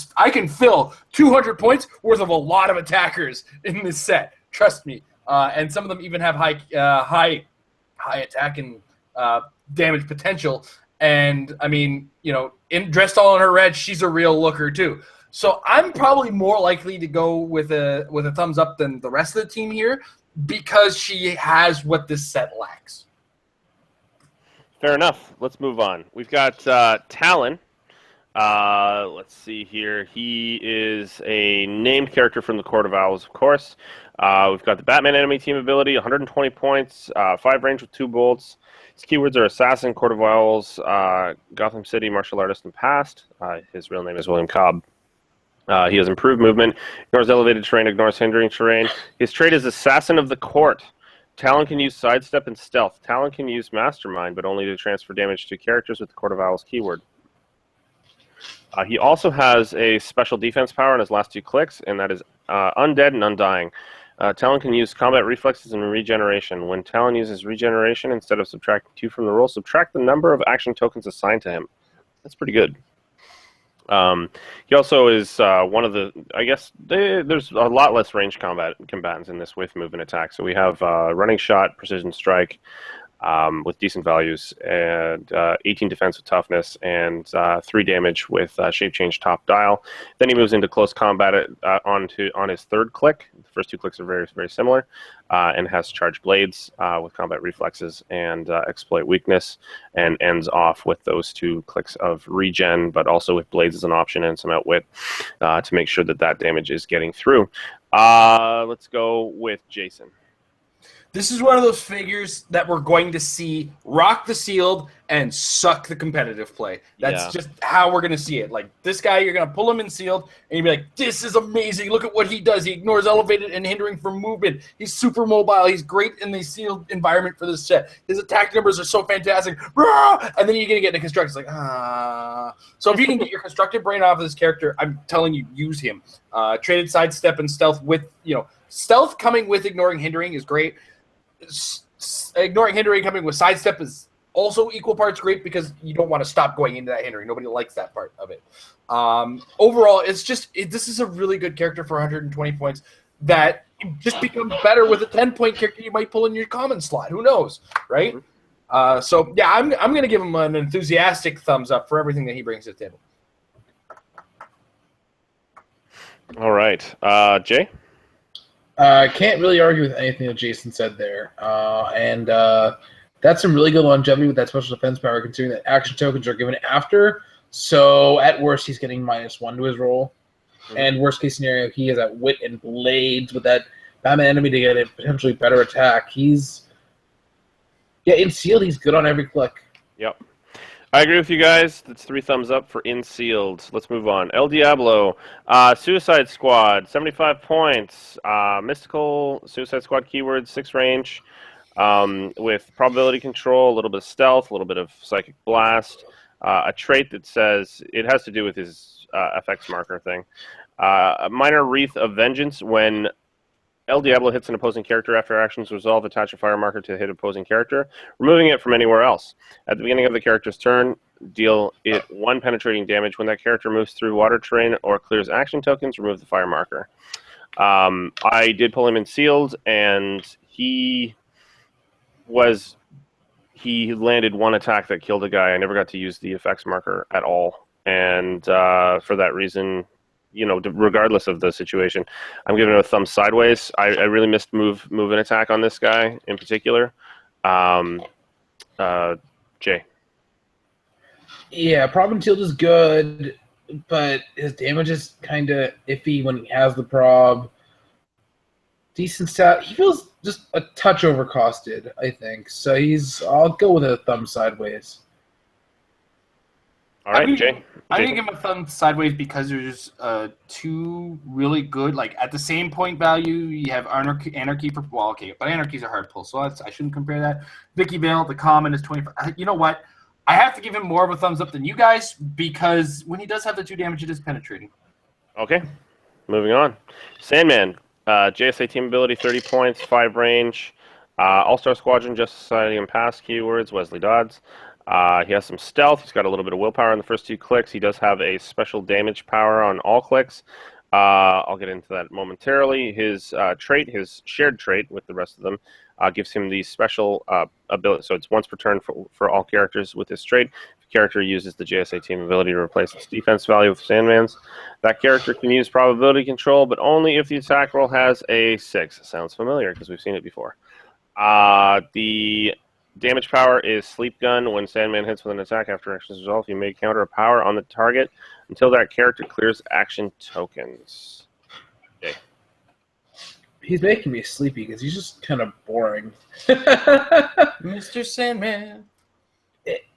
fill 200 points worth of a lot of attackers in this set. Trust me. And some of them even have high attack and damage potential. And I mean, dressed all in her red, she's a real looker too. So I'm probably more likely to go with a thumbs up than the rest of the team here because she has what this set lacks. Fair enough. Let's move on. We've got Talon. Let's see here. He is a named character from the Court of Owls, of course. We've got the Batman enemy team ability, 120 points, 5 range with 2 bolts. His keywords are Assassin, Court of Owls, Gotham City, Martial Artist, and Past. His real name is William Cobb. He has improved movement, ignores elevated terrain, ignores hindering terrain. His trait is Assassin of the Court. Talon can use Sidestep and Stealth. Talon can use Mastermind, but only to transfer damage to characters with the Court of Owls keyword. He also has a special defense power on his last 2 clicks, and that is Undead and Undying. Talon can use combat reflexes and regeneration. When Talon uses regeneration, instead of subtracting 2 from the roll, subtract the number of action tokens assigned to him. That's pretty good. He also is one of the, I guess, there's a lot less range combatants in this with movement attack. So we have running shot, precision strike, with decent values, and 18 defense with toughness, and 3 damage with shape change top dial. Then he moves into close combat on his 3rd click. The first 2 clicks are very, very similar, and has charged blades with combat reflexes and exploit weakness, and ends off with those 2 clicks of regen, but also with blades as an option and some outwit to make sure that damage is getting through. Let's go with Jason. This is one of those figures that we're going to see rock the sealed and suck the competitive play. That's just how we're going to see it. Like, this guy, you're going to pull him in sealed, and you'll be like, this is amazing. Look at what he does. He ignores elevated and hindering from movement. He's super mobile. He's great in the sealed environment for this set. His attack numbers are so fantastic. And then you're going to get into construct. It's like, So if you can get your constructed brain off of this character, I'm telling you, use him. Traded sidestep and stealth with, stealth coming with ignoring hindering is great. Ignoring hindering coming with sidestep is also equal parts great because you don't want to stop going into that hindering. Nobody likes that part of it. Overall, it's just this is a really good character for 120 points that just becomes better with a 10-point character you might pull in your common slot. Who knows, right? So yeah, I'm going to give him an enthusiastic thumbs up for everything that he brings to the table. All right, Jay. Can't really argue with anything that Jason said there. And that's some really good longevity with that special defense power, considering that action tokens are given after. So at worst, he's getting -1 to his roll. Mm-hmm. And worst case scenario, he has that wit and blades with that Batman enemy to get a potentially better attack. In sealed, he's good on every click. Yep. I agree with you guys. That's 3 thumbs up for in sealed. Let's move on. El Diablo, Suicide Squad, 75 points. Mystical Suicide Squad keywords, 6 range, with probability control, a little bit of stealth, a little bit of psychic blast. A trait that says it has to do with his FX marker thing. A minor wreath of vengeance when El Diablo hits an opposing character after actions resolve, attach a fire marker to hit opposing character, removing it from anywhere else. At the beginning of the character's turn, deal it 1 penetrating damage. When that character moves through water terrain or clears action tokens, remove the fire marker. I did pull him in sealed, and he landed 1 attack that killed a guy. I never got to use the effects marker at all, and for that reason, regardless of the situation, I'm giving it a thumb sideways. I really missed move and attack on this guy in particular. Jay. Yeah, prob and shield is good, but his damage is kind of iffy when he has the prob. Decent stat. He feels just a touch overcosted, I think. So I'll go with a thumb sideways. All right, Jay. I think give him a thumb sideways because there's 2 really good, like at the same point value, you have Anarchy for, but Anarchy's a hard pull, so I shouldn't compare that. Vicky Vale, the common is 25. You know what? I have to give him more of a thumbs up than you guys because when he does have the 2 damage, it is penetrating. Okay, moving on. Sandman, JSA team ability, 30 points, 5 range. All-Star Squadron, Justice Society, and past keywords, Wesley Dodds. He has some stealth. He's got a little bit of willpower on the first 2 clicks. He does have a special damage power on all clicks. I'll get into that momentarily. His trait, his shared trait with the rest of them, gives him the special ability. So it's once per turn for all characters with this trait. If a character uses the JSA team ability to replace its defense value with Sandman's, that character can use probability control, but only if the attack roll has a 6. Sounds familiar because we've seen it before. The damage power is Sleep Gun. When Sandman hits with an attack after action is resolved, you may counter a power on the target until that character clears action tokens. Okay. He's making me sleepy because he's just kind of boring. Mr. Sandman,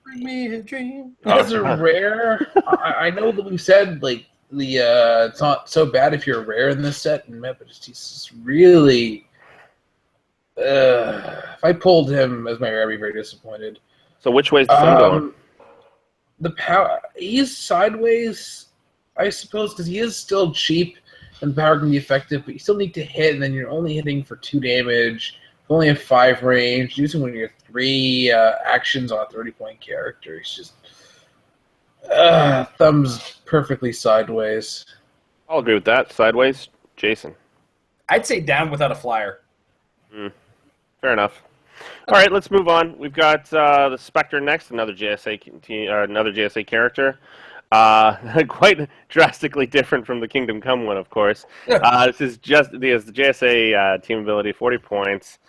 bring me a dream. As a rare, I know that we said like the it's not so bad if you're rare in this set, and but he's just really. If I pulled him as my rare, I'd be very disappointed. So which way is the sun going? The power, he's sideways, I suppose, because he is still cheap and the power can be effective, but you still need to hit, and then you're only hitting for 2 damage. You only have 5 range. Using one of your 3 actions on a 30-point character. He's just thumbs perfectly sideways. I'll agree with that. Sideways, Jason. I'd say down without a flyer. Fair enough. All right, let's move on. We've got the Spectre next, another JSA character. Quite drastically different from the Kingdom Come one, of course. This is just the JSA team ability, 40 points,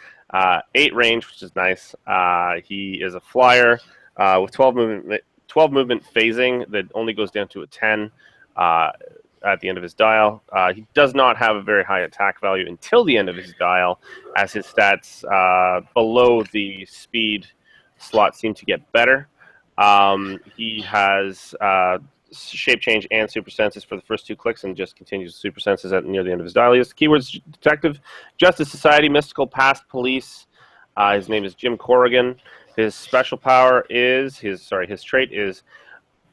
8 range, which is nice. He is a flyer with 12 movement phasing that only goes down to a 10 at the end of his dial. He does not have a very high attack value until the end of his dial, as his stats below the speed slot seem to get better. He has shape change and super senses for the first 2 clicks, and just continues super senses near the end of his dial. He has keywords: detective, justice society, mystical, past, police. His name is Jim Corrigan. His special power is his trait is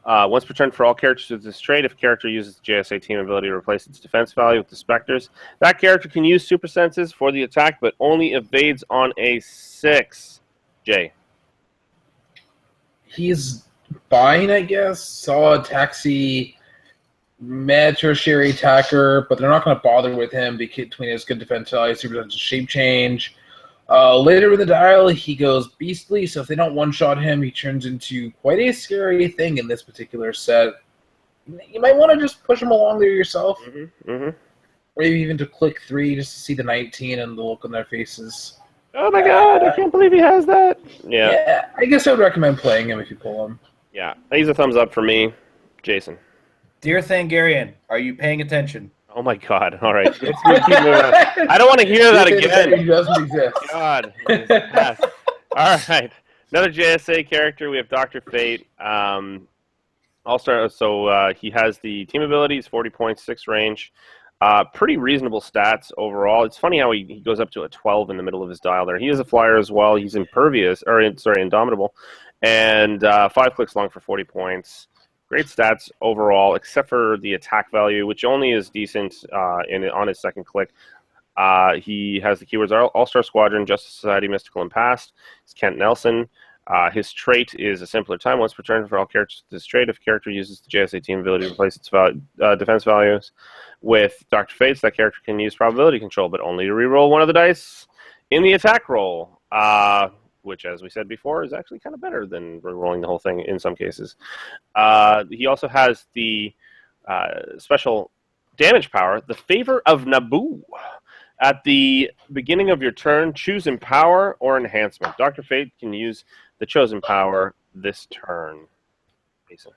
once per turn for all characters with this trait. If a character uses the JSA team ability to replace its defense value with the Spectres, that character can use super senses for the attack, but only evades on a 6. Jay. He's fine, I guess. Solid taxi, mad tertiary attacker, but they're not going to bother with him between his good defense value, super shape change. Later in the dial, he goes beastly, so if they don't one-shot him, he turns into quite a scary thing in this particular set. You might want to just push him along there yourself. Or maybe even to click 3 just to see the 19 and the look on their faces. Oh my god, I can't believe he has that. Yeah, I guess I would recommend playing him if you pull him. Yeah, he's a thumbs up for me. Jason. Dear Thangarian, are you paying attention? Oh my god, all right. Let's keep moving on. I don't want to hear that again. He doesn't exist. God. Yes. All right. Another JSA character. We have Dr. Fate. All-star. So he has the team abilities, 40 points, 6 range. Pretty reasonable stats overall. It's funny how he goes up to a 12 in the middle of his dial there. He is a flyer as well. He's indomitable. And 5 clicks long for 40 points. Great stats overall, except for the attack value, which only is decent on his second click. He has the keywords All-Star Squadron, Justice Society, Mystical, and Past. He's Kent Nelson. His trait is a simpler time. Once per turn for all characters with this trait, if a character uses the JSA team ability to replace its defense values with Dr. Fates, that character can use probability control, but only to reroll one of the dice in the attack roll. Which, as we said before, is actually kind of better than rolling the whole thing in some cases. He also has the special damage power, the Favor of Naboo. At the beginning of your turn, choose Empower or Enhancement. Dr. Fate can use the chosen power this turn. Jason.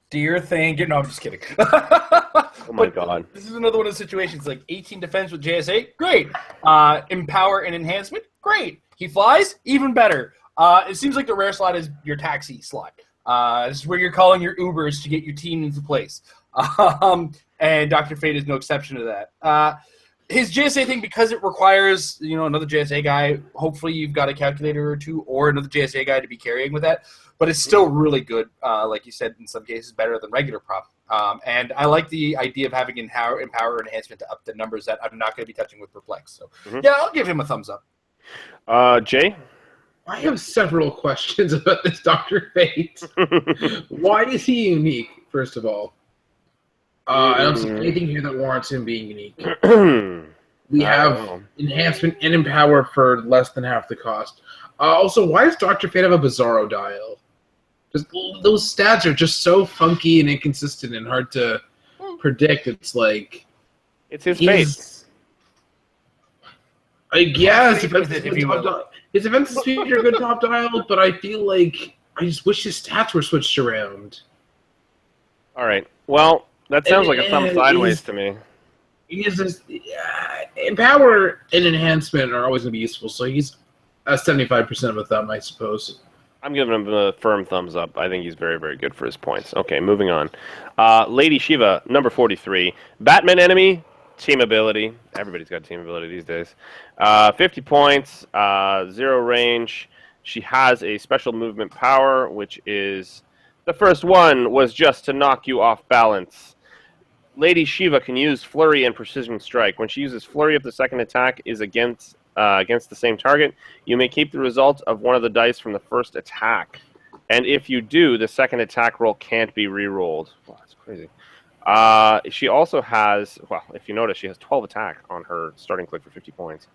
Dear Thangarian, no, I'm just kidding. Oh my god. This is another one of the situations like 18 defense with JSA, great. Empower and Enhancement, great. He flies, even better. It seems like the rare slot is your taxi slot. This is where you're calling your Ubers to get your team into place. And Dr. Fate is no exception to that. His JSA thing, because it requires another JSA guy, hopefully you've got a calculator or 2 or another JSA guy to be carrying with that. But it's still really good, like you said, in some cases better than regular prop. And I like the idea of having Empower Enhancement to up the numbers that I'm not going to be touching with Perplex. So, yeah, I'll give him a thumbs up. Jay? I have several questions about this Dr. Fate. Why is he unique, first of all? I don't see anything here that warrants him being unique. We have Oh. enhancement and empower for less than half the cost. Also, why does Dr. Fate have a Bizarro dial? Just, those stats are just so funky and inconsistent and hard to predict. It's like It's his fate. Yeah, his Fate defense with it, is if you good top will. dial. His defense speed are good top dial, but I feel like I just wish his stats were switched around. All right. Well, that sounds like a thumb sideways to me. He's just empower and enhancement are always going to be useful, so he's a 75% of a thumb, I suppose. I'm giving him a firm thumbs up. I think he's very, very good for his points. Okay, moving on. Lady Shiva, number 43. Batman enemy, team ability. Everybody's got team ability these days. 50 points, 0 range. She has a special movement power, which is... The first one was just to knock you off balance. Lady Shiva can use Flurry and Precision Strike. When she uses Flurry, if the second attack is against the same target, you may keep the result of one of the dice from the first attack. And if you do, the second attack roll can't be re-rolled. Wow, that's crazy. She also has, well, if you notice, she has 12 attack on her starting click for 50 points.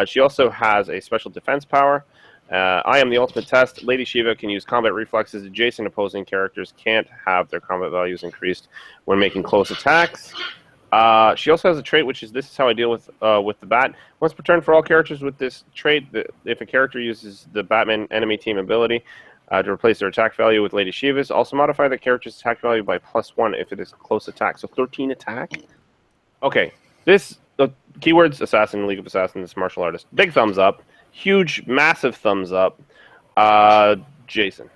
She also has a special defense power. I am the ultimate test. Lady Shiva can use combat reflexes. Adjacent opposing characters can't have their combat values increased when making close attacks. She also has a trait, which is this is how I deal with the bat. Once per turn for all characters with this trait, if a character uses the Batman enemy team ability to replace their attack value with Lady Shiva's, also modify the character's attack value by +1 if it is close attack. So 13 attack. Okay, this keywords assassin, League of Assassins, martial artist. Big thumbs up. Huge, massive thumbs up. Jason.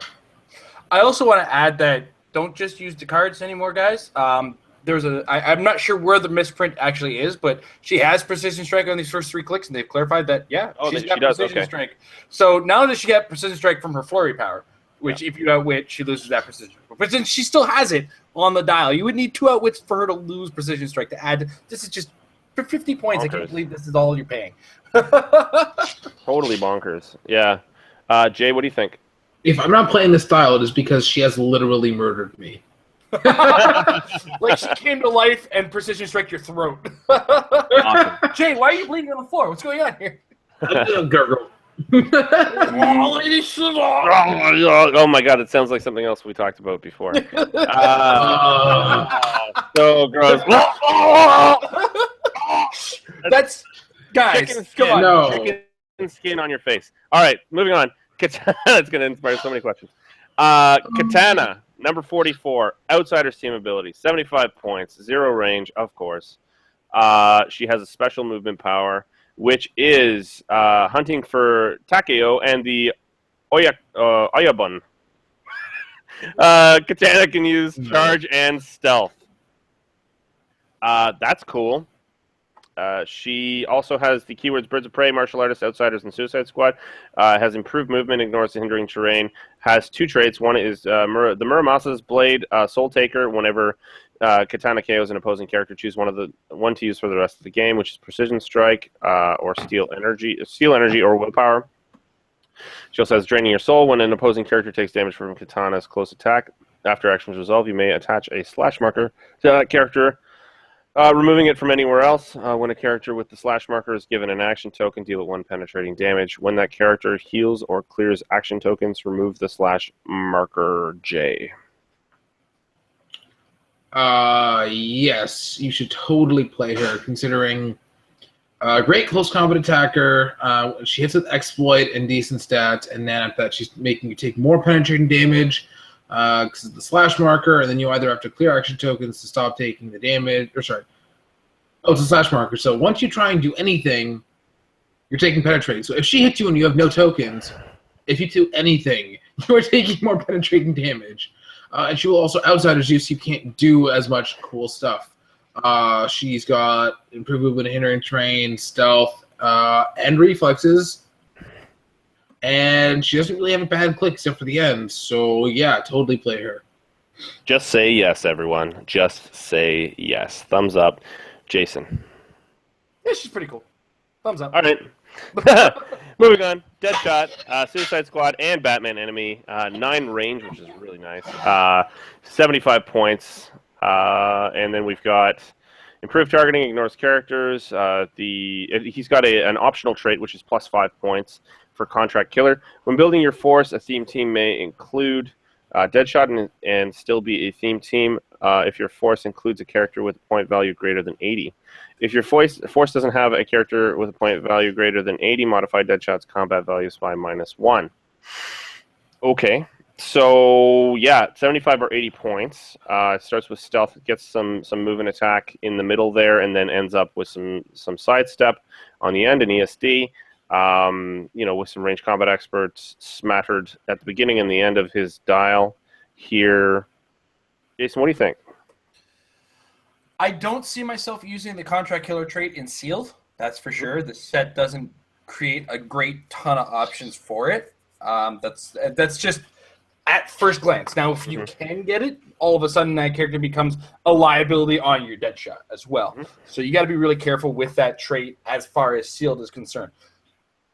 I also want to add that don't just use the cards anymore, guys. I'm not sure where the misprint actually is, but she has Precision Strike on these first 3 clicks, and they've clarified that, she's got Precision Strike. So now that she got Precision Strike from her Flurry power, which if you outwit, she loses that Precision Strike. But since she still has it on the dial, you would need 2 outwits for her to lose Precision Strike to add. This is just for 50 points. Bonkers. I can't believe this is all you're paying. Totally bonkers. Yeah. Jay, what do you think? If I'm not playing this style, it is because she has literally murdered me. Like she came to life and Precision Strike your throat. Awesome. Jay, why are you bleeding on the floor? What's going on here? Gurgle. Oh my god, it sounds like something else we talked about before. So gross. That's guys. Chicken Come skin. on. No. Chicken skin on your face. All right, moving on. Katana. It's going to inspire so many questions. Katana, number 44. Outsider's team ability. 75 points. 0 range, of course. She has a special movement power, which is hunting for Takeo and the Oyabun. Katana can use charge and stealth. That's cool. She also has the keywords Birds of Prey, Martial Artist, Outsiders, and Suicide Squad. Has improved movement, ignores the hindering terrain. Has 2 traits. One is the Muramasa's Blade, Soul Taker. Whenever Katana KOs an opposing character, choose one to use for the rest of the game, which is Precision Strike or Steel Energy or Willpower. She also has Draining Your Soul. When an opposing character takes damage from Katana's close attack, after actions resolve, you may attach a slash marker to that character. Removing it from anywhere else. When a character with the slash marker is given an action token, deal it 1 penetrating damage. When that character heals or clears action tokens, remove the slash marker J. Yes, you should totally play her, considering great close combat attacker. She hits with exploit and decent stats, and then after that, she's making you take more penetrating damage. Because of the slash marker, and then you either have to clear action tokens to stop taking the damage, or sorry. Oh, it's a slash marker. So once you try and do anything, you're taking penetrating. So if she hits you and you have no tokens, if you do anything, you are taking more penetrating damage. And she will also Outsider's use, so you can't do as much cool stuff. She's got improved movement, hindering terrain, stealth, and reflexes. And she doesn't really have a bad click except for the end. So, yeah, totally play her. Just say yes, everyone. Just say yes. Thumbs up. Jason. Yeah, she's pretty cool. Thumbs up. All right. Moving on. Deadshot, Suicide Squad, and Batman Enemy. 9 range, which is really nice. 75 points. And then we've got Improved targeting ignores characters. He's got an optional trait, which is plus 5 points for Contract Killer. When building your force, a theme team may include Deadshot and still be a theme team if your force includes a character with a point value greater than 80. If your force doesn't have a character with a point value greater than 80, modify Deadshot's combat values by -1. Okay. So, yeah, 75 or 80 points. It starts with stealth, gets some move and attack in the middle there, and then ends up with some sidestep on the end, and ESD. With some range combat experts smattered at the beginning and the end of his dial here. Jason, what do you think? I don't see myself using the Contract Killer trait in Sealed. That's for sure. The set doesn't create a great ton of options for it. That's just at first glance. Now, if you can get it, all of a sudden that character becomes a liability on your Deadshot as well. So you got to be really careful with that trait as far as Sealed is concerned.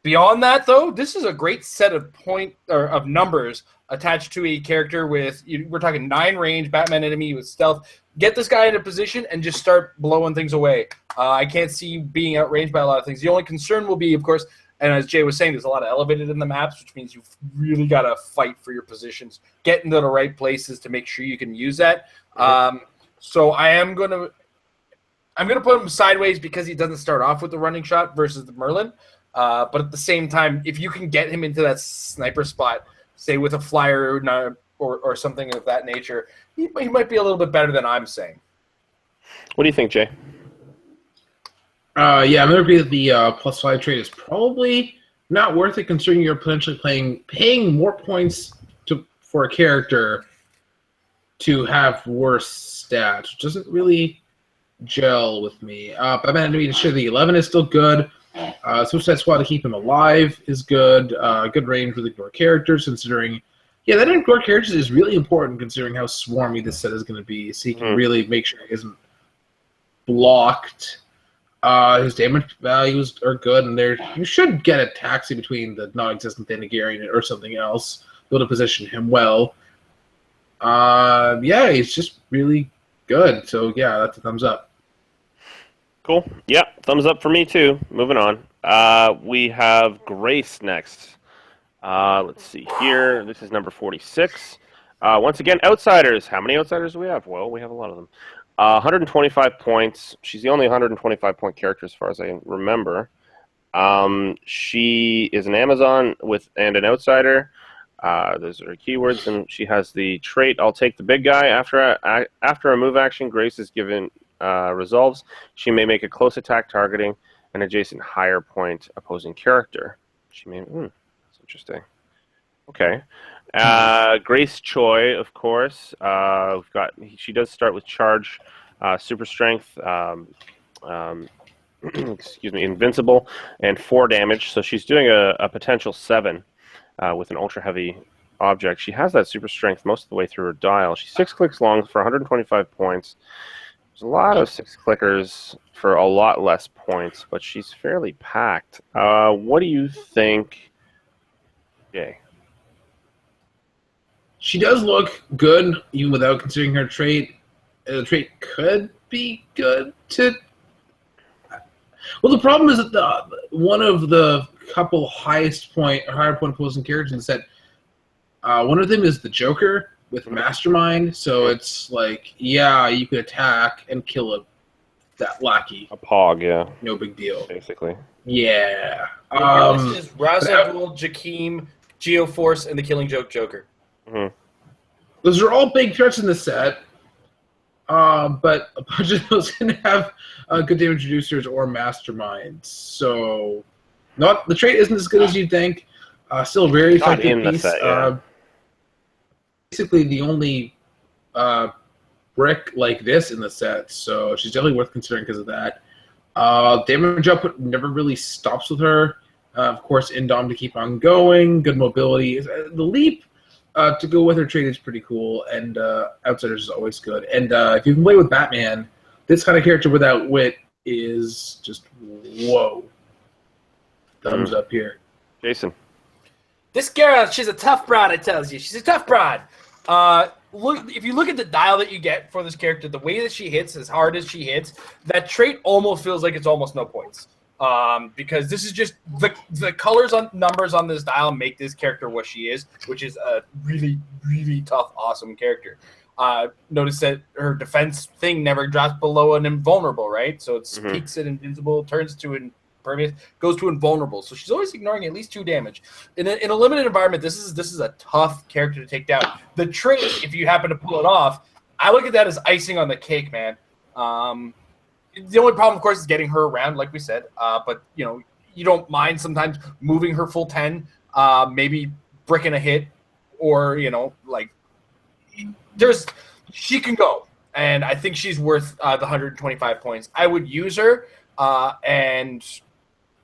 Beyond that, though, this is a great set of numbers attached to a character with, we're talking 9 range, Batman enemy with stealth. Get this guy in a position and just start blowing things away. I can't see you being outranged by a lot of things. The only concern will be, of course, and as Jay was saying, there's a lot of elevated in the maps, which means you've really got to fight for your positions, get into the right places to make sure you can use that. So I'm gonna put him sideways because he doesn't start off with the running shot versus the Merlin. But at the same time, if you can get him into that sniper spot, say with a flyer or something of that nature, he might be a little bit better than I'm saying. What do you think, Jay? I'm going to agree that the +5 trade is probably not worth it, considering you're potentially paying more points for a character to have worse stats, which doesn't really gel with me. Batman enemy to share the 11 is still good. Suicide Squad to keep him alive is good. Good range with ignore characters, considering that ignore characters is really important considering how swarmy this set is going to be, so you can really make sure he isn't blocked. His damage values are good, and you should get a taxi between the non-existent Thanagarian or something else, be able to position him well. He's just really good. So that's a thumbs up. Cool. Yeah, thumbs up for me too. Moving on. We have Grace next. Let's see here. This is number 46. Once again, outsiders. How many outsiders do we have? Well, we have a lot of them. 125 points. She's the only 125-point character as far as I remember. She is an Amazon and an outsider. Those are her keywords, and she has the trait, I'll take the big guy. After a move action, Grace is given resolves. She may make a close attack targeting an adjacent higher point opposing character. She may... that's interesting. Okay. Grace Choi, of course. She does start with charge, super strength, invincible, and 4 damage. So she's doing a potential 7 with an ultra heavy object. She has that super strength most of the way through her dial. She's 6 clicks long for 125 points. There's a lot of 6 clickers for a lot less points, but she's fairly packed. What do you think, Jay? She does look good, even without considering her trait. The trait could be good to... Well, the problem is that one of the couple higher point opposing characters in the set, one of them is the Joker with Mastermind, so it's like, you could attack and kill that lackey. A pog, yeah. No big deal. Basically. Yeah. This is Ra's al Ghul, Jakeem, Geoforce, and the Killing Joke Joker. Those are all big threats in the set, but a bunch of those didn't have good damage reducers or masterminds. So, the trait isn't as good as you'd think. Still a very effective piece. The set, basically, the only brick like this in the set, so she's definitely worth considering because of that. Damage output never really stops with her. Of course, Indom to keep on going. Good mobility. The leap. To go with her trait is pretty cool, and Outsiders is always good. And if you can play with Batman, this kind of character without wit is just whoa. Thumbs up here. Jason. This girl, she's a tough broad, I tells you. She's a tough broad. if you look at the dial that you get for this character, the way that she hits, as hard as she hits, that trait almost feels like it's almost no points. Because this is just the colors on numbers on this dial make this character what she is, which is a really, really tough, awesome character. Notice that her defense thing never drops below an invulnerable, right? So it peaks at invincible, turns to impervious, goes to invulnerable. So she's always ignoring at least 2 damage. In a limited environment, this is a tough character to take down. The trait, if you happen to pull it off, I look at that as icing on the cake, man. The only problem, of course, is getting her around, like we said. But you don't mind sometimes moving her full 10, maybe bricking a hit, or she can go, and I think she's worth the 125 points. I would use her and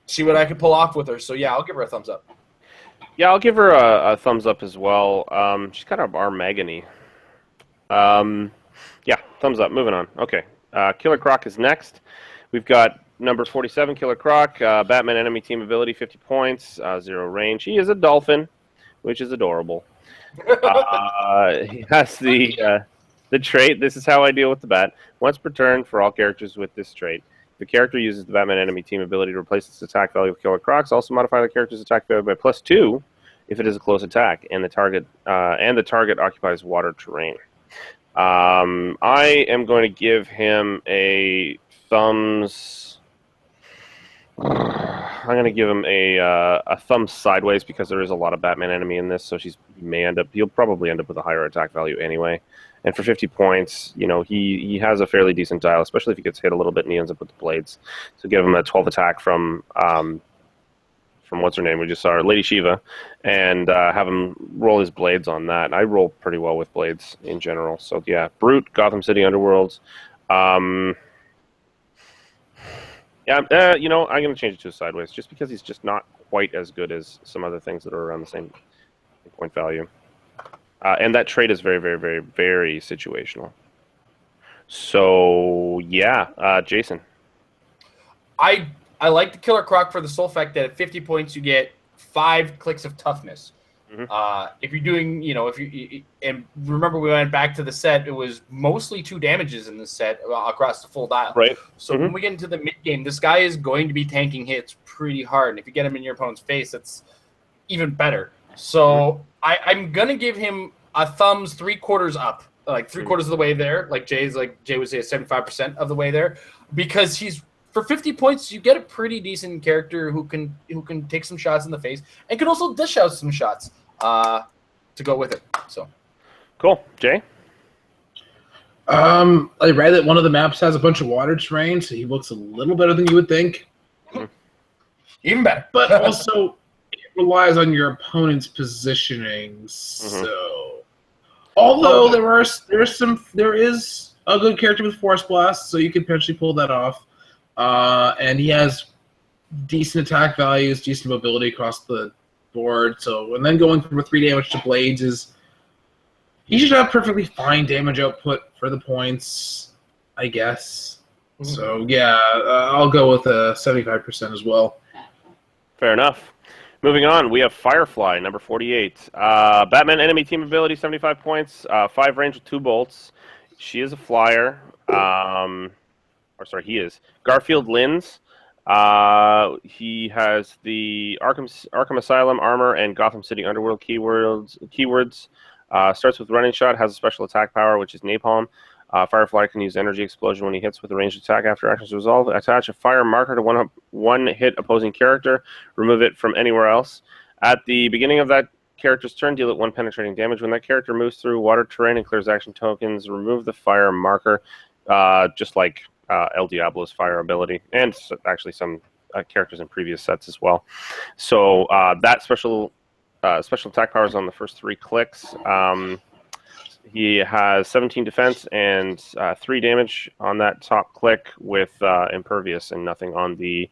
see what I can pull off with her. So yeah, I'll give her a thumbs up. Yeah, I'll give her a thumbs up as well. She's kind of Armagony. Yeah, thumbs up. Moving on. Okay, Killer Croc is next. We've got number 47, Killer Croc. Batman enemy team ability, 50 points, 0 range. He is a dolphin, which is adorable. He has the trait. This is how I deal with the bat. Once per turn for all characters with this trait. The character uses the Batman enemy team ability to replace its attack value with Killer Crocs. Also modify the character's attack value by +2 if it is a close attack and the target occupies water terrain. I am going to give him a thumbs. I'm going to give him a thumbs sideways because there is a lot of Batman enemy in this, so he'll probably end up with a higher attack value anyway. And for 50 points, he has a fairly decent dial, especially if he gets hit a little bit and he ends up with the blades. So give him a 12 attack from what's her name? We just saw her, Lady Shiva, and have him roll his blades on that. I roll pretty well with blades in general. So yeah, Brute, Gotham City Underworlds. Yeah, I'm going to change it to a sideways just because he's just not quite as good as some other things that are around the same point value. And that trait is very, very, very, very situational. So, yeah, Jason. I like the Killer Croc for the sole fact that at 50 points you get 5 clicks of toughness. If you're doing, and remember we went back to the set, it was mostly 2 damages in the set across the full dial. Right. So when we get into the mid game, this guy is going to be tanking hits pretty hard, and if you get him in your opponent's face, that's even better. So I'm gonna give him a thumbs 3/4 up, like 3/4 of the way there, like Jay would say, 75% of the way there, because for 50 points, you get a pretty decent character who can take some shots in the face and can also dish out some shots to go with it. So cool, Jay. I read that one of the maps has a bunch of water terrain, so he looks a little better than you would think. Even better, but also it relies on your opponent's positioning. So, although there is a good character with Force Blast, so you could potentially pull that off. And he has decent attack values, decent mobility across the board. So, and then going from a 3 damage to blades he should have perfectly fine damage output for the points, I guess. So yeah, I'll go with 75% as well. Fair enough. Moving on, we have Firefly, number 48. Batman enemy team ability, 75 points, 5 range with 2 bolts. She is a flyer. He is. Garfield Lins. He has the Arkham Asylum armor and Gotham City Underworld keywords. Starts with running shot, has a special attack power, which is napalm. Firefly can use energy explosion when he hits with a ranged attack after actions resolve. Attach a fire marker to one hit opposing character. Remove it from anywhere else. At the beginning of that character's turn, deal it 1 penetrating damage. When that character moves through water terrain and clears action tokens, remove the fire marker, just like El Diablo's fire ability, and actually some characters in previous sets as well. So that special attack power is on the first 3 clicks. He has 17 defense and 3 damage on that top click with impervious and nothing on the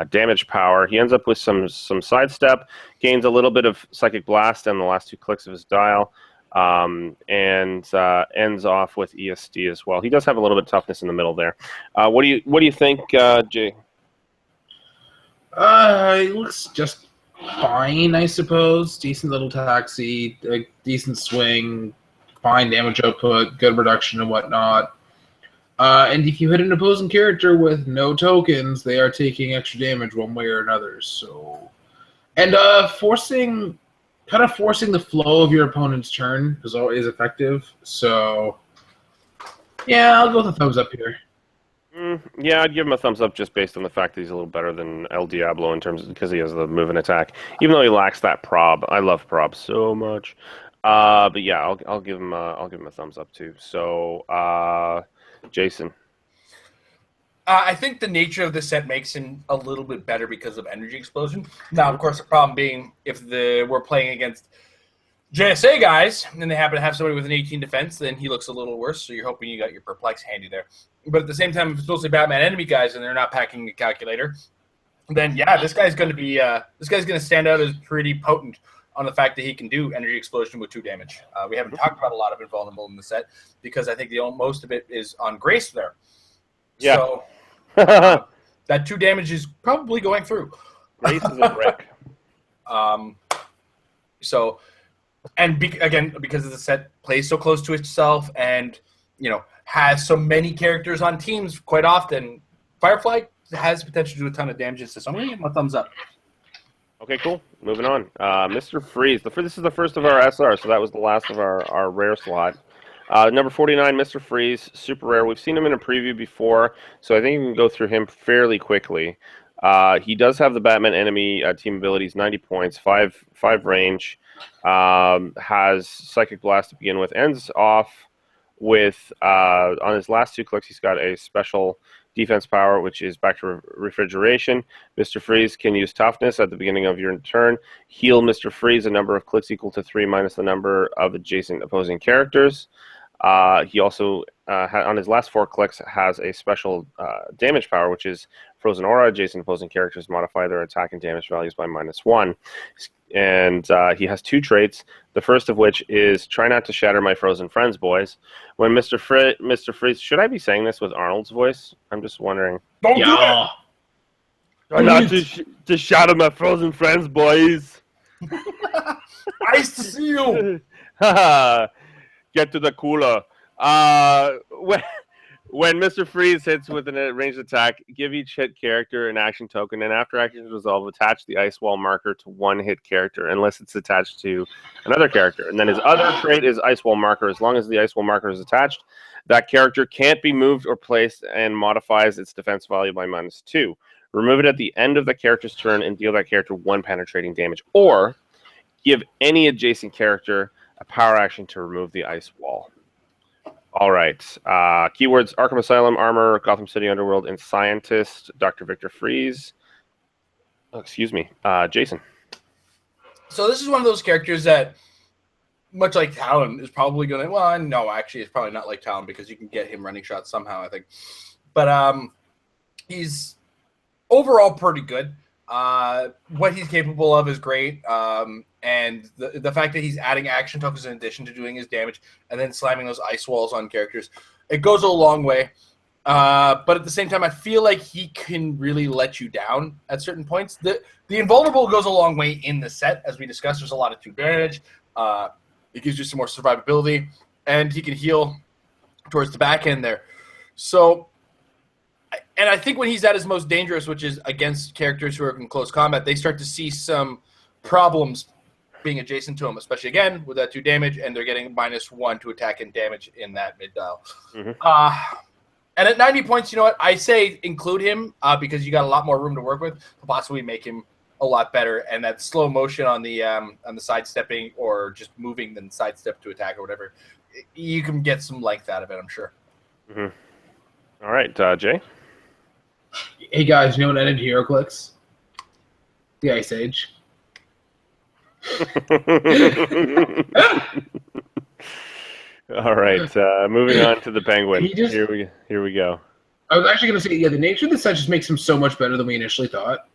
damage power. He ends up with some sidestep, gains a little bit of psychic blast on the last 2 clicks of his dial, and ends off with ESD as well. He does have a little bit of toughness in the middle there. What do you think, Jay? It looks just fine, I suppose. Decent little taxi, a decent swing. fine damage output, good reduction and whatnot. And if you hit an opposing character with no tokens, they are taking extra damage one way or another. So, and forcing the flow of your opponent's turn is always effective. So, yeah, I'll go with a thumbs up here. Yeah, I'd give him a thumbs up just based on the fact that he's a little better than El Diablo in terms of because he has the move and attack. Even though he lacks that prob, I love prob so much. But yeah, I'll give him a thumbs up too. So, Jason. I think the nature of the set makes him a little bit better because of energy explosion. Now, of course, the problem being if we're playing against JSA guys and they happen to have somebody with an 18 defense, then he looks a little worse. So you're hoping you got your perplex handy there. But at the same time, if it's mostly Batman enemy guys and they're not packing a calculator, then yeah, this guy's going to stand out as pretty potent on the fact that he can do energy explosion with 2 damage. We haven't talked about a lot of invulnerable in the set because I think most of it is on Grace there. Yeah. So that 2 damage is probably going through. Grace is a brick. So, and again, because the set plays so close to itself and, has so many characters on teams quite often, Firefly has potential to do a ton of damage. So I'm going to give him a thumbs up. Okay, cool. Moving on. Mr. Freeze. This is the first of our SR, so that was the last of our rare slot. Number 49, Mr. Freeze, super rare. We've seen him in a preview before, so I think we can go through him fairly quickly. He does have the Batman enemy team abilities, 90 points, 5 range, has Psychic Blast to begin with, ends off with, on his last 2 clicks, he's got a special defense power, which is back to refrigeration. Mr. Freeze can use toughness at the beginning of your turn. Heal Mr. Freeze a number of clicks equal to 3 minus the number of adjacent opposing characters. He also, on his last 4 clicks, has a special damage power, which is Frozen Aura. Adjacent opposing characters modify their attack and damage values by -1. And he has 2 traits, the first of which is Try Not to Shatter My Frozen Friends, boys. When Mr. Freeze, should I be saying this with Arnold's voice? I'm just wondering. Don't do it! Try not to shatter my frozen friends, boys. Nice to see you! Get to the cooler. When Mr. Freeze hits with a ranged attack, give each hit character an action token, and after actions resolve, attach the ice wall marker to one hit character, unless it's attached to another character. And then his other trait is ice wall marker. As long as the ice wall marker is attached, that character can't be moved or placed and modifies its defense value by -2. Remove it at the end of the character's turn and deal that character 1 penetrating damage. Or give any adjacent character a power action to remove the ice wall. All right. Keywords: Arkham Asylum, Armor, Gotham City Underworld, and Scientist. Dr. Victor Freeze. Oh, excuse me. Jason. So this is one of those characters that, much like Talon, is probably going to... Well, no, actually, it's probably not like Talon because you can get him running shots somehow, I think. But he's overall pretty good. What he's capable of is great. And the fact that he's adding action tokens in addition to doing his damage and then slamming those ice walls on characters, it goes a long way. But at the same time, I feel like he can really let you down at certain points. The invulnerable goes a long way in the set. As we discussed, there's a lot of 2 damage. It gives you some more survivability, and he can heal towards the back end there. So, and I think when he's at his most dangerous, which is against characters who are in close combat, they start to see some problems being adjacent to him, especially again with that 2 damage, and they're getting -1 to attack and damage in that mid dial. Mm-hmm. And at 90 points, you know what? I say include him because you got a lot more room to work with to possibly make him a lot better. And that slow motion on the sidestepping or just moving then sidestep to attack or whatever, you can get some length out of it, I'm sure. Mm-hmm. All right, Jay. Hey guys, you know what ended Heroclix? The Ice Age. All right, moving on to the Penguin. Here we go. I was actually going to say, yeah, the nature of the set just makes him so much better than we initially thought.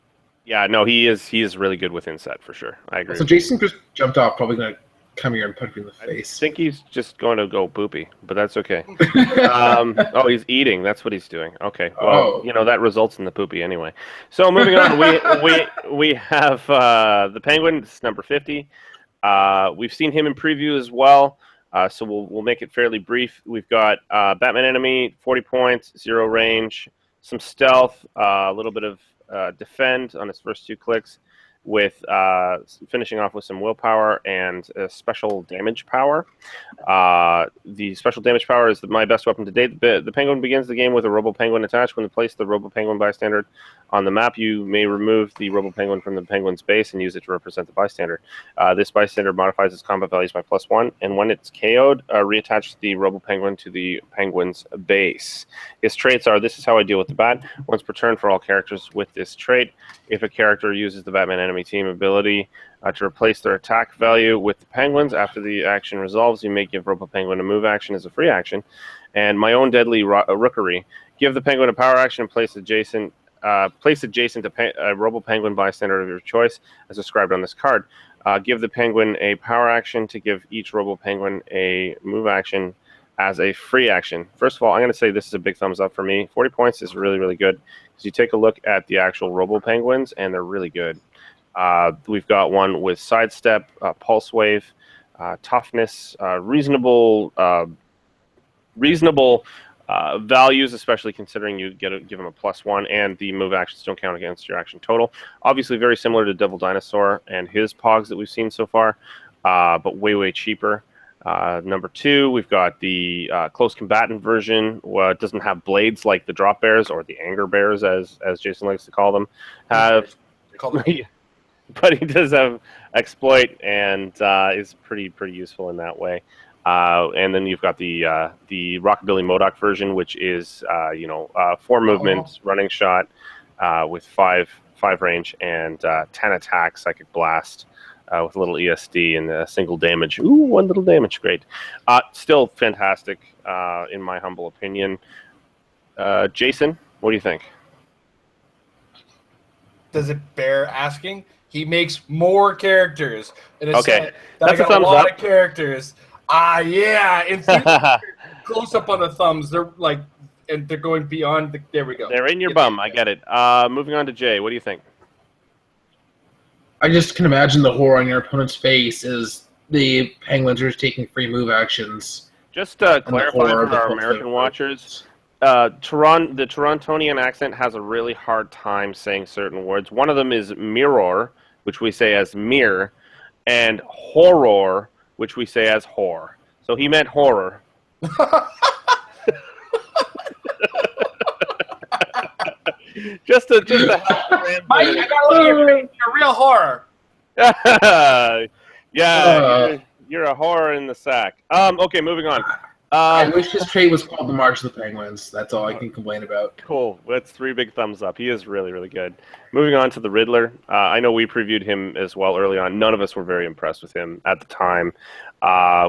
Yeah, no, he is really good with inset for sure. I agree. So Jason just jumped off, probably going to come here and punch me in the face. I think he's just going to go poopy, but that's okay. He's eating. That's what he's doing. Okay. Well, that results in the poopy anyway. So moving on, we have the Penguin. This is number 50. We've seen him in preview as well. So we'll make it fairly brief. We've got Batman enemy, 40 points, 0 range, some stealth, a little bit of defend on his first 2 clicks, with finishing off with some willpower and special damage power. The special damage power is my best weapon to date. The Penguin begins the game with a Robo Penguin attached. When you place the Robo Penguin bystander on the map, you may remove the Robo Penguin from the Penguin's base and use it to represent the bystander. This bystander modifies its combat values by +1, and when it's KO'd, reattach the Robo Penguin to the Penguin's base. His traits are: this is how I deal with the bat. Once per turn for all characters with this trait, if a character uses the Batman enemy team ability to replace their attack value with the Penguin's after the action resolves, you may give Robo Penguin a move action as a free action. And my own deadly rookery: give the Penguin a power action and place adjacent to a Robo Penguin bystander of your choice, as described on this card. Give the Penguin a power action to give each Robo Penguin a move action as a free action. First of all, I'm going to say this is a big thumbs up for me. 40 points is really, really good, because you take a look at the actual Robo Penguins, and they're really good. We've got one with sidestep, pulse wave, toughness, reasonable values, especially considering you give them a +1, and the move actions don't count against your action total. Obviously, very similar to Devil Dinosaur and his Pogs that we've seen so far, but way, way cheaper. Number 2, we've got the close combatant version. It doesn't have blades like the drop bears, or the anger bears, as Jason likes to call them. But he does have exploit, and is pretty useful in that way. And then you've got the Rockabilly MODOK version, which is 4 movement, running shot, with 5 range and 10 attack, psychic blast, with a little ESD and a single damage. Ooh, 1 little damage, great. Still fantastic, in my humble opinion. Jason, what do you think? Does it bear asking? He makes more characters. And it's Okay, that's a thumbs lot up. of characters. Yeah. It's close up on the thumbs. They're like, and they're going beyond. There we go. They're in your bum. I get it. Moving on to Jay. What do you think? I just can imagine the horror on your opponent's face as the Penguins are taking free move actions. Just to clarify for our American watchers, the Torontonian accent has a really hard time saying certain words. One of them is mirror, which we say as mirror, and horror, which we say as whore. So he meant horror. just to help. Mike, I gotta look at your face. You're a real horror. Yeah, you're a horror in the sack. Okay, moving on. I wish his trait was called the March of the Penguins. That's all I can complain about. Cool. That's 3 big thumbs up. He is really, really good. Moving on to the Riddler. I know we previewed him as well early on. None of us were very impressed with him at the time.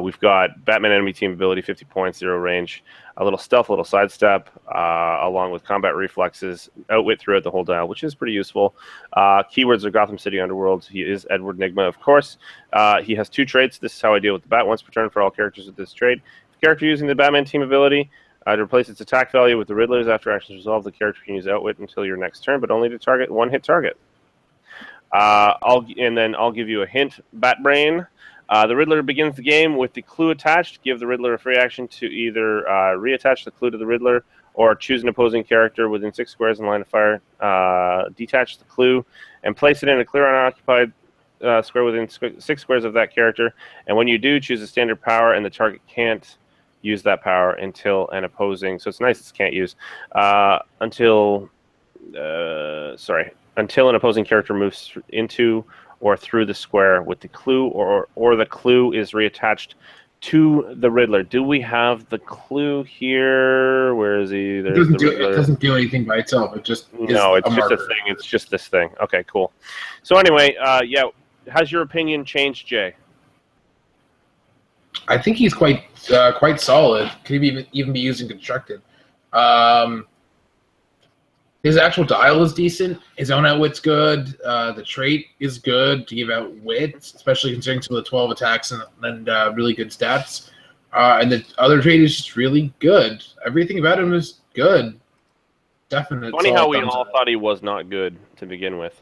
We've got Batman enemy team ability, 50 points, 0 range, a little stealth, a little sidestep, along with combat reflexes, outwit throughout the whole dial, which is pretty useful. Keywords are Gotham City Underworld. He is Edward Nygma, of course. He has 2 traits. This is how I deal with the bat. Once per turn for all characters with this trait. Character using the Batman team ability to replace its attack value with the Riddler's after actions resolved, the character can use Outwit until your next turn, but only to target 1 hit target. I'll give you a hint, Batbrain. The Riddler begins the game with the clue attached. Give the Riddler a free action to either reattach the clue to the Riddler or choose an opposing character within 6 squares in line of fire. Detach the clue and place it in a clear unoccupied square within 6 squares of that character. And when you do, choose a standard power, and the target can't use that power until an opposing. So it's nice it's can't use until an opposing character moves into or through the square with the clue, or the clue is reattached to the Riddler. Do we have the clue here? Where is he? It doesn't do anything by itself. It just it's just a thing. It's just this thing. Okay, cool. So anyway, has your opinion changed, Jay? I think he's quite solid. Could even be used in constructed. His actual dial is decent. His own outwit's good. The trait is good to give out wit, especially considering some of the 12 attacks and really good stats. And the other trait is just really good. Everything about him is good. Definitely. Funny how we all thought he was not good to begin with.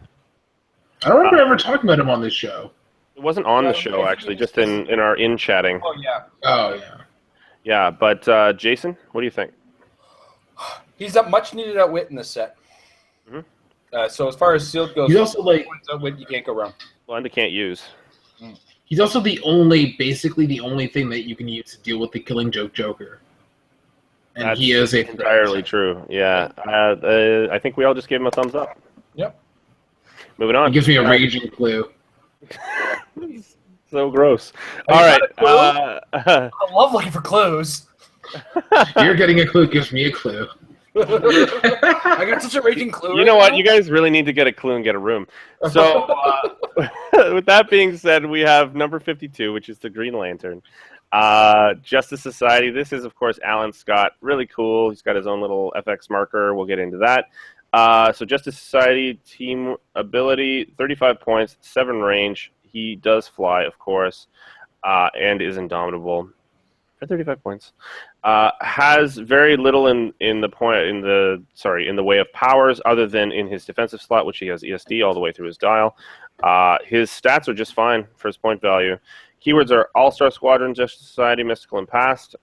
I don't remember ever talking about him on this show. It wasn't on the Yeah, show, I think actually, it just was- in our chatting. Oh yeah, Oh yeah. Yeah, but Jason, what do you think? he's a much needed outwit in this set. Mhm. So as far as sealed goes, He's also like outwit, you can't go wrong. Blenda can't use. he's also basically the only thing that you can use to deal with the Killing Joke Joker. And That's he is a threat. entirely true. Yeah, I think we all just gave him a thumbs up. Yep. Moving on. He gives me a raging clue. So gross. Have All you right. got I love looking for clues. You're getting a clue, gives me a clue. I got such a raging clue. You right know what? now. You guys really need to get a clue and get a room. So, with that being said, we have number 52, which is the Green Lantern. Justice Society. This is, of course, Alan Scott. Really cool. He's got his own little FX marker. We'll get into that. So, Justice Society, team ability, 35 points, 7 range. He does fly, of course, and is indomitable. For 35 points, has very little in the way of powers, other than in his defensive slot, which he has ESD all the way through his dial. His stats are just fine for his point value. Keywords are All-Star Squadron, Justice Society, Mystical, and Past.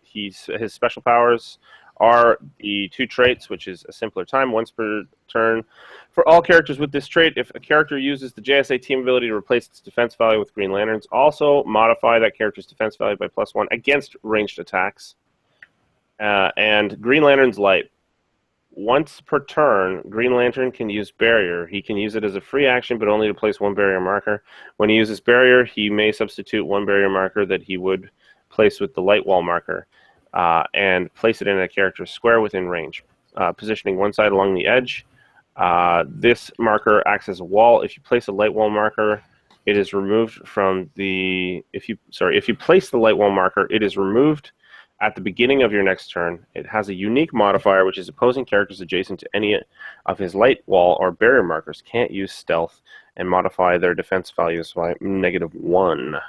His special powers are the 2 traits, which is a simpler time, once per turn. For all characters with this trait, if a character uses the JSA team ability to replace its defense value with Green Lanterns, also modify that character's defense value by +1 against ranged attacks. And Green Lantern's Light. Once per turn, Green Lantern can use Barrier. He can use it as a free action, but only to place 1 barrier marker. When he uses Barrier, he may substitute 1 barrier marker that he would place with the Light Wall marker, and place it in a character's square within range, positioning one side along the edge. This marker acts as a wall. If you place a light wall marker, it is removed from the. If you place the light wall marker, it is removed at the beginning of your next turn. It has a unique modifier, which is opposing characters adjacent to any of his light wall or barrier markers can't use stealth and modify their defense values by -1.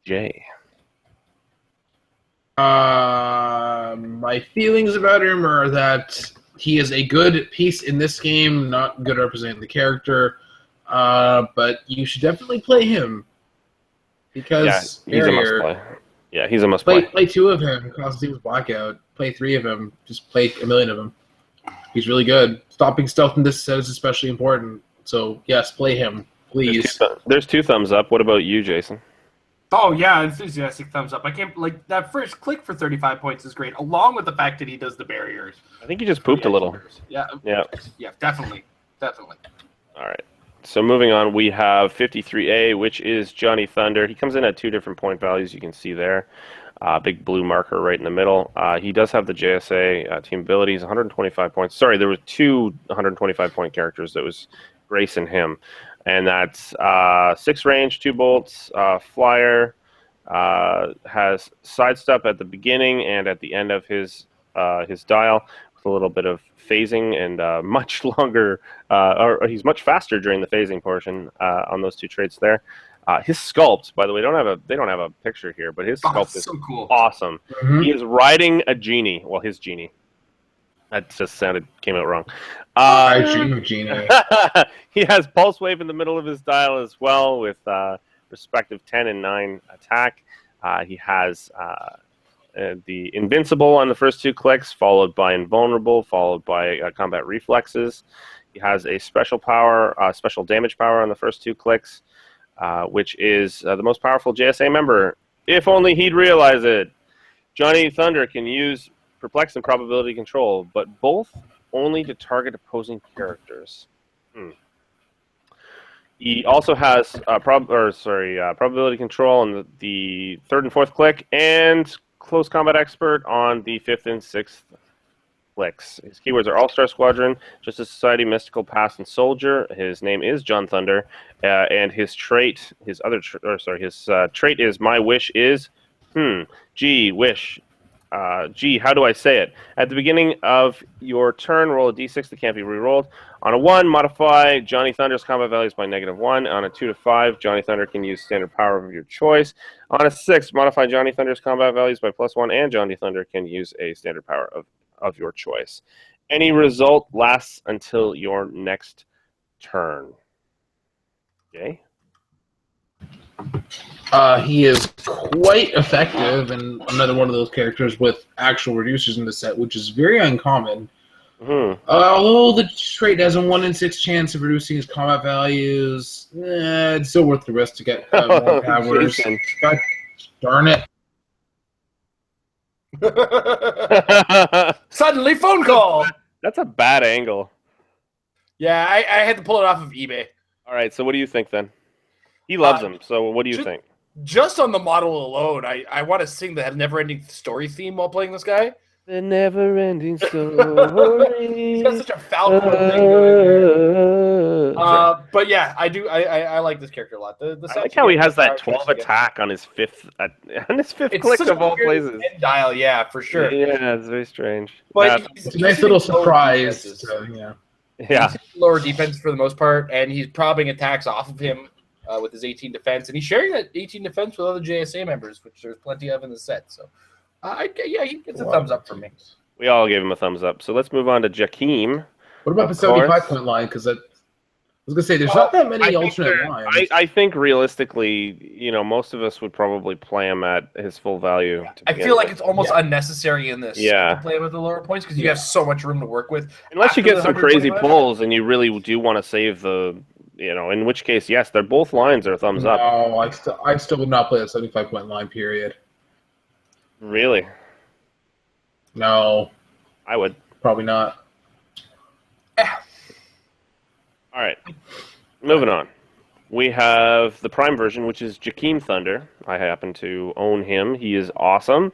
Jay. My feelings about him are that he is a good piece in this game, not good representing the character, but you should definitely play him because He's a must play. Yeah, he's a must play. Play 2 of him, Constantine's Blackout. Play 3 of him. Just play a million of them. He's really good. Stopping stealth in this set is especially important. So yes, play him, please. There's 2 thumbs up. What about you, Jason? Oh yeah, enthusiastic thumbs up. I can't that first click for 35 points is great, along with the fact that he does the barriers. I think you just pooped a little. Yeah. Yeah. Yeah, definitely. All right. So moving on, we have 53A, which is Johnny Thunder. He comes in at 2 different point values. You can see there. Big blue marker right in the middle. He does have the JSA team abilities, 125 points. Sorry, there were 2 125-point characters. That was Grace and him. And that's 6 range, 2 bolts, flyer, has sidestep at the beginning and at the end of his dial, with a little bit of phasing and much longer, or he's much faster during the phasing portion on those 2 traits there. His sculpt, by the way, they don't have a picture here, but his sculpt is so cool. awesome. Mhm. He is riding a genie. Well, his genie. That just came out wrong. I dream of Gina. He has Pulse Wave in the middle of his dial as well, with respective 10 and 9 attack. He has the Invincible on the first 2 clicks, followed by Invulnerable, followed by Combat Reflexes. He has a special power, special damage power on the first 2 clicks, which is the most powerful JSA member. If only he'd realize it. Johnny Thunder can use Perplex and Probability Control, but both only to target opposing characters. He also has Probability Control on the 3rd and 4th click, and Close Combat Expert on the 5th and 6th clicks. His keywords are All-Star Squadron, Justice Society, Mystical, Past, and Soldier. His name is John Thunder, and his trait, his trait is My Wish is, wish. How do I say it? At the beginning of your turn, roll a d6 that can't be rerolled. On a 1, modify Johnny Thunder's combat values by -1. On a 2 to 5, Johnny Thunder can use standard power of your choice. On a 6, modify Johnny Thunder's combat values by +1, and Johnny Thunder can use a standard power of your choice. Any result lasts until your next turn. Okay? He is quite effective, and another one of those characters with actual reducers in the set, which is very uncommon. Although the trait has a 1 in 6 chance of reducing his combat values, it's still worth the risk to get more powers. God darn it. Suddenly, phone call. That's a bad angle. Yeah, I had to pull it off of eBay. All right, so what do you think then? He loves him, so what do you think? Just on the model alone, I want to sing the never-ending story theme while playing this guy. The never-ending story. He's got such a Falcon thing going there. But yeah, I do. I like this character a lot. I like how he has that 12 attack on his fifth click of all places. Dial, yeah, for sure. Yeah, it's very strange. But it's a nice little surprise. Yeah. Lower defense for the most part, and he's probbing attacks off of him with his 18 defense, and he's sharing that 18 defense with other JSA members, which there's plenty of in the set. So. He gets a thumbs up from me. We all gave him a thumbs up. So let's move on to Jakeem. What about the 75-point line? Because I was going to say, there's not that many alternate lines. I think realistically, most of us would probably play him at his full value. I feel like it's almost unnecessary in this to play him at the lower points because you have so much room to work with. Unless you get some crazy pulls and you really do want to save the... in which case, yes, they're both lines are thumbs up. No, I still would not play a 75-point line, period. Really? No. I would. Probably not. All right. Moving on. We have the Prime version, which is Jakeem Thunder. I happen to own him. He is awesome.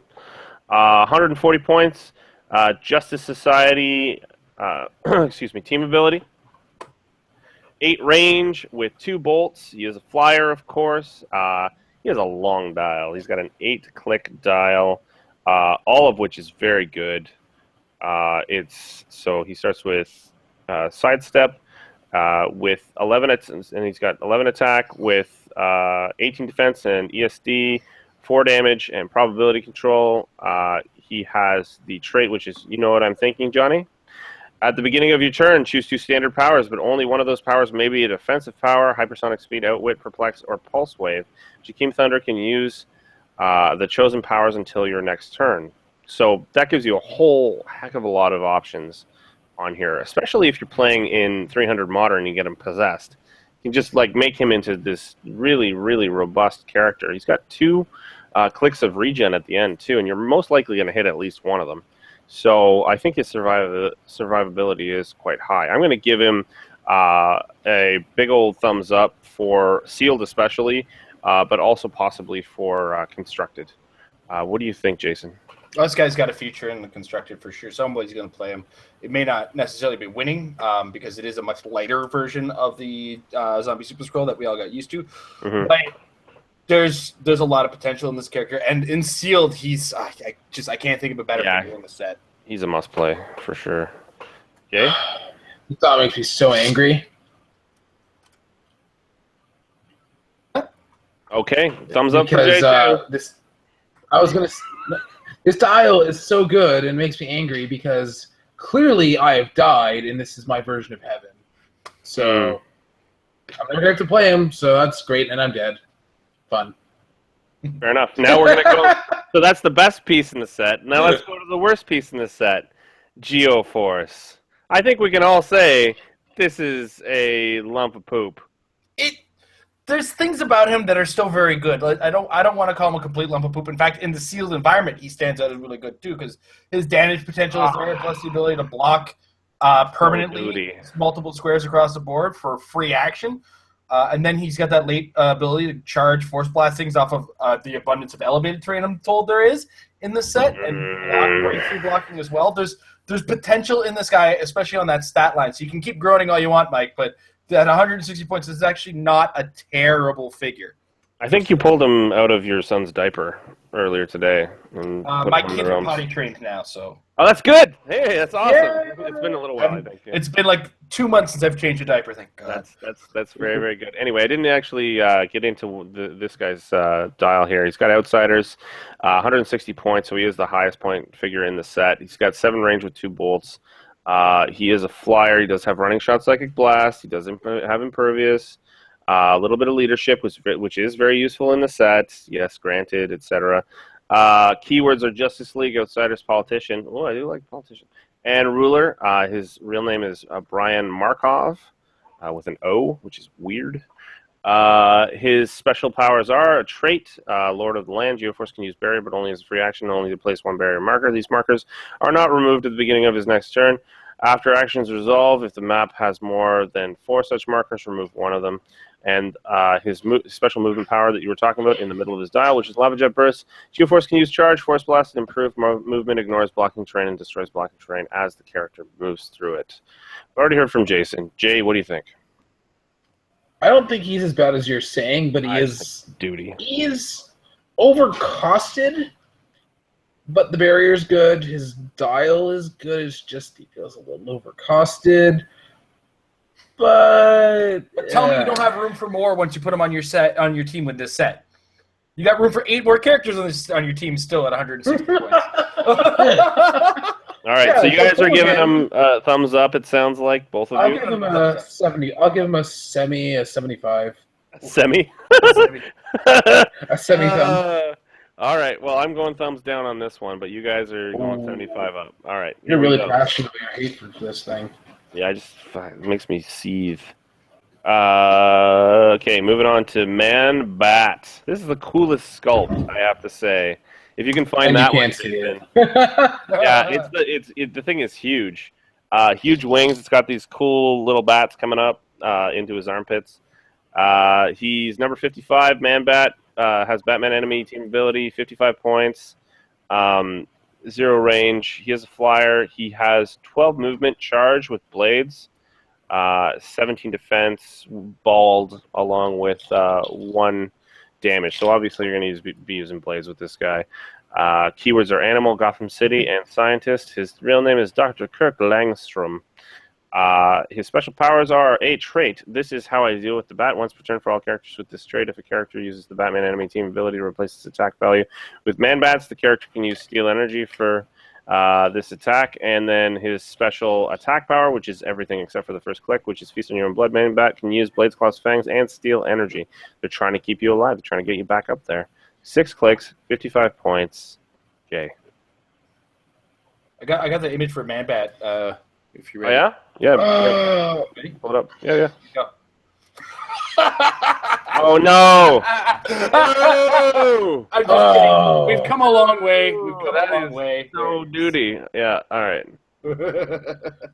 140 points. Justice Society, team ability. 8 range with 2 bolts. He is a flyer, of course. He has a long dial. He's got an 8-click dial, all of which is very good. So he starts with sidestep with 11, and he's got 11 attack with 18 defense and ESD, 4 damage and probability control. He has the trait, which is, you know what I'm thinking, Johnny? At the beginning of your turn, choose 2 standard powers, but only one of those powers may be a defensive power, hypersonic speed, outwit, perplex, or pulse wave. Jakeem Thunder can use the chosen powers until your next turn. So that gives you a whole heck of a lot of options on here, especially if you're playing in 300 Modern and you get him possessed. You can just make him into this really, really robust character. He's got 2 clicks of regen at the end, too, and you're most likely going to hit at least one of them. So I think his survivability is quite high. I'm going to give him a big old thumbs up for Sealed especially, but also possibly for Constructed. What do you think, Jason? Well, this guy's got a future in the Constructed for sure. Somebody's going to play him. It may not necessarily be winning because it is a much lighter version of the Zombie Super Scroll that we all got used to. Mm-hmm. But there's a lot of potential in this character, and in Sealed, he's I can't think of a better figure in the set. He's a must play for sure. Okay. That makes me so angry. Okay, thumbs up for Jay. This dial is so good and makes me angry because clearly I have died, and this is my version of heaven. So I'm never going to have to play him, so that's great, and I'm dead. Fun. Fair enough. Now we're going to go... So that's the best piece in the set. Now let's go to the worst piece in the set. Geoforce. I think we can all say this is a lump of poop. There's things about him that are still very good. I don't want to call him a complete lump of poop. In fact, in the sealed environment, he stands out as really good too because his damage potential is there, plus the ability to block permanently multiple squares across the board for free action. And then he's got that late ability to charge force blastings off of the abundance of elevated terrain I'm told there is in the set, and breakthrough blocking as well. There's potential in this guy, especially on that stat line. So you can keep groaning all you want, Mike, but that 160 points is actually not a terrible figure. I think you pulled him out of your son's diaper earlier today. My kids are potty trained now, so. Oh, that's good. Hey, that's awesome. Yeah. It's been a little while, I think. Yeah. It's been like 2 months since I've changed a diaper. Thank God. That's very, very good. Anyway, I didn't actually get into this guy's dial here. He's got Outsiders, 160 points, so he is the highest point figure in the set. He's got 7 range with 2 bolts. He is a flyer. He does have running shot, psychic blast. He does have impervious. A little bit of leadership, which is very useful in the set. Yes, granted, etc. Keywords are Justice League, Outsiders, Politician. Oh, I do like Politician. And Ruler. His real name is Brian Markov, with an O, which is weird. His special powers are a trait, Lord of the Land. Geoforce can use barrier, but only as a free action, only to place one barrier marker. These markers are not removed at the beginning of his next turn. After actions resolve, if the map has more than 4 such markers, remove one of them. And his special movement power that you were talking about in the middle of his dial, which is Lava Jet Burst. Geoforce can use Charge, Force Blast, and improve movement, ignores blocking terrain, and destroys blocking terrain as the character moves through it. I've already heard from Jason. Jay, what do you think? I don't think he's as bad as you're saying, but he is overcosted. But the barrier's good. His dial is good. It's just he feels a little overcosted. But tell me you don't have room for more once you put him on your team with this set. You got room for 8 more characters on your team still at 160 points. All right, so you guys are giving him a thumbs up. It sounds like both of you. I'll give him a 70. I'll give him a 75. A semi. A semi thumb. All right. Well, I'm going thumbs down on this one, but you guys are going 75 up. All right. You're really passionate about your hate for this thing. Yeah, it makes me seethe. Okay, moving on to Man Bat. This is the coolest sculpt, I have to say. If you can find that one, yeah, the thing is huge. Huge wings. It's got these cool little bats coming up into his armpits. He's number 55, Man Bat. Has Batman enemy team ability, 55 points, 0 range. He has a flyer. He has 12 movement, charge with blades, 17 defense, bald, along with 1 damage. So obviously you're going to be using blades with this guy. Keywords are animal, Gotham City, and scientist. His real name is Dr. Kirk Langstrom. His special powers are a trait. This is how I deal with the bat. Once per turn for all characters with this trait, if a character uses the Batman enemy team ability to replace its attack value with Man Bats, the character can use Steal Energy for this attack. And then his special attack power, which is everything except for the first click, which is Feast on Your Own Blood. Man Bat can use Blades, Claws, Fangs, and Steal Energy. They're trying to keep you alive. They're trying to get you back up there. 6 clicks, 55 points. Jay. I got the image for Man Bat. If you're ready. Oh, yeah? Yeah. Ready? Hold up. Yeah. Go. Oh, no! Oh! I'm just kidding. We've come a long way. So duty. Yeah, all right.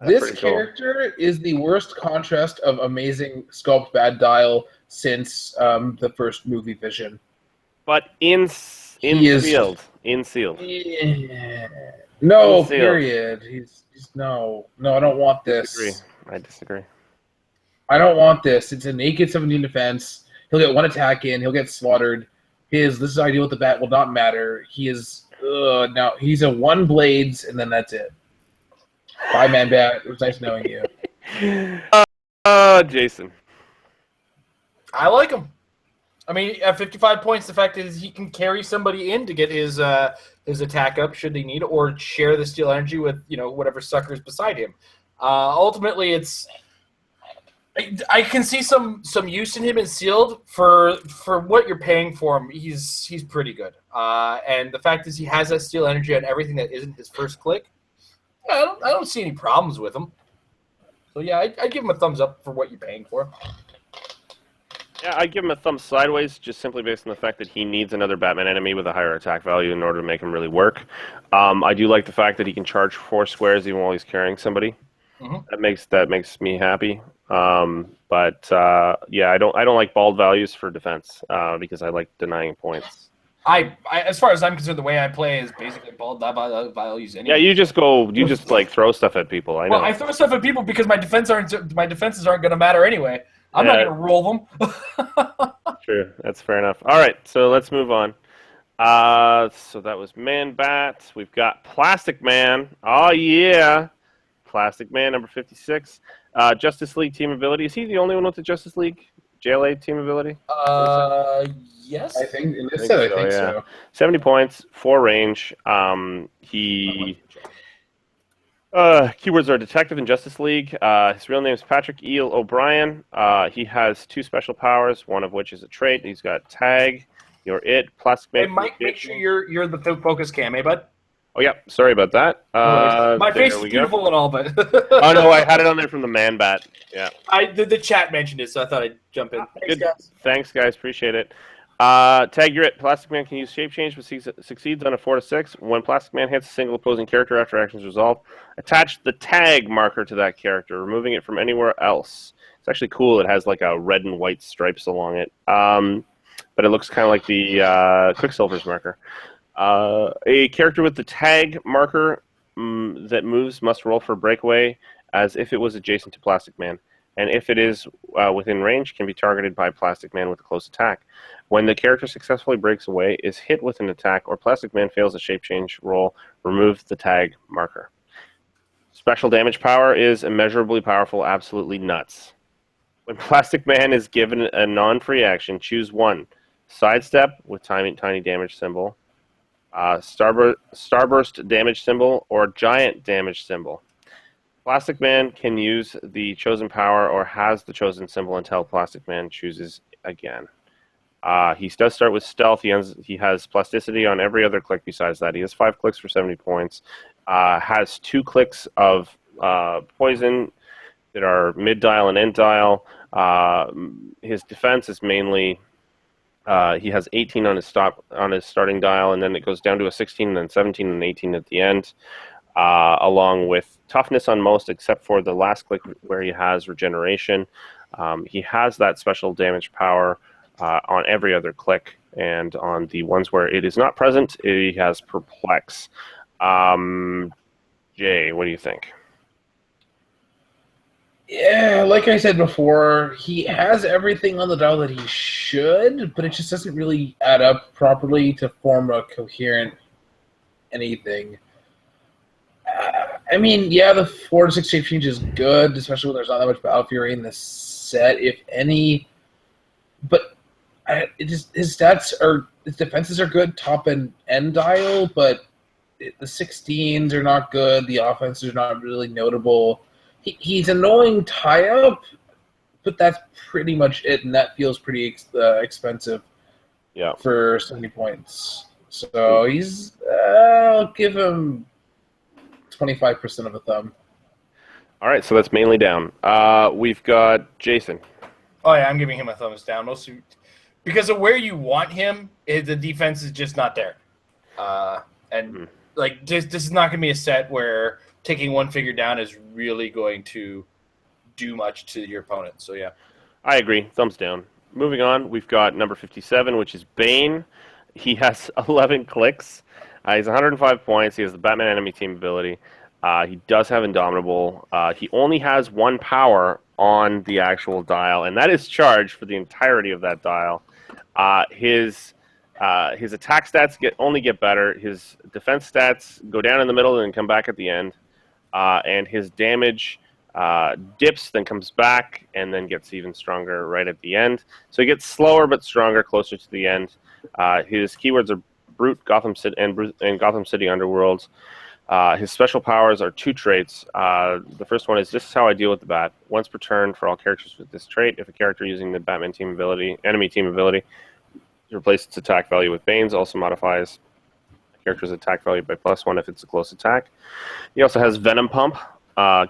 This character is the worst contrast of amazing sculpt bad dial since the first movie Vision. But in sealed. Yeah. No, in period. He's no, I don't want this. I disagree. I don't want this. It's a naked 17 defense. He'll get 1 attack in. He'll get slaughtered. This is how I deal with the bat will not matter. He is now he's a 1 blades and then that's it. Bye, Man Bat. It was nice knowing you. Jason. I like him. I mean, at 55 points, the fact is he can carry somebody in to get his attack up should they need, or share the Steal Energy with whatever suckers beside him. Ultimately, I can see some use in him in sealed for what you're paying for him. He's pretty good. And the fact is he has that Steal Energy on everything that isn't his first click. I don't see any problems with him. So yeah, I give him a thumbs up for what you're paying for. Yeah, I give him a thumb sideways, just simply based on the fact that he needs another Batman enemy with a higher attack value in order to make him really work. I do like the fact that he can charge 4 squares even while he's carrying somebody. Mm-hmm. That makes me happy. Yeah, I don't like bald values for defense because I like denying points. I as far as I'm concerned, the way I play is basically bald values. Anyway. Yeah, you just like throw stuff at people. I know. Well, I throw stuff at people because my defenses aren't going to matter anyway. I'm not going to roll them. True. That's fair enough. All right, so let's move on. So that was Man Bat. We've got Plastic Man. Oh, yeah. Plastic Man, number 56. Justice League team ability. Is he the only one with the Justice League JLA team ability? Yes. I think so. 70 points, 4 range. He Keywords are detective in Justice League. His real name is Patrick Eel O'Brien. He has 2 special powers, one of which is a trait. He's got tag, you're it, plastic man. Hey, Mike, make sure you're the focus cam, bud? Oh yeah, sorry about that. My there face is we beautiful go. and all, but Oh no, I had it on there from the man bat. Yeah. The chat mentioned it, so I thought I'd jump in. Thanks, guys. Thanks, guys. Appreciate it. Tag you're it. Plastic Man can use shape change, but succeeds on a 4 to 6. When Plastic Man hits a single opposing character after action is resolved, attach the tag marker to that character, removing it from anywhere else. It's actually cool. It has like a red and white stripes along it, but it looks kind of like the Quicksilver's marker. A character with the tag marker that moves must roll for breakaway as if it was adjacent to Plastic Man. And if it is within range, can be targeted by Plastic Man with a close attack. When the character successfully breaks away, is hit with an attack, or Plastic Man fails a shape change roll, remove the tag marker. Special damage power is immeasurably powerful, absolutely nuts. When Plastic Man is given a non-free action, choose 1. Sidestep with tiny damage symbol, Starburst damage symbol, or Giant damage symbol. Plastic Man can use the chosen power or has the chosen symbol until Plastic Man chooses again. He does start with stealth. He has plasticity on every other click besides that. He has 5 clicks for 70 points. Has 2 clicks of poison that are mid dial and end dial. His defense is mainly he has 18 on his starting dial, and then it goes down to a 16, and then 17 and 18 at the end. Along with toughness on most, except for the last click where he has regeneration. He has that special damage power on every other click, and on the ones where it is not present, he has Perplex. Jay, what do you think? Yeah, like I said before, he has everything on the dial that he should, but it just doesn't really add up properly to form a coherent anything. I mean, yeah, the 4 to 6 shape change is good, especially when there's not that much Battle Fury in the set, if any. But his defenses are good, top and end dial, but the 16s are not good. The offenses are not really notable. He's annoying tie-up, but that's pretty much it, and that feels pretty expensive for 70 points. So I'll give him 25% of a thumb. All right, so that's mainly down. We've got Jason. Oh yeah, I'm giving him a thumbs down. Mostly because of where you want him, the defense is just not there. Like this is not going to be a set where taking one figure down is really going to do much to your opponent. So yeah, I agree. Thumbs down. Moving on, we've got number 57, which is Bane. He has 11 clicks. He's 105 points. He has the Batman enemy team ability. He does have Indomitable. He only has 1 power on the actual dial, and that is charged for the entirety of that dial. His attack stats only get better. His defense stats go down in the middle and then come back at the end. And his damage dips, then comes back, and then gets even stronger right at the end. So he gets slower but stronger closer to the end. His keywords are Brute, Gotham City, and Gotham City Underworld. His special powers are 2 traits. The first one is, this is how I deal with the bat. Once per turn for all characters with this trait, if a character using the Batman enemy team ability, replace its attack value with Bane's, also modifies a character's attack value by +1 if it's a close attack. He also has Venom Pump.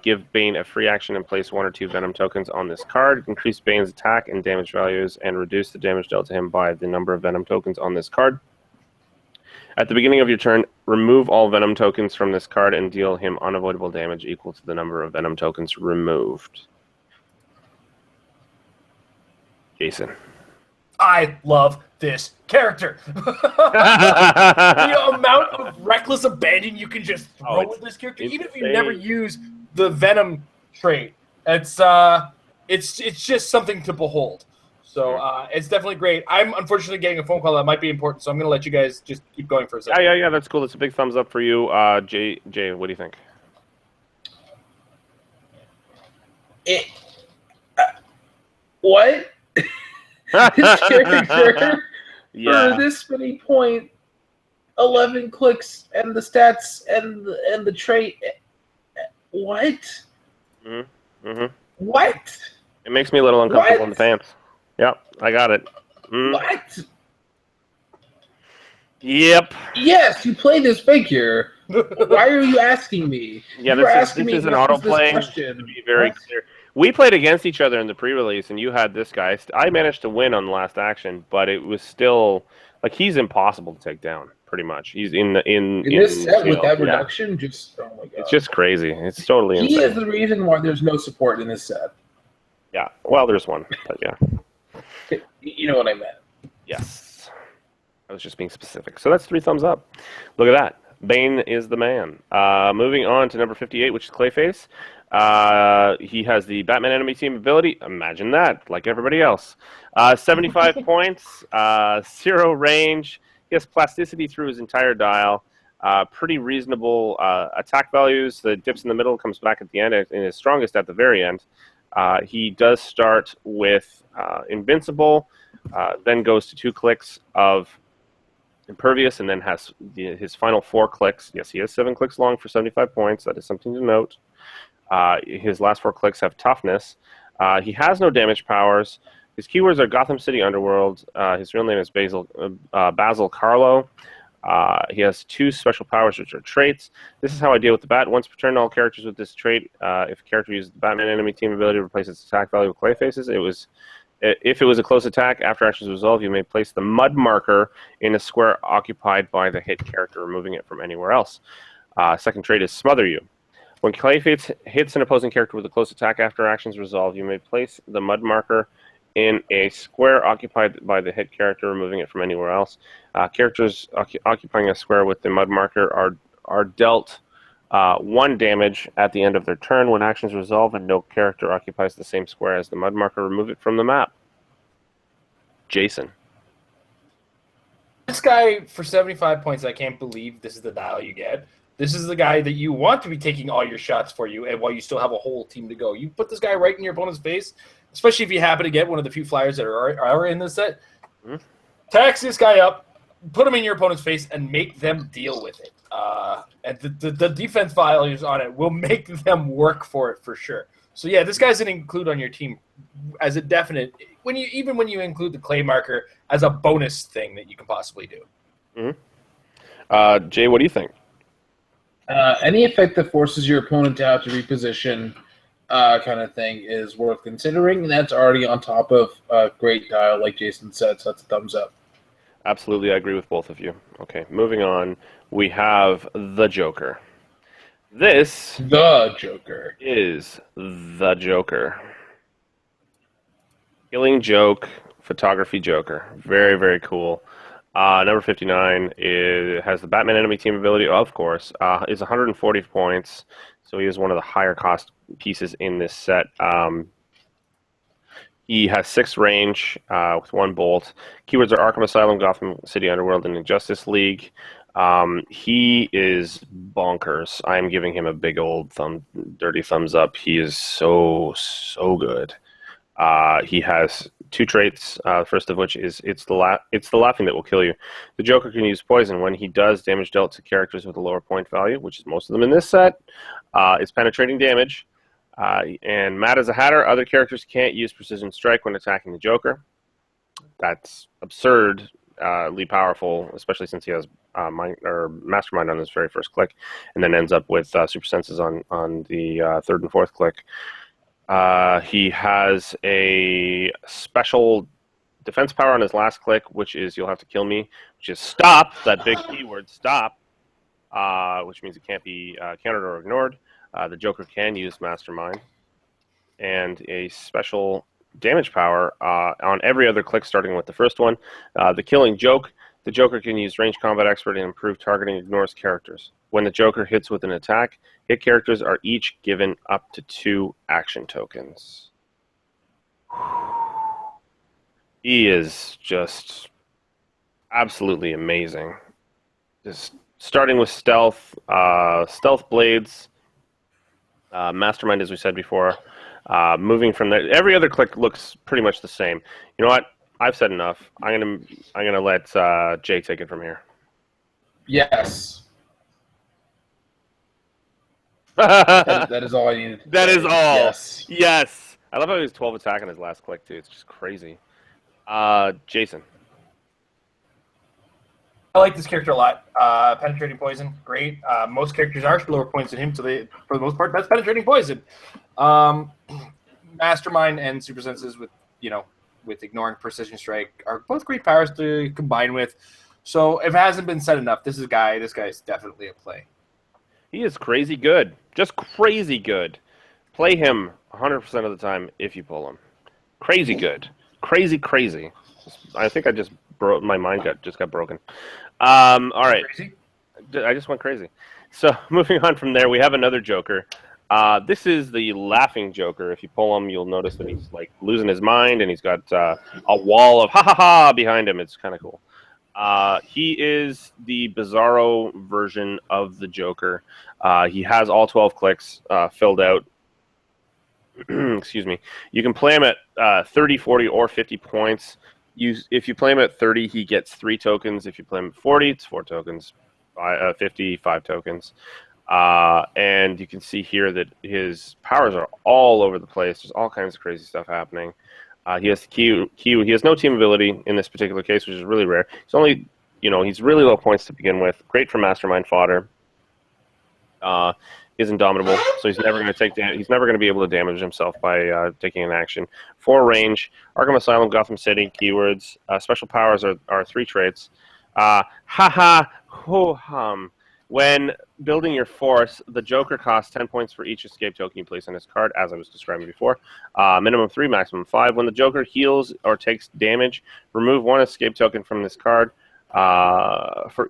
Give Bane a free action and place 1 or 2 Venom tokens on this card. Increase Bane's attack and damage values and reduce the damage dealt to him by the number of Venom tokens on this card. At the beginning of your turn, remove all Venom tokens from this card and deal him unavoidable damage equal to the number of Venom tokens removed. Jason. I love this character. The amount of reckless abandon you can just throw with this character, even if you never use the Venom trait, it's just something to behold. So it's definitely great. I'm unfortunately getting a phone call that might be important, so I'm going to let you guys just keep going for a second. Yeah, that's cool. That's a big thumbs up for you. Jay, what do you think? What? His character for this many point, 11 clicks, and the stats and the trait. What? Mm-hmm. What? It makes me a little uncomfortable What? in the pants. Yep, I got it. What? Yep. Yes, you play this figure. Why are you asking me? Yeah, You were asking this me is an questions this autoplay. question. To be very What? clear, we played against each other in the pre-release, and you had this guy. I managed to win on the last action, but it was still like he's impossible to take down. Pretty much, he's in In this set with shield. that Yeah, reduction, just oh my god. it's just crazy. It's totally He is insane. the reason why there's no support in this set. Yeah. Well, there's one, but yeah. You know what I meant. Yes. I was just being specific. So that's 3 thumbs up. Look at that. Bane is the man. Moving on to number 58, which is Clayface. He has the Batman enemy team ability. Imagine that, like everybody else. 75 points, 0 range. He has plasticity through his entire dial. Pretty reasonable attack values. The dips in the middle, comes back at the end, and is strongest at the very end. He does start with Invincible, then goes to 2 clicks of Impervious, and then has his final 4 clicks. Yes, he has 7 clicks long for 75 points. That is something to note. His last 4 clicks have Toughness. He has no damage powers. His keywords are Gotham City Underworld. His real name is Basil Carlo. He has 2 special powers, which are traits. This is how I deal with the bat. Once per turn, all characters with this trait, if a character uses the Batman enemy team ability to replace its attack value with Clayface's, if it was a close attack, after actions resolve, you may place the mud marker in a square occupied by the hit character, removing it from anywhere else. Second trait is Smother You. When Clayface hits an opposing character with a close attack after actions resolve, you may place the mud marker in a square occupied by the hit character, removing it from anywhere else. Characters occupying a square with the mud marker are dealt 1 damage at the end of their turn. When actions resolve and no character occupies the same square as the mud marker, remove it from the map. Jason. This guy for 75 points, I can't believe this is the dial you get. This is the guy that you want to be taking all your shots for you, and while you still have a whole team to go. You put this guy right in your opponent's face, especially if you happen to get one of the few flyers that are in this set. Mm-hmm. Tax this guy up, put him in your opponent's face, and make them deal with it. And the defense values on it will make them work for it for sure. So yeah, this guy's an include on your team as a definite. When you include the clay marker as a bonus thing that you can possibly do. Mm-hmm. Jay, what do you think? Any effect that forces your opponent to have to reposition, kind of thing, is worth considering, and that's already on top of a great dial, like Jason said. So that's a thumbs up. Absolutely, I agree with both of you. Okay, moving on, we have the Joker. The Joker is the Joker. Killing Joke, photography Joker. Very, very cool. Number 59 has the Batman enemy team ability, of course. Is 140 points, so he is one of the higher cost pieces in this set. He has 6 range with 1 bolt. Keywords are Arkham Asylum, Gotham City Underworld, and Injustice League. He is bonkers. I'm giving him a big old dirty thumbs up. He is so good. He has 2 traits. First of which is it's the laughing that will kill you. The Joker can use poison. When he does, damage dealt to characters with a lower point value, which is most of them in this set, is penetrating damage. And Mad as a Hatter, other characters can't use Precision Strike when attacking the Joker. That's absurdly powerful, especially since he has Mastermind on his very first click, and then ends up with Super Senses on the 3rd and 4th click. He has a special defense power on his last click, which is You'll Have to Kill Me, which is stop, that big keyword, stop, which means it can't be countered or ignored. The Joker can use Mastermind. And a special damage power on every other click, starting with the first one. The Killing Joke. The Joker can use Range Combat Expert and improved targeting ignores characters. When the Joker hits with an attack, hit characters are each given up to 2 action tokens. He is just absolutely amazing. Just starting with stealth, stealth blades, Mastermind, as we said before. Moving from there, every other click looks pretty much the same. You know what? I've said enough. I'm gonna let Jay take it from here. Yes. That is all I needed to That say. is all. Yes. Yes. I love how he was 12 attack on his last click, too. It's just crazy. Jason. I like this character a lot. Penetrating poison, great. Most characters are lower points than him, so they, for the most part, that's penetrating poison. Mastermind and super senses with ignoring precision strike are both great powers to combine with. So if it hasn't been said enough, this guy is definitely a play. He is crazy good. Just crazy good. Play him 100% of the time if you pull him. Crazy good. Crazy. I think I just broke. My mind just got broken. All right. Crazy? I just went crazy. So moving on from there, we have another Joker. This is the laughing Joker. If you pull him, you'll notice that he's like losing his mind, and he's got a wall of ha ha ha behind him. It's kind of cool. He is the Bizarro version of the Joker. He has all 12 clicks filled out. Excuse me. You can play him at 30, 40, or 50 points. If you play him at 30, he gets 3 tokens. If you play him at 40, it's 4 tokens. 50, 5 tokens. And you can see here that his powers are all over the place. There's all kinds of crazy stuff happening. He has Q. He has no team ability in this particular case, which is really rare. He's only, he's really low points to begin with. Great for mastermind fodder. Is indomitable, so he's never going to take. He's never going to be able to damage himself by taking an action. 4 range. Arkham Asylum, Gotham City. Keywords. Special powers are 3 traits. Ha ha ho hum. When building your force, the Joker costs 10 points for each escape token you place on his card, as I was describing before. Minimum 3, maximum 5. When the Joker heals or takes damage, remove 1 escape token from this card. For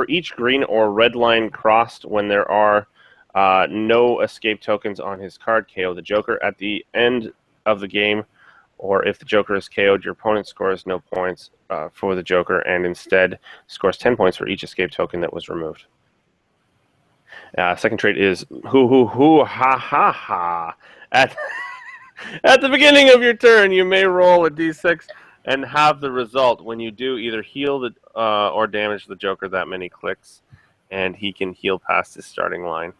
each green or red line crossed when there are no escape tokens on his card, KO the Joker. At the end of the game, or if the Joker is KO'd, your opponent scores no points for the Joker and instead scores 10 points for each escape token that was removed. Second trait is hoo ha ha ha. At the beginning of your turn, you may roll a d6 and have the result. When you do, either heal or damage the Joker that many clicks, and he can heal past his starting line.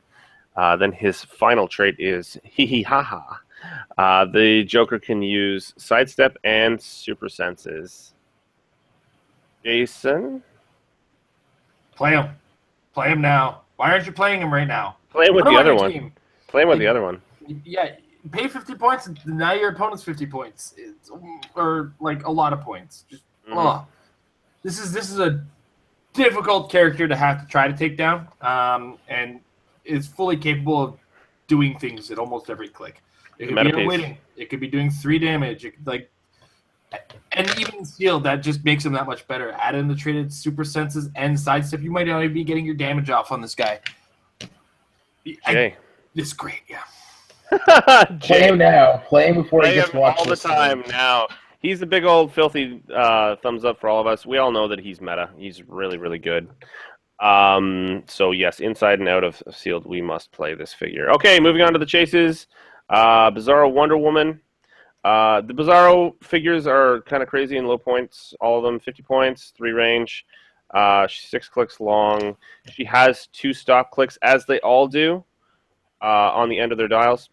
Then his final trait is hee hee ha ha. The Joker can use sidestep and super senses. Jason? Play him. Play him now. Why aren't you playing him right now? Play him with Put the him on other your one. team. Play him with the other one. Yeah, pay 50 points and deny your opponent's 50 points. Or like a lot of points. Just This is a difficult character to have to try to take down. And is fully capable of doing things at almost every click. It could be winning. It could be doing 3 damage. It could, and even sealed, that just makes him that much better. Add in the traded super senses and sidestep. You might only be getting your damage off on this guy. Jay. This is great, yeah. Play him now. Play him before he gets watched all the time now. He's a big old filthy thumbs up for all of us. We all know that he's meta. He's really, really good. So yes, inside and out of sealed, we must play this figure. Okay, moving on to the chases. Bizarro Wonder Woman. The Bizarro figures are kind of crazy and low points. All of them 50 points, 3 range. She's 6 clicks long. She has 2 stop clicks, as they all do, on the end of their dials.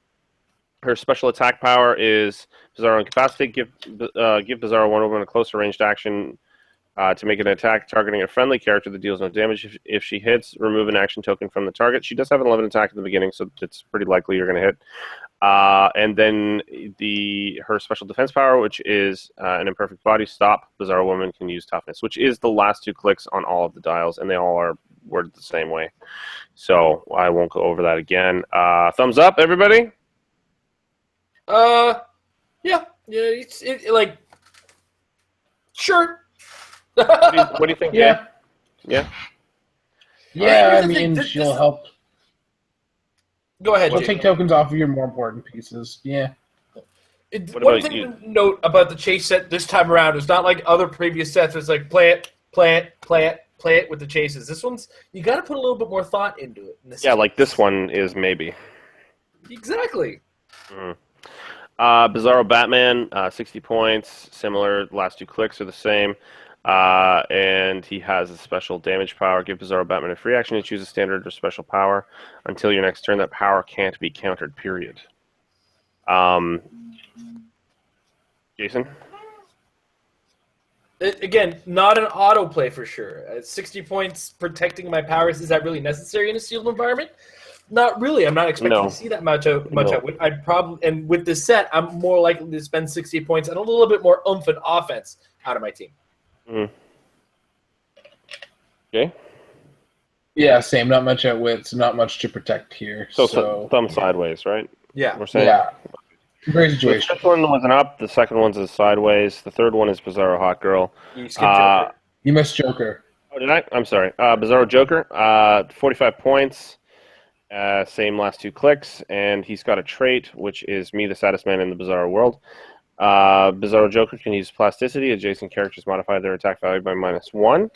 Her special attack power is Bizarro Incapacitate. Give Bizarro Wonder Woman a closer ranged action to make an attack targeting a friendly character that deals no damage. If she hits, remove an action token from the target. She does have an 11 attack at the beginning, so it's pretty likely you're going to hit. And then her special defense power, which is an imperfect body stop. Bizarro Woman can use toughness, which is the last 2 clicks on all of the dials, and they all are worded the same way. So I won't go over that again. Thumbs up, everybody. Yeah. It's like, sure. What do you think? Yeah. Yeah. Yeah, I mean, she'll help. Go ahead. She'll take tokens off of your more important pieces. Yeah. One thing to note about the chase set this time around is not like other previous sets. It's like play it with the chases. This one's, you got to put a little bit more thought into it. Yeah, like this one is maybe. Exactly. Bizarro Batman, 60 points, similar. Last 2 clicks are the same. And he has a special damage power. Give Bizarro Batman a free action to choose a standard or special power. Until your next turn, that power can't be countered, period. Jason? Again, not an autoplay for sure. 60 points protecting my powers, is that really necessary in a sealed environment? Not really. I'm not expecting to see that much out. I'd probably, and with this set, I'm more likely to spend 60 points and a little bit more oomph and offense out of my team. Okay. Yeah, same. Not much at wits, not much to protect here. So thumb sideways, right? Yeah. We're saying? Yeah. Great The situation. first one was an up, the second one's a sideways, the third one is Bizarro Hot Girl. You skipped Joker. You missed Joker. Oh, did I? I'm sorry. Bizarro Joker, 45 points, same last 2 clicks, and he's got a trait, which is me, the saddest man in the Bizarro world. Bizarro Joker can use plasticity. Adjacent characters modify their attack value by -1.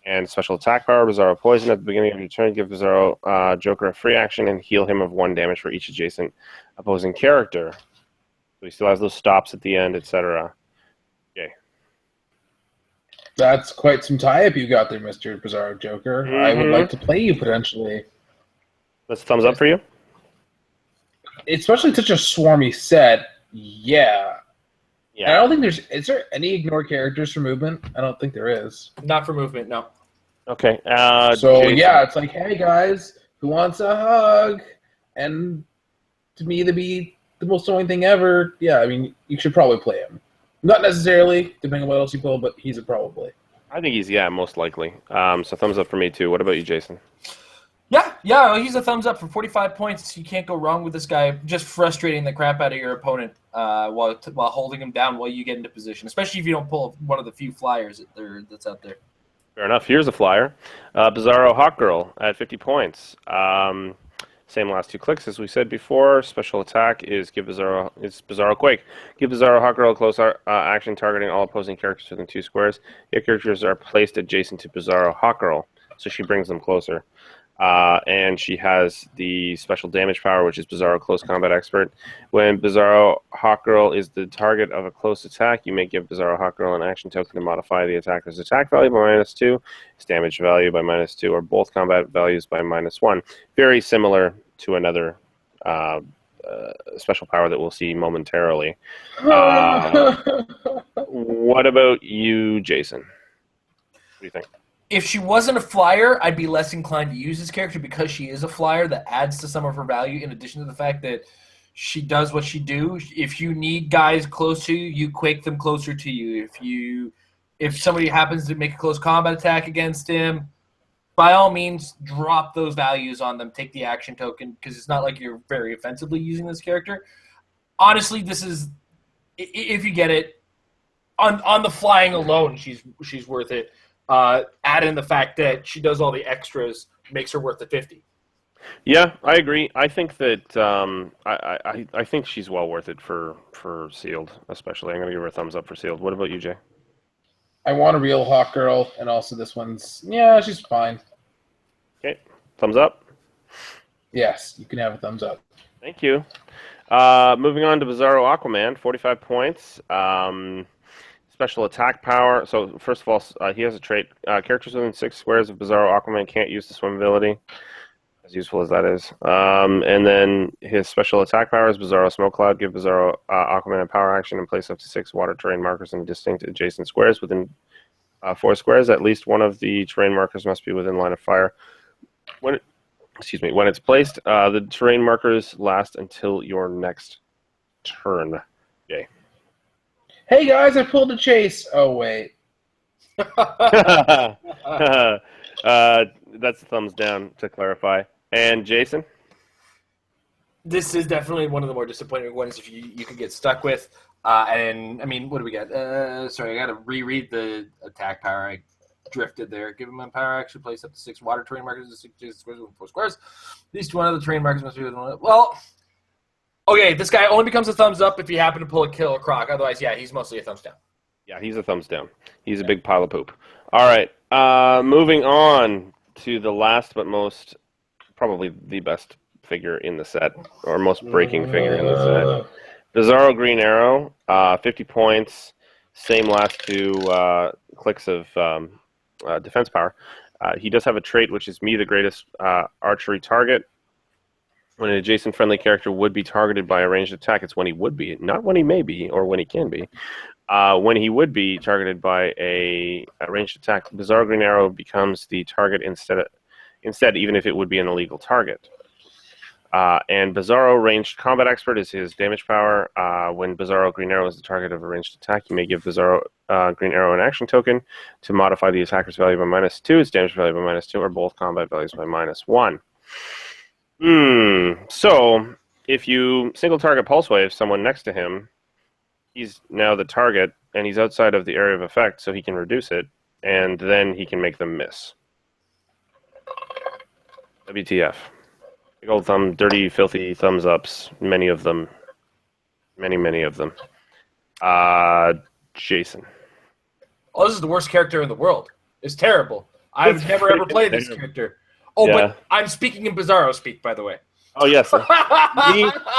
And special attack power, Bizarro Poison. At the beginning of your turn, give Bizarro Joker a free action and heal him of 1 damage for each adjacent opposing character. So he still has those stops at the end, etc. Okay. That's quite some tie-up you got there, Mr. Bizarro Joker. I would like to play you potentially. That's a thumbs up for you? Especially such a swarmy set. Yeah. Yeah. I don't think there's... Is there any ignore characters for movement? I don't think there is. Not for movement, no. Okay. So, Jason. yeah, it's like, hey, guys, who wants a hug? And to me, to be the most annoying thing ever, yeah, I mean, you should probably play him. Not necessarily, depending on what else you pull, but he's a probably. I think he's, most likely. So thumbs up for me, too. What about you, Jason? Yeah, he's a thumbs up for 45 points. You can't go wrong with this guy. Just frustrating the crap out of your opponent while holding him down while you get into position, especially if you don't pull one of the few flyers that's out there. Fair enough. Here's a flyer. Bizarro Hawk Girl at 50 points. Same last 2 clicks as we said before. Special attack is Bizarro Quake. Give Bizarro Hawk Girl a close action targeting all opposing characters within 2 squares. If characters are placed adjacent to Bizarro Hawk Girl, so she brings them closer. And she has the special damage power, which is Bizarro Close Combat Expert. When Bizarro Hawk Girl is the target of a close attack, you may give Bizarro Hawk Girl an action token to modify the attacker's attack value by -2, its damage value by -2, or both combat values by -1. Very similar to another special power that we'll see momentarily. What about you, Jason? What do you think? If she wasn't a flyer, I'd be less inclined to use this character because she is a flyer. That adds to some of her value, in addition to the fact that she does what she do. If you need guys close to you, you quake them closer to you. If somebody happens to make a close combat attack against him, by all means, drop those values on them. Take the action token, because it's not like you're very offensively using this character. Honestly, this is, if you get it, on the flying alone, she's worth it. Add in the fact that she does all the extras makes her worth the 50. Yeah, I agree. I think that I think she's well worth it for sealed, especially. I'm going to give her a thumbs up for sealed. What about you, Jay? I want a real Hawk Girl, and also this one's, yeah, she's fine. Okay, thumbs up. Yes, you can have a thumbs up. Thank you. Moving on to Bizarro Aquaman, 45 points. Special attack power. So first of all, he has a trait. Characters within 6 squares of Bizarro Aquaman can't use the swim ability, as useful as that is. And then his special attack power is Bizarro Smoke Cloud. Give Bizarro Aquaman a power action and place up to 6 water terrain markers in distinct adjacent squares. Within 4 squares, at least one of the terrain markers must be within line of fire. When it's placed, the terrain markers last until your next turn. Okay. Hey guys, I pulled a chase. Oh wait. That's a thumbs down, to clarify. And Jason? This is definitely one of the more disappointing ones if you could get stuck with. And, I mean, what do we got? Sorry, I got to reread the attack power. I drifted there. Give him a power action. Place up to 6 water terrain markers in 6 squares within 4 squares. These 2 other terrain markers must be within one. Well, okay, this guy only becomes a thumbs up if you happen to pull a kill or croc. Otherwise, yeah, he's mostly a thumbs down. Yeah, he's a thumbs down. He's a big pile of poop. All right, moving on to the last but most, probably the best figure in the set, or most breaking figure in the set. Bizarro Green Arrow, 50 points. same last two clicks of defense power. He does have a trait which is me the greatest archery target. When an adjacent friendly character would be targeted by a ranged attack, it's when he would be, not when he may be or when he can be. When he would be targeted by a ranged attack, Bizarro Green Arrow becomes the target instead, even if it would be an illegal target. And Bizarro Ranged Combat Expert is his damage power. When Bizarro Green Arrow is the target of a ranged attack, you may give Bizarro Green Arrow an action token to modify the attacker's value by -2, its damage value by -2, or both combat values by -1. So, if you single target Pulse Wave someone next to him, he's now the target, and he's outside of the area of effect, so he can reduce it, and then he can make them miss. WTF. Big old dirty, filthy thumbs ups. Many of them. Many of them. Jason. Oh, this is the worst character in the world. It's terrible. I've never ever played this character. Oh, yeah. But I'm speaking in Bizarro speak, by the way. Oh, yes.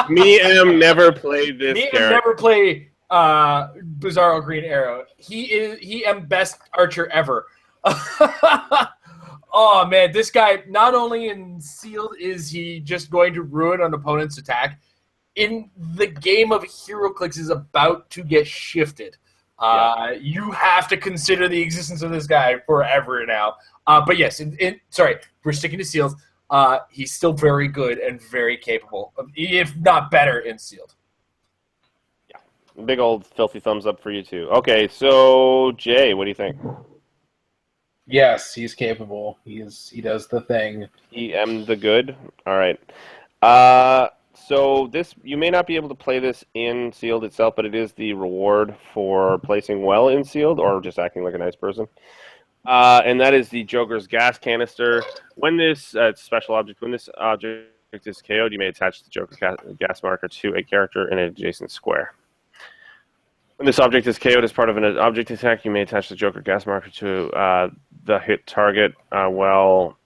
me never played this character. Never play Bizarro Green Arrow. He am best archer ever. Oh, man, this guy, not only in Sealed is he just going to ruin an opponent's attack, in the game of Heroclix is about to get shifted. You have to consider the existence of this guy forever now. But yes, sorry, we're sticking to Sealed. He's still very good and very capable, if not better, in Sealed. Yeah, big old filthy thumbs up for you too. Okay, so Jay, what do you think? Yes, he's capable. He does the thing. The good. All right. So this, you may not be able to play this in Sealed itself, but it is the reward for placing well in Sealed or just acting like a nice person. And that is the Joker's gas canister. When this special object, when this object is KO'd, you may attach the Joker's gas marker to a character in an adjacent square. When this object is KO'd as part of an object attack, you may attach the Joker gas marker to the hit target. While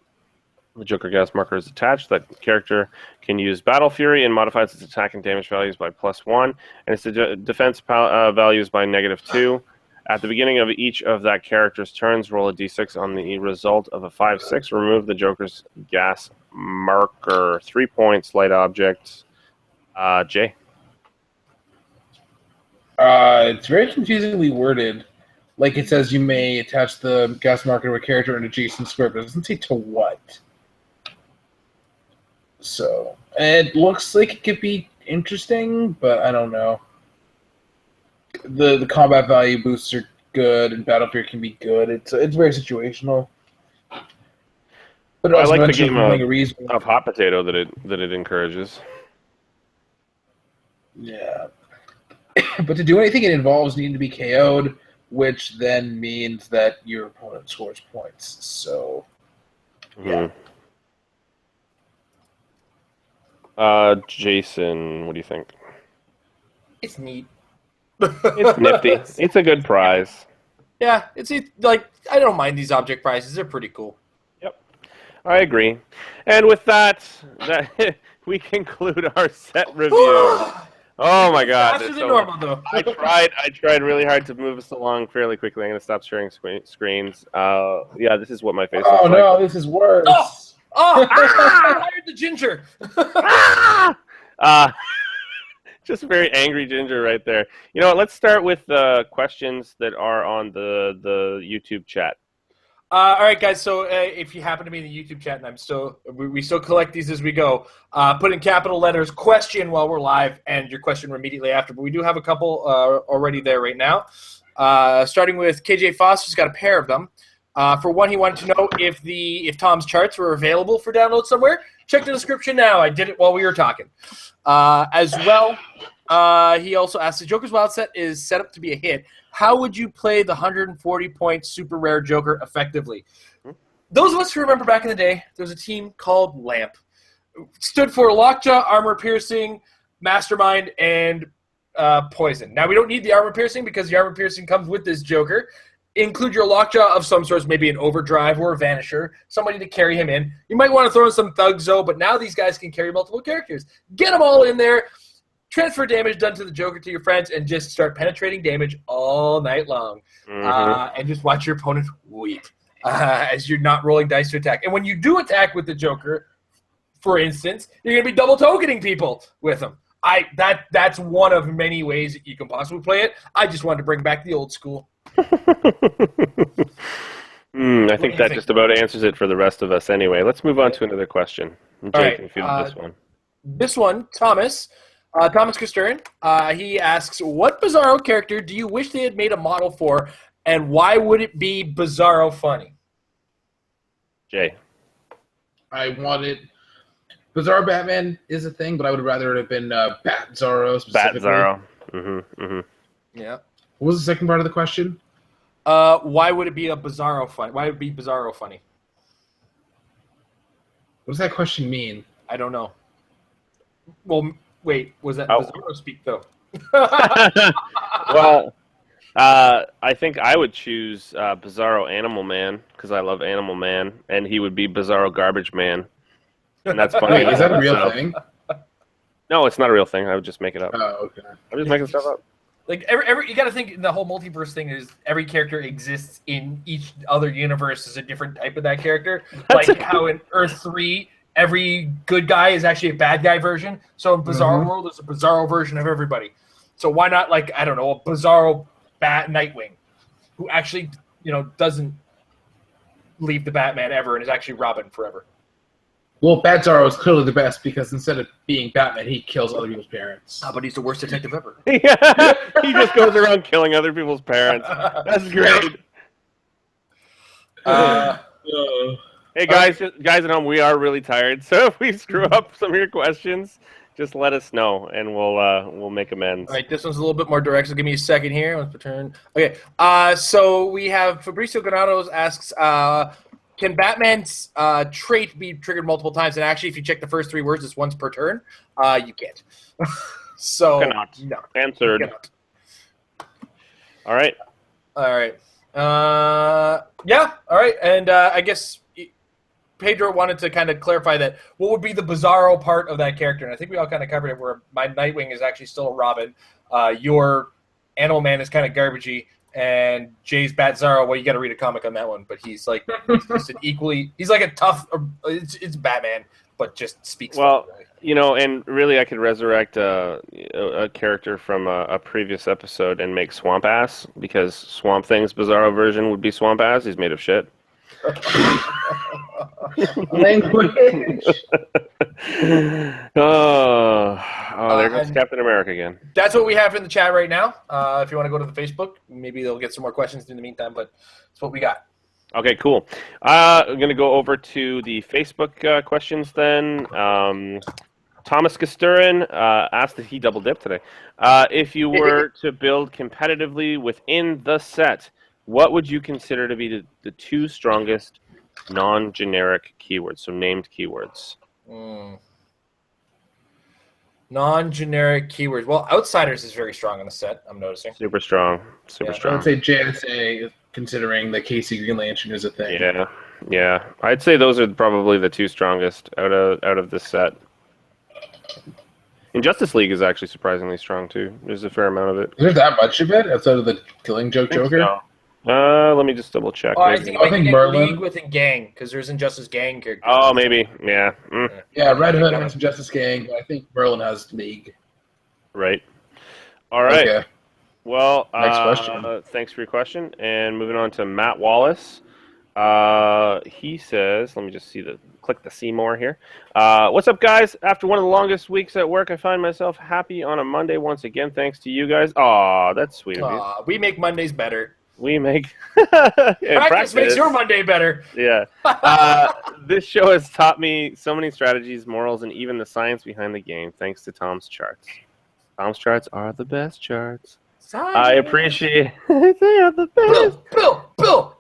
the Joker gas marker is attached, that character can use Battle Fury and modifies its attack and damage values by +1, and its defense values by -2. At the beginning of each of that character's turns, roll a d6 on the result of a 5-6. Remove the Joker's gas marker. 3 points, light object. Jay? It's very confusingly worded. Like it says you may attach the gas marker to a character in adjacent square, but it doesn't say to what. So, it looks like it could be interesting, but I don't know. The combat value boosts are good, and Battle Fury can be good. It's very situational. But I like the game of hot potato that it encourages. Yeah. But to do anything it involves needing to be KO'd, which then means that your opponent scores points. So, yeah. Jason, what do you think? It's neat. It's nifty. It's a good prize. Yeah, it's like I don't mind these object prizes. They're pretty cool. Yep, I agree. And with that we conclude our set review. Oh my God! Faster than normal, though. I tried really hard to move us along fairly quickly. I'm gonna stop sharing screens. Yeah, this is what my face looks like. Oh no, this is worse. I heard the ginger. Just a very angry ginger right there. You know what? Let's start with the questions that are on the YouTube chat. All right, guys. So if you happen to be in the YouTube chat, and we still collect these as we go, put in capital letters question while we're live, and your question immediately after. But we do have a couple already there right now. Starting with KJ Foss, who's got a pair of them. For one, he wanted to know if Tom's charts were available for download somewhere. Check the description now. I did it while we were talking. As well, he also asked, the Joker's Wild Set is set up to be a hit. How would you play the 140-point super rare Joker effectively? Those of us who remember back in the day, there was a team called LAMP. Stood for Lockjaw, Armor Piercing, Mastermind, and Poison. Now, we don't need the Armor Piercing because the Armor Piercing comes with this Joker. Include your Lockjaw of some sorts, maybe an Overdrive or a Vanisher, somebody to carry him in. You might want to throw in some Thugs, though, but now these guys can carry multiple characters. Get them all in there. transfer damage done to the Joker to your friends, and just start penetrating damage all night long. And just watch your opponent weep as you're not rolling dice to attack. And when you do attack with the Joker, for instance, you're going to be double tokening people with them. That's one of many ways that you can possibly play it. I just wanted to bring back the old school. I think that just about answers it for the rest of us anyway. Let's move on to another question. Jay can field this one. This one, Thomas Kosturin, he asks, what Bizarro character do you wish they had made a model for, and why would it be Bizarro funny? Jay. I wanted... Bizarro Batman is a thing, but I would rather it have been Bat Zorro specifically. Bat Zorro. Yeah. What was the second part of the question? Why would it be a Bizarro funny? Why would it be Bizarro funny? What does that question mean? I don't know. Well, wait, was that Bizarro speak, though? Well, I think I would choose Bizarro Animal Man, because I love Animal Man, and he would be Bizarro Garbage Man. And that's funny. Wait, is that a real thing? No, it's not a real thing. I would just make it up. Oh, okay. I'm just making stuff up. Like every you got to think the whole multiverse thing is every character exists in each other universe as a different type of that character. Like how in Earth 3, every good guy is actually a bad guy version. So in Bizarro World, there's a Bizarro version of everybody. So why not, like, I don't know, a Bizarro Nightwing, who actually, doesn't leave the Batman ever and is actually Robin forever. Well, Bat Zorro is clearly the best because instead of being Batman, he kills other people's parents. Oh, but he's the worst detective ever. Yeah, he just goes around killing other people's parents. That's great. Hey, guys at home, we are really tired, so if we screw up some of your questions, just let us know, and we'll make amends. All right, this one's a little bit more direct, so give me a second here. Let's return. Okay, so we have Fabricio Granados asks, can Batman's trait be triggered multiple times? And actually, if you check the first 3 words, it's once per turn. You can't. So cannot. No, answered. Cannot. All right. Yeah. All right. And I guess Pedro wanted to kind of clarify that. What would be the Bizarro part of that character? And I think we all kind of covered it. Where my Nightwing is actually still a Robin. Your Animal Man is kind of garbagey. And Jay's Bat Zorro, well, you got to read a comic on that one, but he's like he's like a tough. It's Batman, but just speaks. Well, and really, I could resurrect a character from a previous episode and make Swamp Ass, because Swamp Thing's Bizarro version would be Swamp Ass. He's made of shit. Language. There goes Captain America again. That's what we have in the chat right now. If you want to go to the Facebook, maybe they'll get some more questions in the meantime, but that's what we got. Okay, cool. I'm going to go over to the Facebook questions then. Thomas Kosturin asked that he double dipped today. If you were to build competitively within the set, what would you consider to be the 2 strongest non-generic keywords, so named keywords? Non-generic keywords. Well, Outsiders is very strong in the set, I'm noticing. Super strong. Super strong. I would say JSA, considering that Casey Green Lantern is a thing. Yeah. I'd say those are probably the 2 strongest out of this set. And Justice League is actually surprisingly strong, too. There's a fair amount of it. Is there that much of it outside of the Killing Joke Joker? So. Let me just double check. I think Merlin. League within Gang, because there's Injustice Gang characters. Oh, maybe. Yeah. Yeah, Red Hood has Justice Gang, but I think Merlin has League. Right. All right. Okay. Well, Next question. Thanks for your question. And moving on to Matt Wallace. He says, let me just click the see more here. What's up, guys? After one of the longest weeks at work, I find myself happy on a Monday once again, thanks to you guys. Aw, that's sweet of you. We make Mondays better. We make practice makes your Monday better. Yeah. This show has taught me so many strategies, morals, and even the science behind the game, thanks to Tom's charts. Tom's charts are the best charts. I appreciate they are the best. Bill.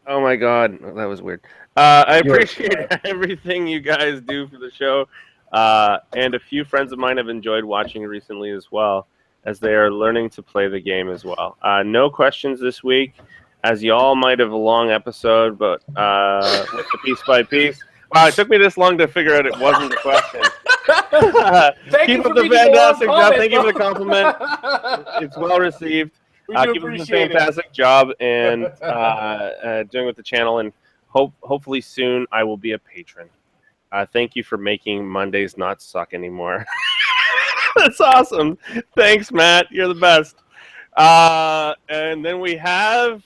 Oh my God, that was weird. I appreciate everything you guys do for the show, and a few friends of mine have enjoyed watching recently as well, as they are learning to play the game as well. No questions this week, as y'all might have a long episode, but with the piece by piece. Wow, it took me this long to figure out it wasn't a question. Thank Keep you for up the reading the fantastic long job. comment, Thank you for the bro. compliment. It's well received. We do Keep up the appreciate it. fantastic job and doing with the channel. And hopefully soon I will be a patron. Thank you for making Mondays not suck anymore. That's awesome. Thanks, Matt. You're the best. And then we have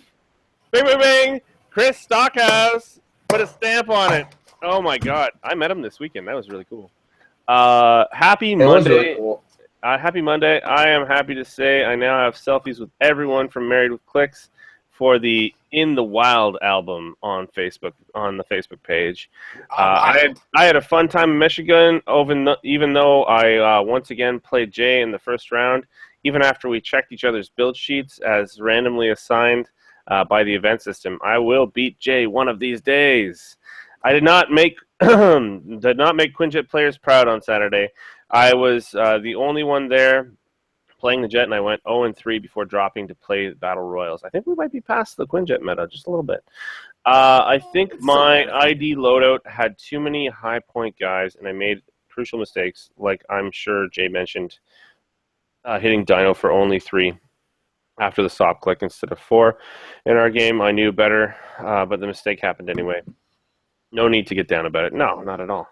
bing, bing, bing, Chris Stockhouse. Put a stamp on it. Oh my God. I met him this weekend. That was really cool. Happy It was Monday. really cool. Happy Monday. I am happy to say I now have selfies with everyone from Married with Clicks for the In the Wild album on Facebook, on the Facebook page. I had a fun time in Michigan, even though I once again played Jay in the first round, even after we checked each other's build sheets as randomly assigned by the event system. I will beat Jay one of these days. I did not make Quinjet players proud on Saturday. I was the only one there playing the Jet, and I went 0-3 before dropping to play Battle Royals. I think we might be past the Quinjet meta just a little bit. I think my ID loadout had too many high point guys, and I made crucial mistakes, like I'm sure Jay mentioned, hitting Dino for only 3 after the stop click instead of 4. In our game, I knew better, but the mistake happened anyway. No need to get down about it. No, not at all.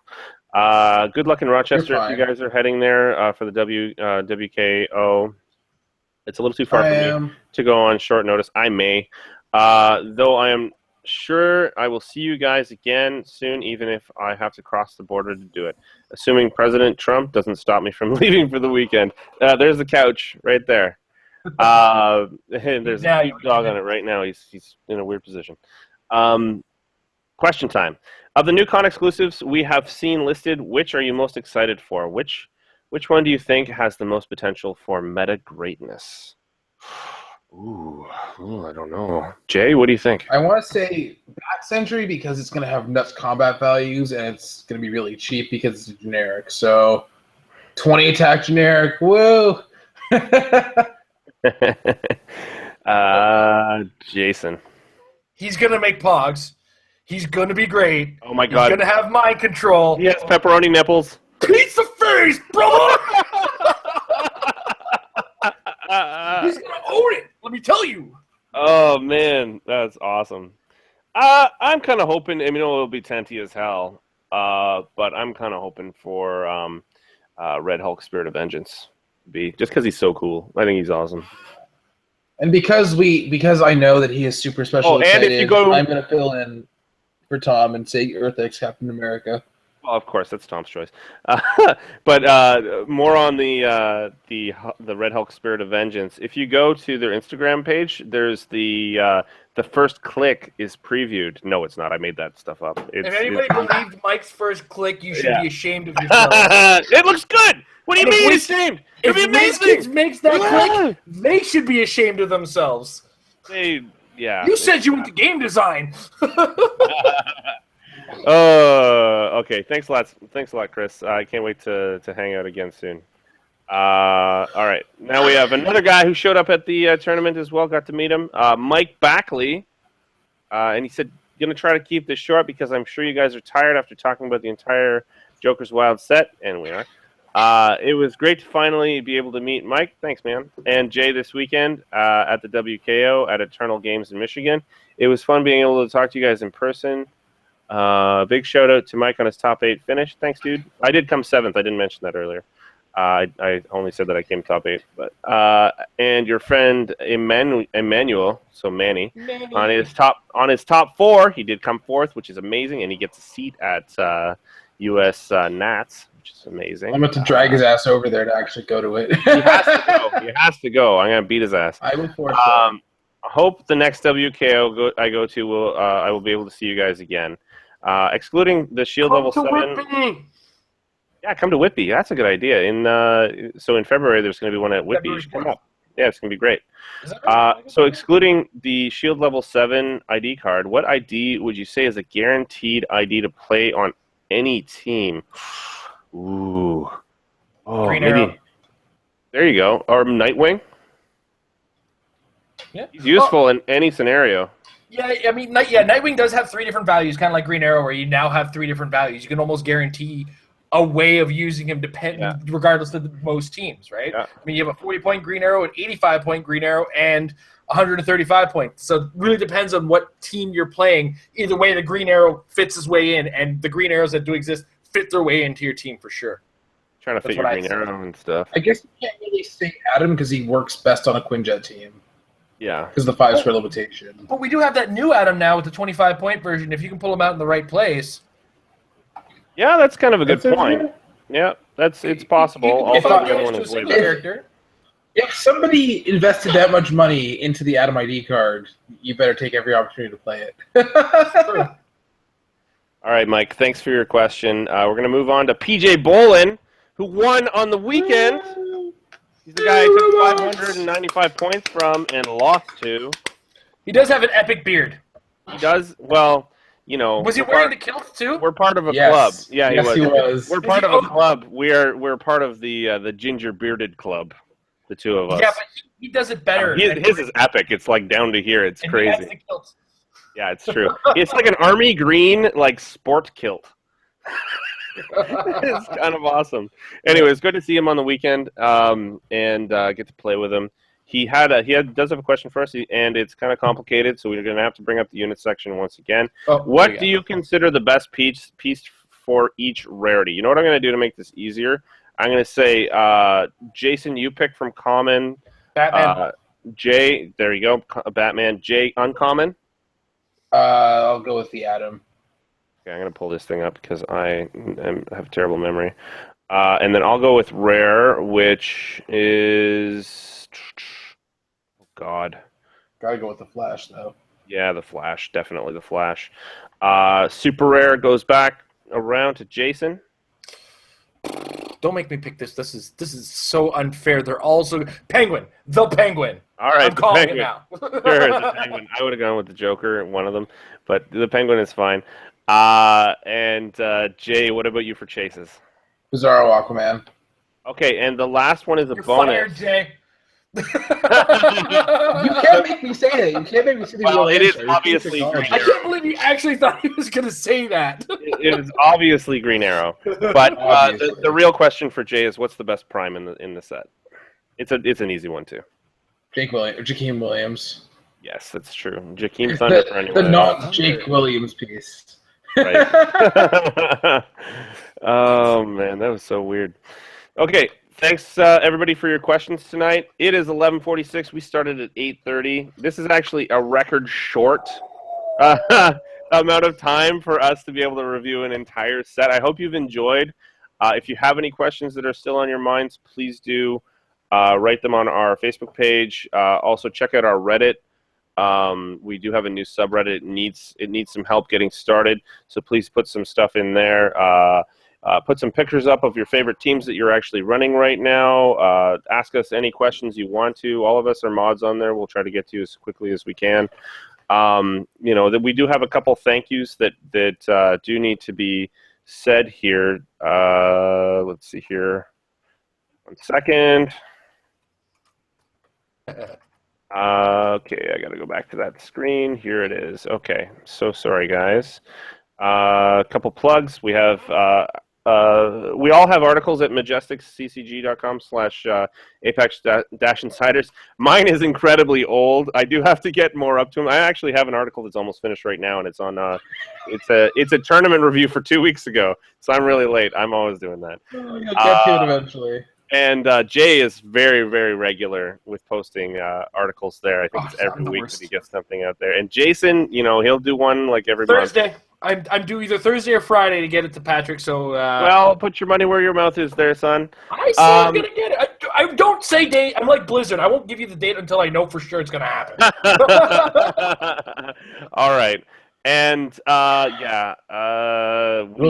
Good luck in Rochester if you guys are heading there for the WKO. It's a little too far for me to go on short notice. I may. Though I am sure I will see you guys again soon, even if I have to cross the border to do it. Assuming President Trump doesn't stop me from leaving for the weekend. There's the couch right there. There's a cute dog on it right now. He's in a weird position. Question time. Of the new con exclusives we have seen listed, which are you most excited for? Which one do you think has the most potential for meta greatness? Ooh, I don't know. Jay, what do you think? I want to say Back Century because it's going to have nuts combat values and it's going to be really cheap because it's generic. So 20 attack generic. Woo! Jason. He's going to make Pogs. He's going to be great. Oh my God. He's going to have mind control. He has pepperoni nipples. Pizza face, brother! He's going to own it, let me tell you. Oh, man. That's awesome. I'm kind of hoping, it'll be tenty as hell, but I'm kind of hoping for Red Hulk Spirit of Vengeance. Just because he's so cool. I think he's awesome. And because I know that he is super special excited, and if you go... I'm going to fill in for Tom and say Earth X Captain America. Well, of course, that's Tom's choice. But more on the Red Hulk Spirit of Vengeance. If you go to their Instagram page, there's the first click is previewed. No, it's not. I made that stuff up. If anybody believed Mike's first click, you should be ashamed of yourself. It looks good. What do you mean ashamed? If WizKids makes that click, they should be ashamed of themselves. You said you went to game design. Okay. Thanks a lot, Chris. I can't wait to hang out again soon. All right. Now we have another guy who showed up at the tournament as well. Got to meet him, Mike Backley, and he said, "Gonna try to keep this short because I'm sure you guys are tired after talking about the entire Joker's Wild set, and we are." It was great to finally be able to meet Mike. Thanks, man. And Jay this weekend at the WKO at Eternal Games in Michigan. It was fun being able to talk to you guys in person. Big shout out to Mike on his top 8 finish. Thanks, dude. I did come 7th. I didn't mention that earlier. I only said that I came top 8. But and your friend Emmanuel, so Manny, on his top 4, he did come 4th, which is amazing, and he gets a seat at US Nats, which is amazing. I'm about to drag his ass over there to actually go to it. He has to go. He has to go. I'm gonna beat his ass. I look forward to it. I hope the next WKO I go to I will be able to see you guys again. Excluding the Shield level 7. Whitby. Yeah, come to Whitby. That's a good idea. So in February there's going to be one at Whitby. You should come up. Yeah, it's going to be great. So excluding the Shield level 7 ID card, what ID would you say is a guaranteed ID to play on any team? Ooh. Oh, Green maybe. Arrow. There you go. Or Nightwing. Yeah. He's useful in any scenario. Yeah, I mean, Nightwing does have 3 different values, kind of like Green Arrow, where you now have 3 different values. You can almost guarantee a way of using him regardless of most teams, right? Yeah. I mean, you have a 40-point green arrow, an 85-point green arrow, and 135 points. So it really depends on what team you're playing. Either way, the green arrow fits his way in, and the green arrows that do exist fit their way into your team for sure. Trying to fit your green arrow and stuff. I guess you can't really say Adam because he works best on a Quinjet team. Yeah. Because the 5-square limitation. But we do have that new Adam now with the 25-point version. If you can pull him out in the right place. Yeah, that's kind of a good That's point. it. Yeah, it's possible. If Also, I'm the other one to a is way single better. character. If somebody invested that much money into the Adam ID card, you better take every opportunity to play it. All right, Mike, thanks for your question. We're going to move on to PJ Bolin, who won on the weekend. He's the guy who took 595 points from and lost to. He does have an epic beard. He does, well, you know. Was he wearing the kilt too? We're part of a Yes. club. Yeah, Yes, he he was. was. We're part of a club. We're part of the ginger bearded club, the two of us. Yeah, but he does it better. His is epic. It's like down to here. It's And he has the crazy. kilt. Yeah, it's true. It's like an army green, like sport kilt. It's kind of awesome. Anyway, it's good to see him on the weekend and get to play with him. He does have a question for us, and it's kind of complicated, so we're going to have to bring up the unit section once again. What do you consider the best piece for each rarity? You know what I'm going to do to make this easier? I'm going to say, Jason, you pick from common. Batman. Jay, there you go. Batman. Jay, uncommon. I'll go with the Adam. Okay, I'm going to pull this thing up because I have terrible memory. And then I'll go with rare, which is... Oh, God. Gotta go with the Flash, though. Yeah, the Flash. Definitely the Flash. Super rare goes back around to Jason. Don't make me pick this. This is so unfair. They're all so... Penguin. The Penguin. All right, I'm calling Penguin. it now. Sure, the Penguin. I would have gone with the Joker, one of them, but the Penguin is fine. And Jay, what about you for chases? Bizarro Aquaman. Okay, and the last one is a You're bonus. fired, Jay. You can't make me say that. You can't make me say the Well, real it is answer. obviously You're Green I Arrow. can't believe he actually thought he was going to say that. It is obviously Green Arrow, but the real question for Jay is, what's the best prime in the set? It's an easy one too. Jakeem Williams. Yes, that's true. Jakeem Thunder for anyone. The not Jake Williams piece. Right. Oh man, that was so weird. Okay, thanks everybody for your questions tonight. It is 11:46. We started at 8:30. This is actually a record short amount of time for us to be able to review an entire set. I hope you've enjoyed. If you have any questions that are still on your minds, please do write them on our Facebook page. Also, check out our Reddit. We do have a new subreddit. It needs some help getting started, so please put some stuff in there. Put some pictures up of your favorite teams that you're actually running right now. Ask us any questions you want to. All of us are mods on there. We'll try to get to you as quickly as we can. That we do have a couple thank yous that do need to be said here. Let's see here. 1 second. Okay, I got to go back to that screen. Here it is. Okay, so sorry, guys. A couple plugs. We have we all have articles at majesticccg.com/apex-insiders. Mine is incredibly old. I do have to get more up to them. I actually have an article that's almost finished right now, and it's on. It's a tournament review for 2 weeks ago, so I'm really late. I'm always doing that. You'll get to it eventually. And Jay is very, very regular with posting articles there. I think it's every week worst. that he gets something out there. And Jason, he'll do one like every month. Thursday. I'm due either Thursday or Friday to get it to Patrick. So Well, put your money where your mouth is there, son. I say I'm gonna get it. I don't say date. I'm like Blizzard. I won't give you the date until I know for sure it's gonna happen. All right. And Will's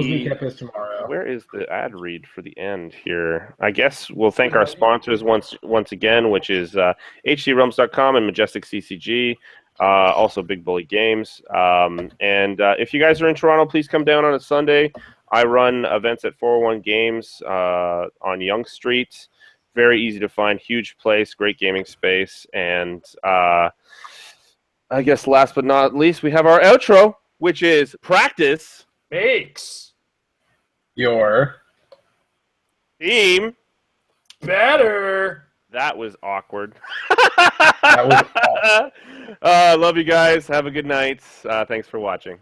recap is tomorrow. Where is the ad read for the end here? I guess we'll thank our sponsors once again, which is hdrealms.com and Majestic CCG. Also Big Bully Games. And if you guys are in Toronto, please come down on a Sunday. I run events at 401 Games on Yonge Street. Very easy to find, huge place, great gaming space. And I guess last but not least, we have our outro, which is practice Makes Your Team. Better. That was awkward. That was awesome. Love you guys. Have a good night. Thanks for watching.